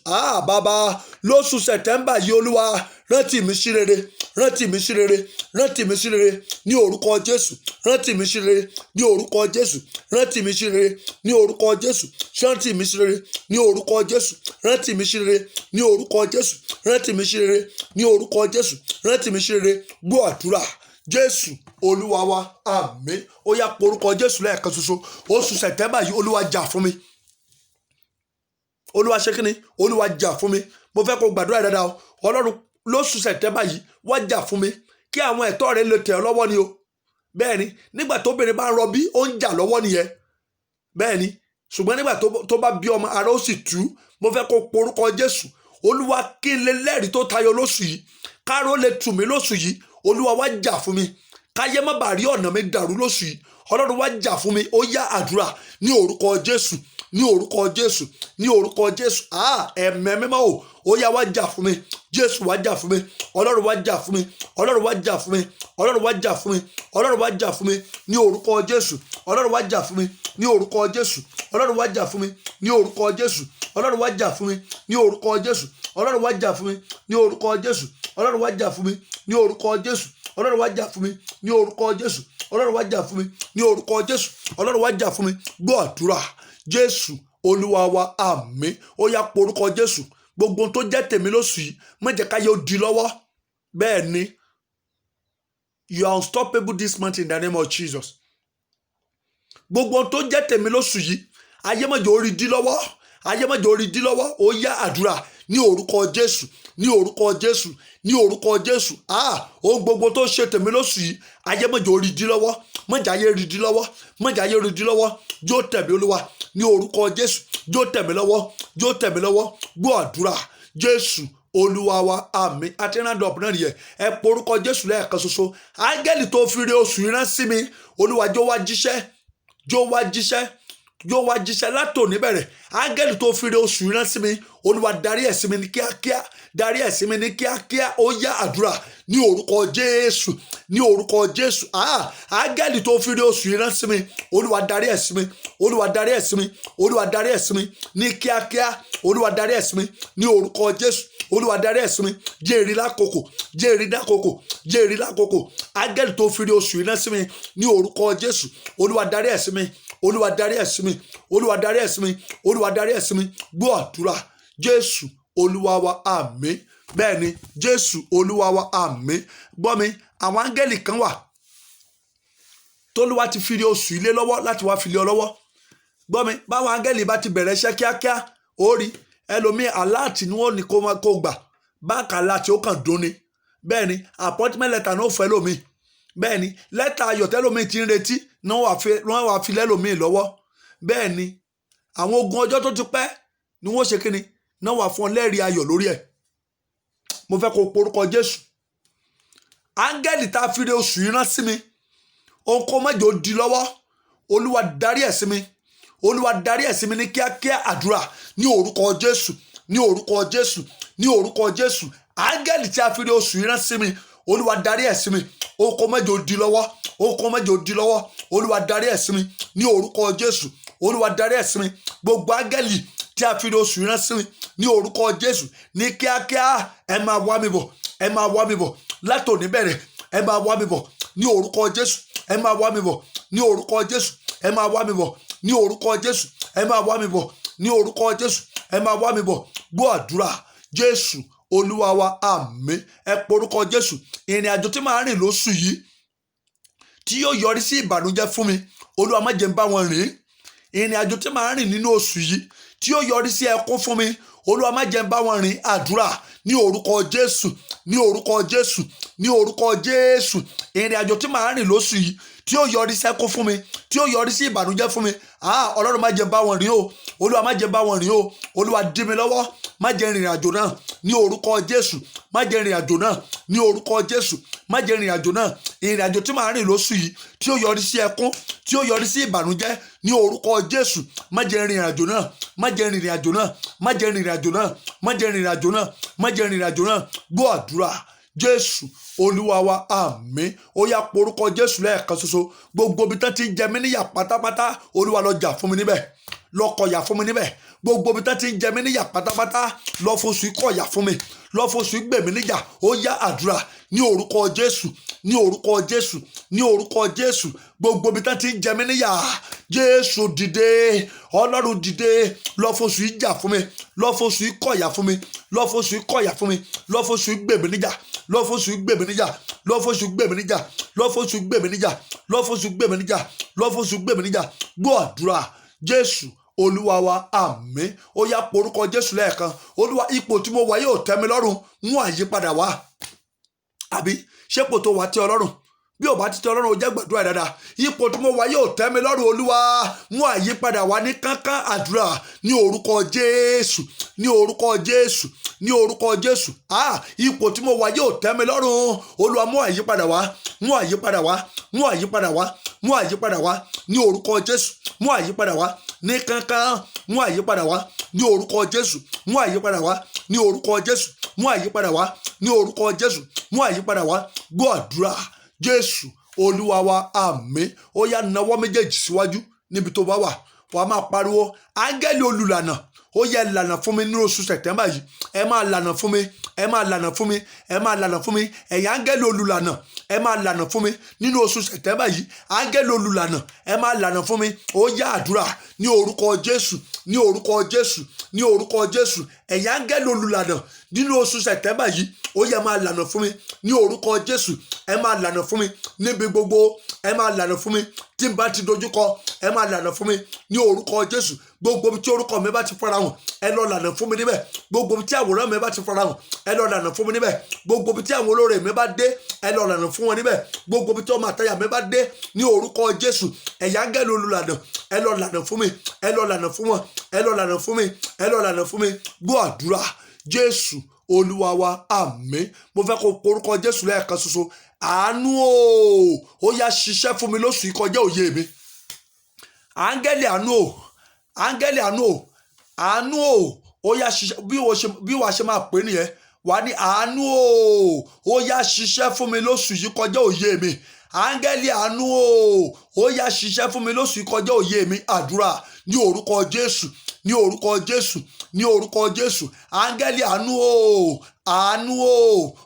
Bàbá lóṣù September yìí Olúwa rántí mi sí rere, rántí mi sí rere, rántí mi sí rere ní orúkọ Jésù, rántí mi sí rere ní orúkọ Jésù, rántí mi sí rere ní orúkọ Jésù, rántí mi sí rere ní orúkọ Jésù, rántí mi sí rere ní orúkọ Jésù, rántí mi sí rere ní orúkọ Jésù, rántí mi sí rere. Gbọ́ àdúrà Jésù Olúwa wa, àmín. Ó yá porúkọ Jésù lẹ́ẹ̀kan ṣoṣo. Oṣù September yìí Olúwa jà fún mi. Olúwa ṣe kí ni? Olúwa jà fún mi. Mo fẹ́ kó gbàdúrà dáadáa o. Ọlọ́run lóṣù September yìí wá jà fún mi kí àwọn ẹ̀tọ́ rẹ lè tẹ̀ ọ́ lọ́wọ́ ni o. Bẹ́ẹ̀ ni nígbà tóbìnrin bá ń rọbí ó ń jà lọ́wọ́ nìyẹn. Bẹ́ẹ̀ ni ṣùgbọ́n nígbà tó bá bí ọmọ ara ó sì tú. Mo fẹ́ kó porúkọ Jésù. Olúwa kí n lè lẹ́rìí tó tayọ lóṣù yìí. Káró lè tù mí lóṣù yìí. Olúwa wá jà fún mi. Káyé má bàa rí ọ̀nà mi dàrú lóṣù yìí. Ọlọ́run wá jà fún mi. Ó yá àdúrà ní orúkọ Jésù, ní orúkọ Jésù, ní orúkọ Jésù. Ẹ̀mẹ́ mímọ́ o. Ó yá wá jà fún mi. Jésù wá jà fún mi. Ọlọ́run wá jà fún mi. Ọlọ́run wá jà fún mi. Ọlọ́run wá jà fún mi. Ọlọ́run wá jà fún mi ní orúkọ Jésù. Ọlọ́run wá jà fún mi ní orúkọ Jésù. Ọlọ́run wá jà fún mi ní orúkọ Jésù. Ọlọ́run wá jà fún mi ní orúkọ Jésù. Ọlọ́run wá jà fún mi ní orúkọ Jésù. Ọlọ́run wá jà fún mi ní orúkọ Jésù. Ọlọ́run wá jà fún mi ní orúkọ Jésù. Ọlọ́run wá jà fún mi ní orúkọ Jésù. Ọlọ́run wá jà fún mi. Gbọ́ àdúrà Jésù Olúwa wa, àmín. Ó yá porúkọ Jésù. Gbogbo tó jẹ́ tèmi lóṣù yìí má jẹ́ káyé ó di lọ́wọ́. Bẹ́ẹ̀ ni you are unstoppable this month in the name of Jesus. Gbogbo tó jẹ́ tèmi lóṣù yìí ayé má jẹ́ ó rí di lọ́wọ́. Ayé má jẹ́ ó rí di lọ́wọ́. Ó yá àdúrà ní orúkọ Jésù, ní orúkọ Jésù, ní orúkọ Jésù. Ohun gbogbo tó ṣe tèmi lóṣù yìí ayé má jẹ́ ó rí di lọ́wọ́. Má jẹ́ ayé rí di lọ́wọ́. Má jẹ́ ayé rí di lọ́wọ́. Jó tẹ̀mí Olúwa ní orúkọ Jésù. Jó tẹ̀mí lọ́wọ́. Jó tẹ̀mí lọ́wọ́. Gbọ́ àdúrà Jésù Olúwa wa, àmín. Àti round up náà nìyẹn. Ẹ porúkọ Jésù lẹ́ẹ̀kan ṣoṣo. Áńgẹ́lì tó fi re oṣù yìí rán sí mi. Olúwa jó wá jíṣẹ́. Jó wá jíṣẹ́. Jó wá jíṣẹ́ látòní bẹ̀rẹ̀. Áńgẹ́lì tó fi re oṣù yìí rán sí mi. Olúwa darí ẹ̀ sí mi ní kíákíá. Darí ẹ̀ sí mi ní kíákíá. Ó yá àdúrà ní orúkọ Jésù, ní orúkọ Jésù. Áńgẹ́lì tó fi re oṣù yìí rán sí mi. Olúwa darí ẹ̀ sí mi. Olúwa darí ẹ̀ sí mi. Olúwa darí ẹ̀ sí mi ní kíákíá. Olúwa darí ẹ̀ sí mi ní orúkọ Jésù. Olúwa darí ẹ̀ sí mi. Jẹ́rìí lákòókò, jẹ́rìí lákòókò, jẹ́rìí lákòókò. Áńgẹ́lì tó fi re oṣù yìí rán sí mi ní orúkọ Jésù. Olúwa darí ẹ̀ sí mi. Olúwa darí ẹ̀ sí mi. Olúwa darí ẹ̀ sí mi. Olúwa darí ẹ̀ sí mi. Gbọ́ àdúrà Jésù Olúwa wa, àmín. Bẹ́ẹ̀ ni Jésù Olúwa wa, àmín. Gbọ́ mi, àwọn áńgẹ́lì kan wà t'Olúwa ti fi re oṣù ilé lọ́wọ́ láti wá fi lé ọ lọ́wọ́. Gbọ́ mi, báwọn áńgẹ́lì bá ti bẹ̀rẹ̀ iṣẹ́ kíákíá ó rí ẹlòmíì aláàtì ni wọ́n ní kó gbà. Báńkì aláàtì ó kàn dún ni. Bẹ́ẹ̀ ni appointment letter náà ó fẹ́ lómi. Bẹ́ẹ̀ ni lẹ́tà ayọ̀ tẹ́lòmíì ti ń retí náà wà fi lẹ́lòmíì lọ́wọ́. Bẹ́ẹ̀ ni àwọn ogun ọjọ́ tó ti pẹ́ ni wọ́n ṣe kíni náà wà fún ọ lẹ́rìí ayọ̀ lórí ẹ̀. Mo fẹ́ kó porúkọ Jésù. Áńgẹ́lì tá a fi re oṣù yìí rán sí mi. Ohun kó má jẹ́ ó di lọ́wọ́. Olúwa darí ẹ̀ sí mi. Olúwa darí ẹ̀ sí mi ní kíákíá. Àdúrà ní orúkọ Jésù, ní orúkọ Jésù, ní orúkọ Jésù. Áńgẹ́lì tí a fi re oṣù yìí rán sí mi. Olúwa darí ẹ̀ sí mi. Ohun kó má jẹ́ ó di lọ́wọ́. Ohun kó má jẹ́ ó di lọ́wọ́. Olúwa darí ẹ̀ sí mi ní orúkọ Jésù. Olúwa darí ẹ̀ sí mi. Gbogbo áńgẹ́lì tí a fi re oṣù yìí rán sí mi ní orúkọ Jésù ní kíákíá. Ẹ máa wá mi bọ̀. Ẹ máa wá mi bọ̀ látòní bẹ̀rẹ̀. Ẹ máa wá mi bọ̀ ní orúkọ Jésù. Ẹ máa wá mi bọ̀ ní orúkọ Jésù. Ẹ máa wá mi bọ̀ ní orúkọ Jésù. Ẹ máa wá mi bọ̀ ní orúkọ Jésù. Ẹ máa wá mi bọ̀. Gbọ́ àdúrà Jésù Olúwa wa, àmín. Ẹ porúkọ Jésù. Ìrìn àjò tí màá rìn lóṣù yìí tí yóò yọrí sí ìbànújẹ́ fún mi, Olúwa má jẹ́ n bá wọn rìn. Ìrìn àjò tí màá rìn nínú oṣù yìí tí yóò yọrí sí ẹkún fún mi, Olúwa má jẹ́ n bá wọn rìn. Àdúrà ní orúkọ Jésù, ní orúkọ Jésù, ní orúkọ Jésù. Ìrìn àjò tí màá rìn lóṣù yìí tí yóò yọrí sí ẹkún fún mi, tí yóò yọrí sí ìbànújẹ́ fún mi, Ọlọ́run má jẹ́ n bá wọn rìn o. Olúwa má jẹ́ n bá wọn rìn o. Olúwa dí mi lọ́wọ́. Má jẹ́ rìnrìn àjò náà ní orúkọ Jésù. Má jẹ́ rìnrìn àjò náà ní orúkọ Jésù. Má jẹ́ rìnrìn àjò náà. Ìrìn àjò tí màá rìn lóṣù yìí tí yóò yọrí sí ẹkún, tí yóò yọrí sí ìbànújẹ́ ní orúkọ Jésù. Má jẹ́ rìnrìn àjò náà. Má jẹ́ rìnrìn àjò náà. Má jẹ́ rìnrìn àjò náà. Má jẹ́ rìnrìn àjò náà. Má jẹ́ rìnrìn àjò náà. Gbọ́ àdúrà Jésù Olúwa wa, àmín. Ó yá porúkọ Jésù lẹ́ẹ̀kan ṣoṣo. Gbogbo ibi tán ti jẹ mí níyà pátápátá, Olúwa lọ jà fún mi níbẹ̀. lọ kọ̀yà fún mi níbẹ̀ gbogbo ibi tá ti ń jẹ mí níyà pátápátá lọ fosù kọ̀yà fún mi lọ fosù gbèmí níjà ó yá àdúrà ní orúkọ Jésù ní orúkọ Jésù ní orúkọ Jésù gbogbo ibi tá ti ń jẹ mí níyà Jésù dìde Ọlọ́run dìde lọ fosù ìjà fún mi lọ fosù kọ̀yà fún mi lọ fosù kọ̀yà fún mi lọ fosù gbèmí níjà lọ fosù gbèmí níjà lọ fosù gbèmí níjà lọ fosù gbèmí níjà lọ fosù gbèmí níjà lọ fosù gbèmí níjà gbọ́ àdúrà Jésù Olúwa wa àmín ó yá porúkọ Jésù lẹ́ẹ̀kan Olúwa ipò tí mo wà yóò tẹ́ mi lọ́rùn mú àyípadà wá àbí ṣépò tó wà tí Ọlọ́run bí ò bá ti tẹ́ Ọlọ́run ó jẹ́ gbàdúrà dáadáa ipò tí mo wà yóò tẹ́ mi lọ́rùn Olúwa mú àyípadà wá ní kánkán àdúrà ní orúkọ Jésù ní orúkọ Jésù ní orúkọ Jésù ipò tí mo wà yóò tẹ́ mi lọ́rùn Olúwa mú àyípadà wá mú àyípadà wá mú àyípadà wá mú àyípadà wá ní orúkọ Jésù mú àyípadà wá ní kánkán mú àyípadà wá ní orúkọ Jésù mú àyípadà wá ní orúkọ Jésù mú àyípadà wá ní orúkọ Jésù mú àyípadà wá gbọ́ àdúrà Jésù Olúwa wa àmín ó yá nawọ́ méjèèjì síwájú níbi tó bá wà wàá máa pariwo áńgẹ́lì olùlànà ó yẹ lànà fún mi ní oṣù Sẹ̀tẹ́mbà yìí ẹ máa lànà fún mi ẹ máa lànà fún mi ẹ máa lànà fún mi ẹ̀yin áńgẹ́lì olùlànà ẹ máa lànà fún mi nínú oṣù Sẹ̀tẹ́mbà yìí áńgẹ́lì olùlànà ẹ máa lànà fún mi ó yá àdúrà ní orúkọ Jésù ní orúkọ Jésù ní orúkọ Jésù ẹ̀yin áńgẹ́lì olùlànà nínú oṣù Sẹ̀tẹ́mbà yìí ó yẹ máa lànà fún mi ní orúkọ Jésù ẹ máa lànà fún mi níbi gbogbo ẹ máa lànà fún mi tí n bá ti dojúkọ ẹ máa lànà fún mi ní orúkọ Jésù gbogbo tí orúkọ mi bá ti farahàn ẹ lọ lànà fún mi níbẹ̀ gbogbo tí àwòrán mi bá ti farahàn ẹ lọ lànà fún mi níbẹ̀ gbogbo tí àwọn olóore mi bá dé ẹ lọ lànà fún wọn níbẹ̀ gbogbo tí ọmọ àtayà mi bá dé ní orúkọ Jésù ẹ̀yin áńgẹ́lì olùlànà ẹ lọ lànà fún mi ẹ lọ lànà fún wọn ẹ lọ lànà fún mi ẹ lọ lànà fún mi gbọ́ àdúrà Jésù Olúwa wa àmín mo fẹ́ kó porúkọ Jésù lẹ́ẹ̀kan ṣoṣo àánú ó yá ṣiṣẹ́ fún mi lóṣù yìí kọjá òye mi áńgẹ́lì àánú áńgẹ́lì àánú ó yá ṣiṣẹ́ bí wàá ṣe máa pè é nìyẹn wà ní àánú ó yá ṣiṣẹ́ fún mi lóṣù yìí kọjá òye mi áńgẹ́lì àánú ó yá ṣiṣẹ́ fún mi lóṣù yìí kọjá òye mi àdúrà ní orúkọ Jésù ní orúkọ Jésù ní orúkọ Jésù áńgẹ́lì àánú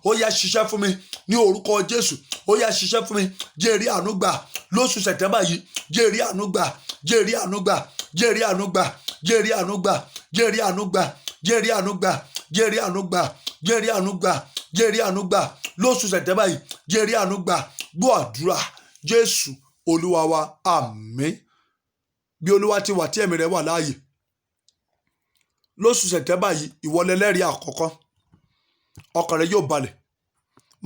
ó yá ṣiṣẹ́ fún mi ní orúkọ Jésù ó yá ṣiṣẹ́ fún mi jẹ́rìí àánú gbà lóṣù Sẹ̀tẹ́mbà yìí jẹ́rìí àánú gbà jẹ́rìí àánú gbà jẹ́rìí àánú gbà jẹ́rìí àánú gbà jẹ́rìí àánú gbà jẹ́rìí àánú gbà jẹ́rìí àánú gbà jẹ́rìí àánú gbà jẹ́rìí àánú gbà lóṣù Sẹ̀tẹ́mbà yìí jẹ́rìí àánú gbà gbọ́ àdúrà Jésù Olúwa wa àmín bí Olúwa ti wà tí ẹ̀mí rẹ̀ wà láàyè lóṣù Sẹ̀tẹ́mbà yìí ìwọlé lẹ́rìí àkọ́kọ́ ọkàn rẹ yóò balẹ̀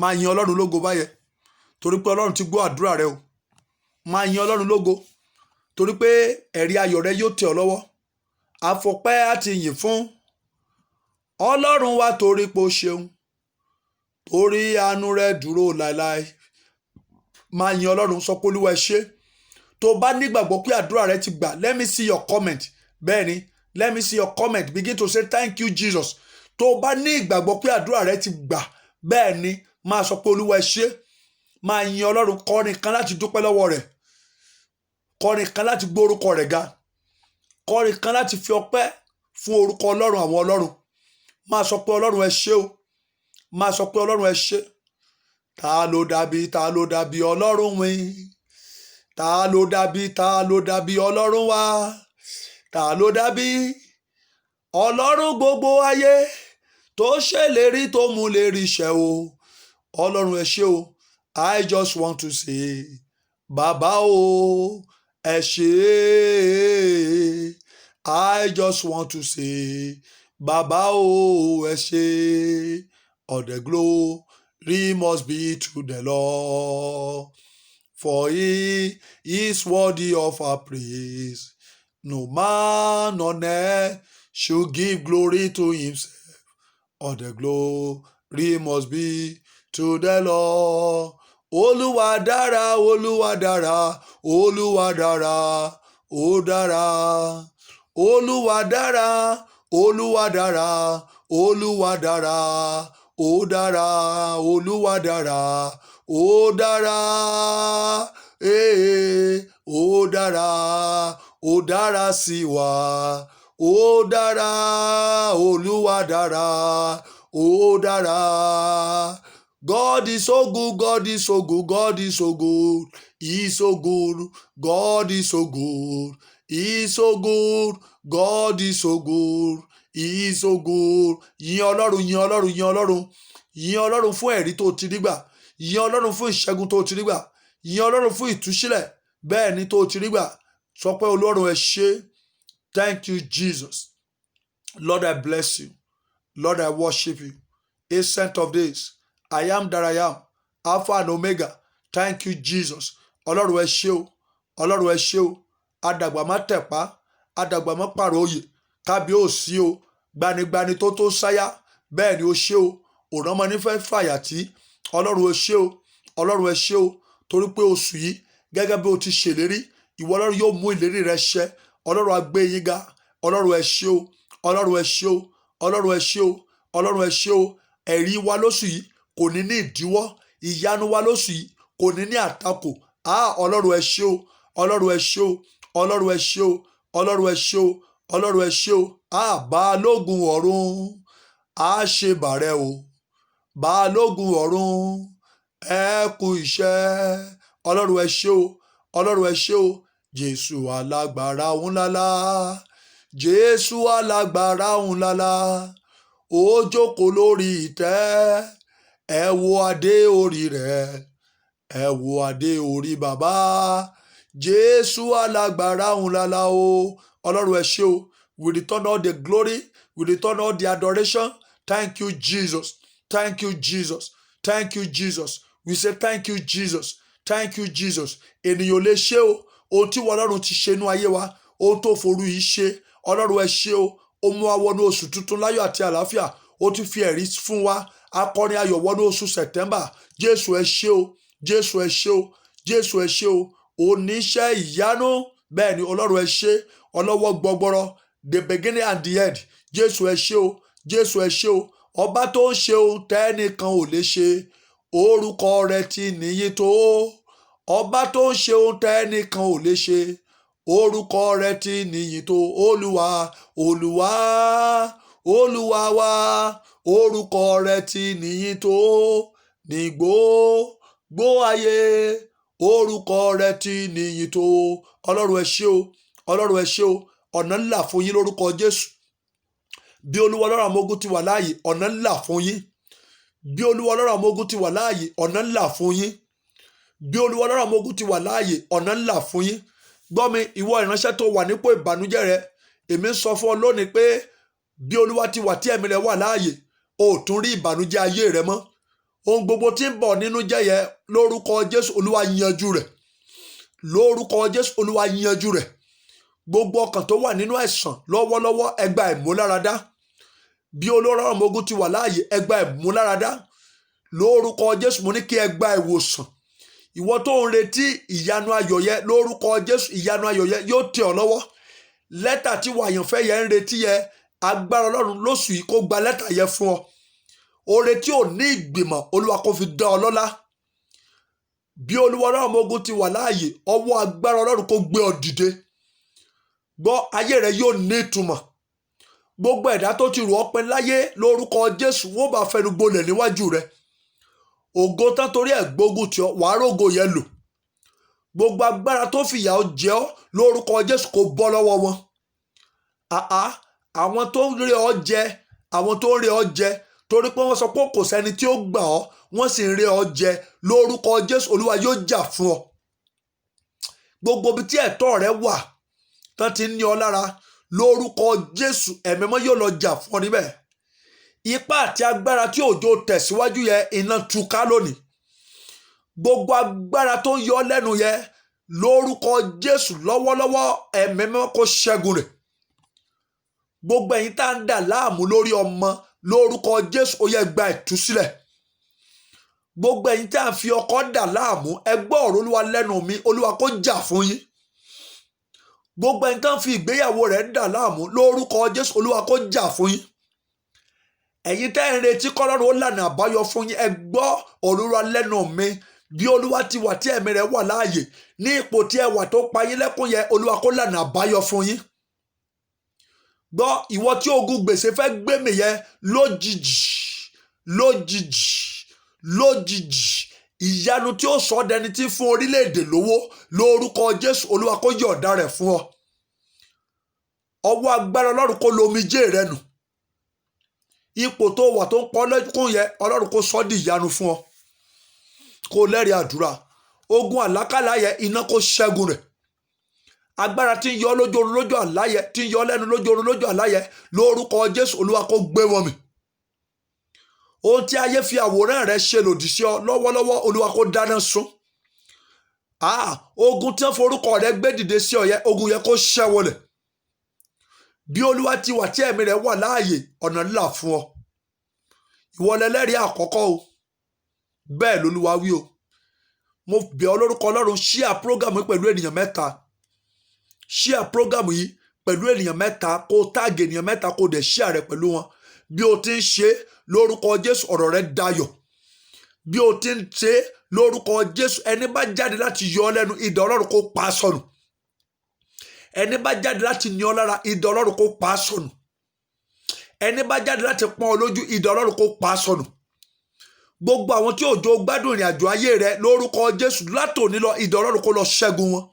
máa yin Ọlọ́run lógo báyẹn torí pé Ọlọ́run ti gbọ́ àdúrà rẹ o máa yin Ọlọ́run lógo torí pé ẹ̀rí ayọ̀ rẹ yóò tẹ̀ ọ́ lọ́wọ́ àfọpẹ́ àti yìn fún Ọlọ́run wa torí pé ó ṣeun torí àánú rẹ dúró láéláé máa yin Ọlọ́run sọ pé Olúwa ẹ ṣé tó bá nígbàgbọ́ pé àdúrà rẹ ti gbà let me see your comment bẹ́ẹ̀ ni let me see your comment begin to say thank you Jesus tó bá ní ìgbàgbọ́ pé àdúrà rẹ ti gbà bẹ́ẹ̀ ni máa sọ pé Olúwa ẹ ṣé máa yin Ọlọ́run kọrin kan láti dúpẹ́ lọ́wọ́ rẹ̀ kọrin kan láti gbé orúkọ rẹ̀ ga kọrin kan láti fi ọpẹ́ fún orúkọ Ọlọ́run àwọn Ọlọ́run máa sọ pé Ọlọ́run ẹ ṣé o máa sọ pé Ọlọ́run ẹ ṣé ta ló dàbí Ọlọ́run mi ta ló dàbí Ọlọ́run wa ta ló dàbí Ọlọ́run gbogbo ayé tó ṣèlérí tó mú lérí ṣẹ o Ọlọ́run ẹ ṣé o I just want to say bàbá o ẹ ṣé I just want to say bàbá o ẹ ṣé all the glory must be to the Lord for he is worthy of our praise no man on earth should give glory to himself all the glory must be to the Lord. Olúwa dára, Olúwa dára, Olúwa dára, ó dára. Olúwa dára, Olúwa dára, Olúwa dára, ó dára. Olúwa dára, ó dára. Ó dára. ó dára sí wa, ó dára, Olúwa dára, ó dára. God is so good, God is so good, God is so good, He's so good, God is so good, He's so good, God is so good, He's so good. Yìn Ọlọ́run, yìn Ọlọ́run, yìn Ọlọ́run, yìn Ọlọ́run fún ẹ̀rí tó ti rí gbà, yìn Ọlọ́run fún ìṣẹ́gun tó ti rí gbà, yìn Ọlọ́run fún ìtúsílẹ̀ bẹ́ẹ̀ ni tó ti rí gbà. Sọ pé Ọlọ́run ẹ ṣé. Thank you, Jesus. Lord, I bless you. Lord, I worship you. Ancient of days, I am that I am, Alpha and Omega. Thank you, Jesus. Ọlọ́run ẹ ṣé o, Ọlọ́run ẹ ṣé o. Adàgbà má tẹ̀pá, adàgbà má pààrọ̀ òye, kábíyèsí o, gbanigbani tó tó sáyà, bẹ́ẹ̀ ni o ṣé o. Òrànmọ́ nífẹ̀ẹ́ fàyàtì, Ọlọ́run ẹ ṣé o, Ọlọ́run ẹ ṣé o. Torí pé oṣù yìí gẹ́gẹ́ bí o ti ṣèlérí, ìwọ Ọlọ́run yóò mú ìlérí rẹ ṣẹ. Ọlọ́run á gbé yín ga, Ọlọ́run ẹ ṣé o, Ọlọ́run ẹ ṣé o, Ọlọ́run ẹ ṣé o, Ọlọ́run ẹ ṣé o. Ẹ̀rí wa lóṣù yìí kò ní ní ìdíwọ́, ìyanu wa lóṣù yìí kò ní ní àtakò. Ọlọ́run ẹ ṣé o, Ọlọ́run ẹ ṣé o, Ọlọ́run ẹ ṣé o, Ọlọ́run ẹ ṣé o, Ọlọ́run ẹ ṣé o. Balógun ọ̀run á ṣe bàrẹ̀ o, balógun ọ̀run ẹ kú iṣẹ́. Ọlọ́run ẹ ṣé o, Ọlọ́run ẹ ṣé o. Jésù alágbára ńláńlá, Jésù alágbára ńláńlá, ó jókòó lórí ìtẹ́, ẹ wo adé orí rẹ̀, ẹ wo adé orí bàbá. Jésù alágbára ńláńlá o. Ọlọ́run ẹ ṣé o. We return all the glory, we return all the adoration. Thank you, Jesus. Thank you, Jesus. Thank you, Jesus. We say thank you, Jesus. Thank you, Jesus. Ènìyàn lè ṣe o. Ohun tí Ọlọ́run ti ṣe nínú ayé wa, ohun tó forú yìí ṣe. Ọlọ́run ẹ ṣé o. Ó mú wa wọnú oṣù tuntun láyọ̀ àti àlàáfíà. Ó ti fi ẹ̀rí fún wa. Akọrin ayọ̀ wọnú oṣù September. Jésù ẹ ṣé o. Jésù ẹ ṣé o. Jésù ẹ ṣé o. Oníṣẹ́ ìyanu. Bẹ́ẹ̀ ni Ọlọ́run ẹ ṣé. Ọlọ́wọ́ gbọgbọrọ. The beginning and the end. Jésù ẹ ṣé o. Jésù ẹ ṣé o. Ọba tó ń ṣe ohun tẹ́nìkan ò lè ṣe. Orúkọ rẹ̀ ti níyì tó. Ọba tó ń ṣe ohun tẹ́nìkan ò lè ṣe. Orúkọ rẹ̀ ti níyì tó. Olúwa, Olúwa, Olúwa wa. Orúkọ rẹ̀ ti níyì tó. Ní gbogbo ayé. Orúkọ rẹ̀ ti níyì tó. Ọlọ́run ẹ ṣé o. Ọlọ́run ẹ ṣé o. Ọ̀nà ńlá fún yín lórúkọ Jésù. Bí Olúwa Ọlọ́run àwọn ogun ti wà láàyè, ọ̀nà ńlá fún yín. Bí Olúwa Ọlọ́run àwọn ogun ti wà láàyè, ọ̀nà ńlá fún yín. Bí Olúwa Ọlọ́run àwọn ogun ti wà láàyè, ọ̀nà ńlá fún yín. Gbọ́ mi, ìwọ ìránṣẹ́ tó wà nípò ìbànújẹ́ rẹ, èmi ń sọ fún ọ lónìí pé bí Olúwa ti wà tí ẹ̀mí rẹ wà láàyè, o ò tún rí ìbànújẹ́ ayé rẹ mọ́. Ohun gbogbo tí ń bọ̀ nínú jẹ́ yẹ lórúkọ Jésù, Olúwa yanjú rẹ̀. Lórúkọ Jésù, Olúwa yanjú rẹ̀. Gbogbo ọkàn tó wà nínú àìsàn lọ́wọ́lọ́wọ́ ẹ gba ìmúláradá. Bí Olúwa Ọlọ́run àwọn ogun ti wà láàyè, ẹ gba ìmúláradá. Lórúkọ Jésù, mo ní kí ẹ gba ìwòsàn. Ìwọ tó ń retí ìyanu ayọ̀ yẹ, lórúkọ Jésù, ìyanu ayọ̀ yẹ yóò tẹ̀ ọ́ lọ́wọ́. Lẹ́tà tí wàyànfẹ́ yẹ ń retí yẹ, agbára Ọlọ́run lóṣù yìí kó gba lẹ́tà yẹ fún ọ. Oore tí ò ní ìgbìmọ̀, Olúwa kó fi dá ọ lọ́lá. Bí Olúwa Ọlọ́run àwọn ogun ti wà láàyè, ọwọ́ agbára Ọlọ́run kó gbé ọ dìde. Gbọ́, ayé rẹ yóò ní ìtumọ̀. Gbogbo ẹ̀dá tó ti rò ọ́ pin láyé lórúkọ Jésù wọ́n bá fẹnu gbolẹ̀ níwájú rẹ. Ògo tán torí ẹ̀ gbógun tì ọ́, wàá rógo yẹn lò. Gbogbo agbára tó fìyà ọ jẹ ọ́ lórúkọ Jésù kó bọ́ lọ́wọ́ wọn. Àwọn tó ń rẹ́ ọ jẹ, àwọn tó ń rẹ́ ọ jẹ torí pé wọ́n sọ pé kò sẹ́ni tí ó gbà ọ́, wọ́n sì ń rẹ́ ọ jẹ lórúkọ Jésù, Olúwa yóò jà fún ọ. Gbogbo ibi tí ẹ̀tọ́ rẹ wà tán ti ní ọ lára lórúkọ Jésù, ẹ̀mí mọ́ yóò lọ jà fún ọ níbẹ̀. Ipá àti agbára tí òjò tẹ̀síwájú yẹ, iná túká lónìí. Gbogbo agbára tó ń yọ lẹ́nu yẹ lórúkọ Jésù lọ́wọ́lọ́wọ́, ẹ̀mí mọ́ kó ṣẹ́gun rẹ̀. Gbogbo ẹ̀yin tá ń dà láàmú lórí ọmọ lórúkọ Jésù, ó yẹ gba ìtúsílẹ̀. Gbogbo ẹ̀yin tá ń fi ọkọ dà láàmú, ẹ gbọ́ ọ̀rọ̀ Olúwa lẹ́nu mi, Olúwa kó jà fún yín. Gbogbo ẹni tán fi ìgbéyàwó rẹ̀ dà láàmú lórúkọ Jésù, Olúwa kó jà fún yín. Ẹ̀yin tẹ́ ń retí kọ́lọ́run ó lànà àbáyọ fún yín, ẹ gbọ́ ọ̀rọ̀ Olúwa lẹ́nu mi. bí olúwa ti wà tí ẹ̀mí rẹ̀ wà láàyè ní ipò tí ẹ wà tó pa yín lẹ́kún yẹn olúwa kó lànà àbáyọ fún yín. Gbọ́, ìwọ tí ogun gbèsè fẹ́ gbé mì yẹn lójijì ìyanu tí ó sọ dẹni tí fún orílẹ̀-èdè lówó lórúkọ Jésù olúwa kó yọ̀ọ̀dá rẹ̀ fún ọ. Ọwọ́ agbára ọlọ́run kó lo omijé rẹ nù. Ipò tó wà tó ń pọ́ lẹ́kún yẹn ọlọ́run kó sọ di ìyanu fún ọ. Kó lẹ́rìí àdúrà. Ogun àlákàlà yẹn iná kó ṣẹ́gun rẹ̀. Agbára tí ń yọ lójú orun lójú àlá yẹn tí ń yọ lẹ́nu lójú orun lójú àlá yẹn lórúkọ Jésù olúwa kó gbé wọn mì. Ohun tí ayé fi àwòrán rẹ̀ ṣe lòdì sí ọ lọ́wọ́lọ́wọ́ olúwa kó dáná sun. Ogun tí wọ́n forúkọ rẹ̀ gbé dìde sí ọ yẹn ogun yẹn kó ṣẹ́ wọlẹ̀. Bí olúwa ti wà tí ẹ̀mí rẹ̀ wà láàyè ọ̀nà ńlá fún ọ. Ìwọ lẹlẹ́rìí àkọ́kọ́ o. Bẹ́ẹ̀ lolúwa wí o. Mo bẹ̀ ọ́ lórúkọ ọlọ́run share program yìí pẹ̀lú ènìyàn mẹ́ta. Share program yìí pẹ̀lú ènìyàn mẹ́ta kó tag ènìyàn mẹ́ta kó dẹ̀ share rẹ̀ pẹ̀lú wọn. Bí o ti ń ṣe lórúkọ Jésù ọ̀rọ̀ rẹ̀ dayọ̀. Bí o ti ń ṣe lórúkọ Jésù ẹni bá jáde láti yọ ọ́ lẹ́nu idà ọlọ́run kó pa á sọnù. Ẹni bá jáde láti ní ọ lára idà ọlọ́run kó pa á sọnù. Ẹni bá jáde láti pọ́n ọ lójú idà ọlọ́run kó pa á sọnù. Gbogbo àwọn tí òjò gbádùn ìrìn àjò ayé rẹ lórúkọ Jésù látòní lọ idà ọlọ́run kó lọ ṣẹ́gun wọn.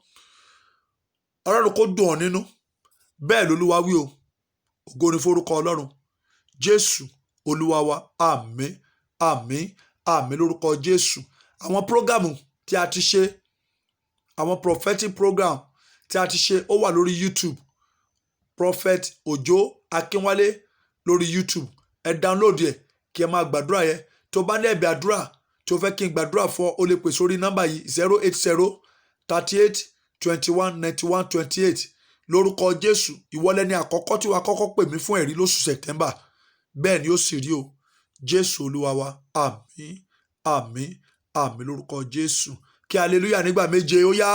Ọlọ́run kó dùn ọ́ nínú. Bẹ́ẹ̀ lolúwa wí o. Ògo ni forúkọ ọlọ́run. Jésù olúwa wa. Àmín àmín àmín lórúkọ Jésù. Àwọn prógámù tí a ti ṣe, àwọn prophetic program tí a ti ṣe ó wà lórí YouTube. Prophet Òjó Akínwálé lórí YouTube. Ẹ download ẹ̀ kí ẹ máa gbàdúrà yẹn. Tó bá ní ẹ̀bẹ̀ àdúrà tó fẹ́ kí n gbàdúrà fún ọ, o lè pè sórí nọ́mbà yìí 08038219128. Lórúkọ Jésù ìwọlẹ̀ ní àkọ́kọ́ tí wàá kọ́kọ́ pè mí fún ẹ̀rí lóṣù September. Bẹ́ẹ̀ ni ó sì rí o. Jésù olúwa wa. Àmín àmín àmín lórúkọ Jésù. Kí hallelujah nígbà méje ó yá.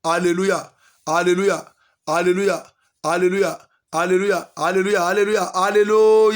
Hallelujah hallelujah hallelujah hallelujah hallelujah hallelujah hallelujah hallelujah.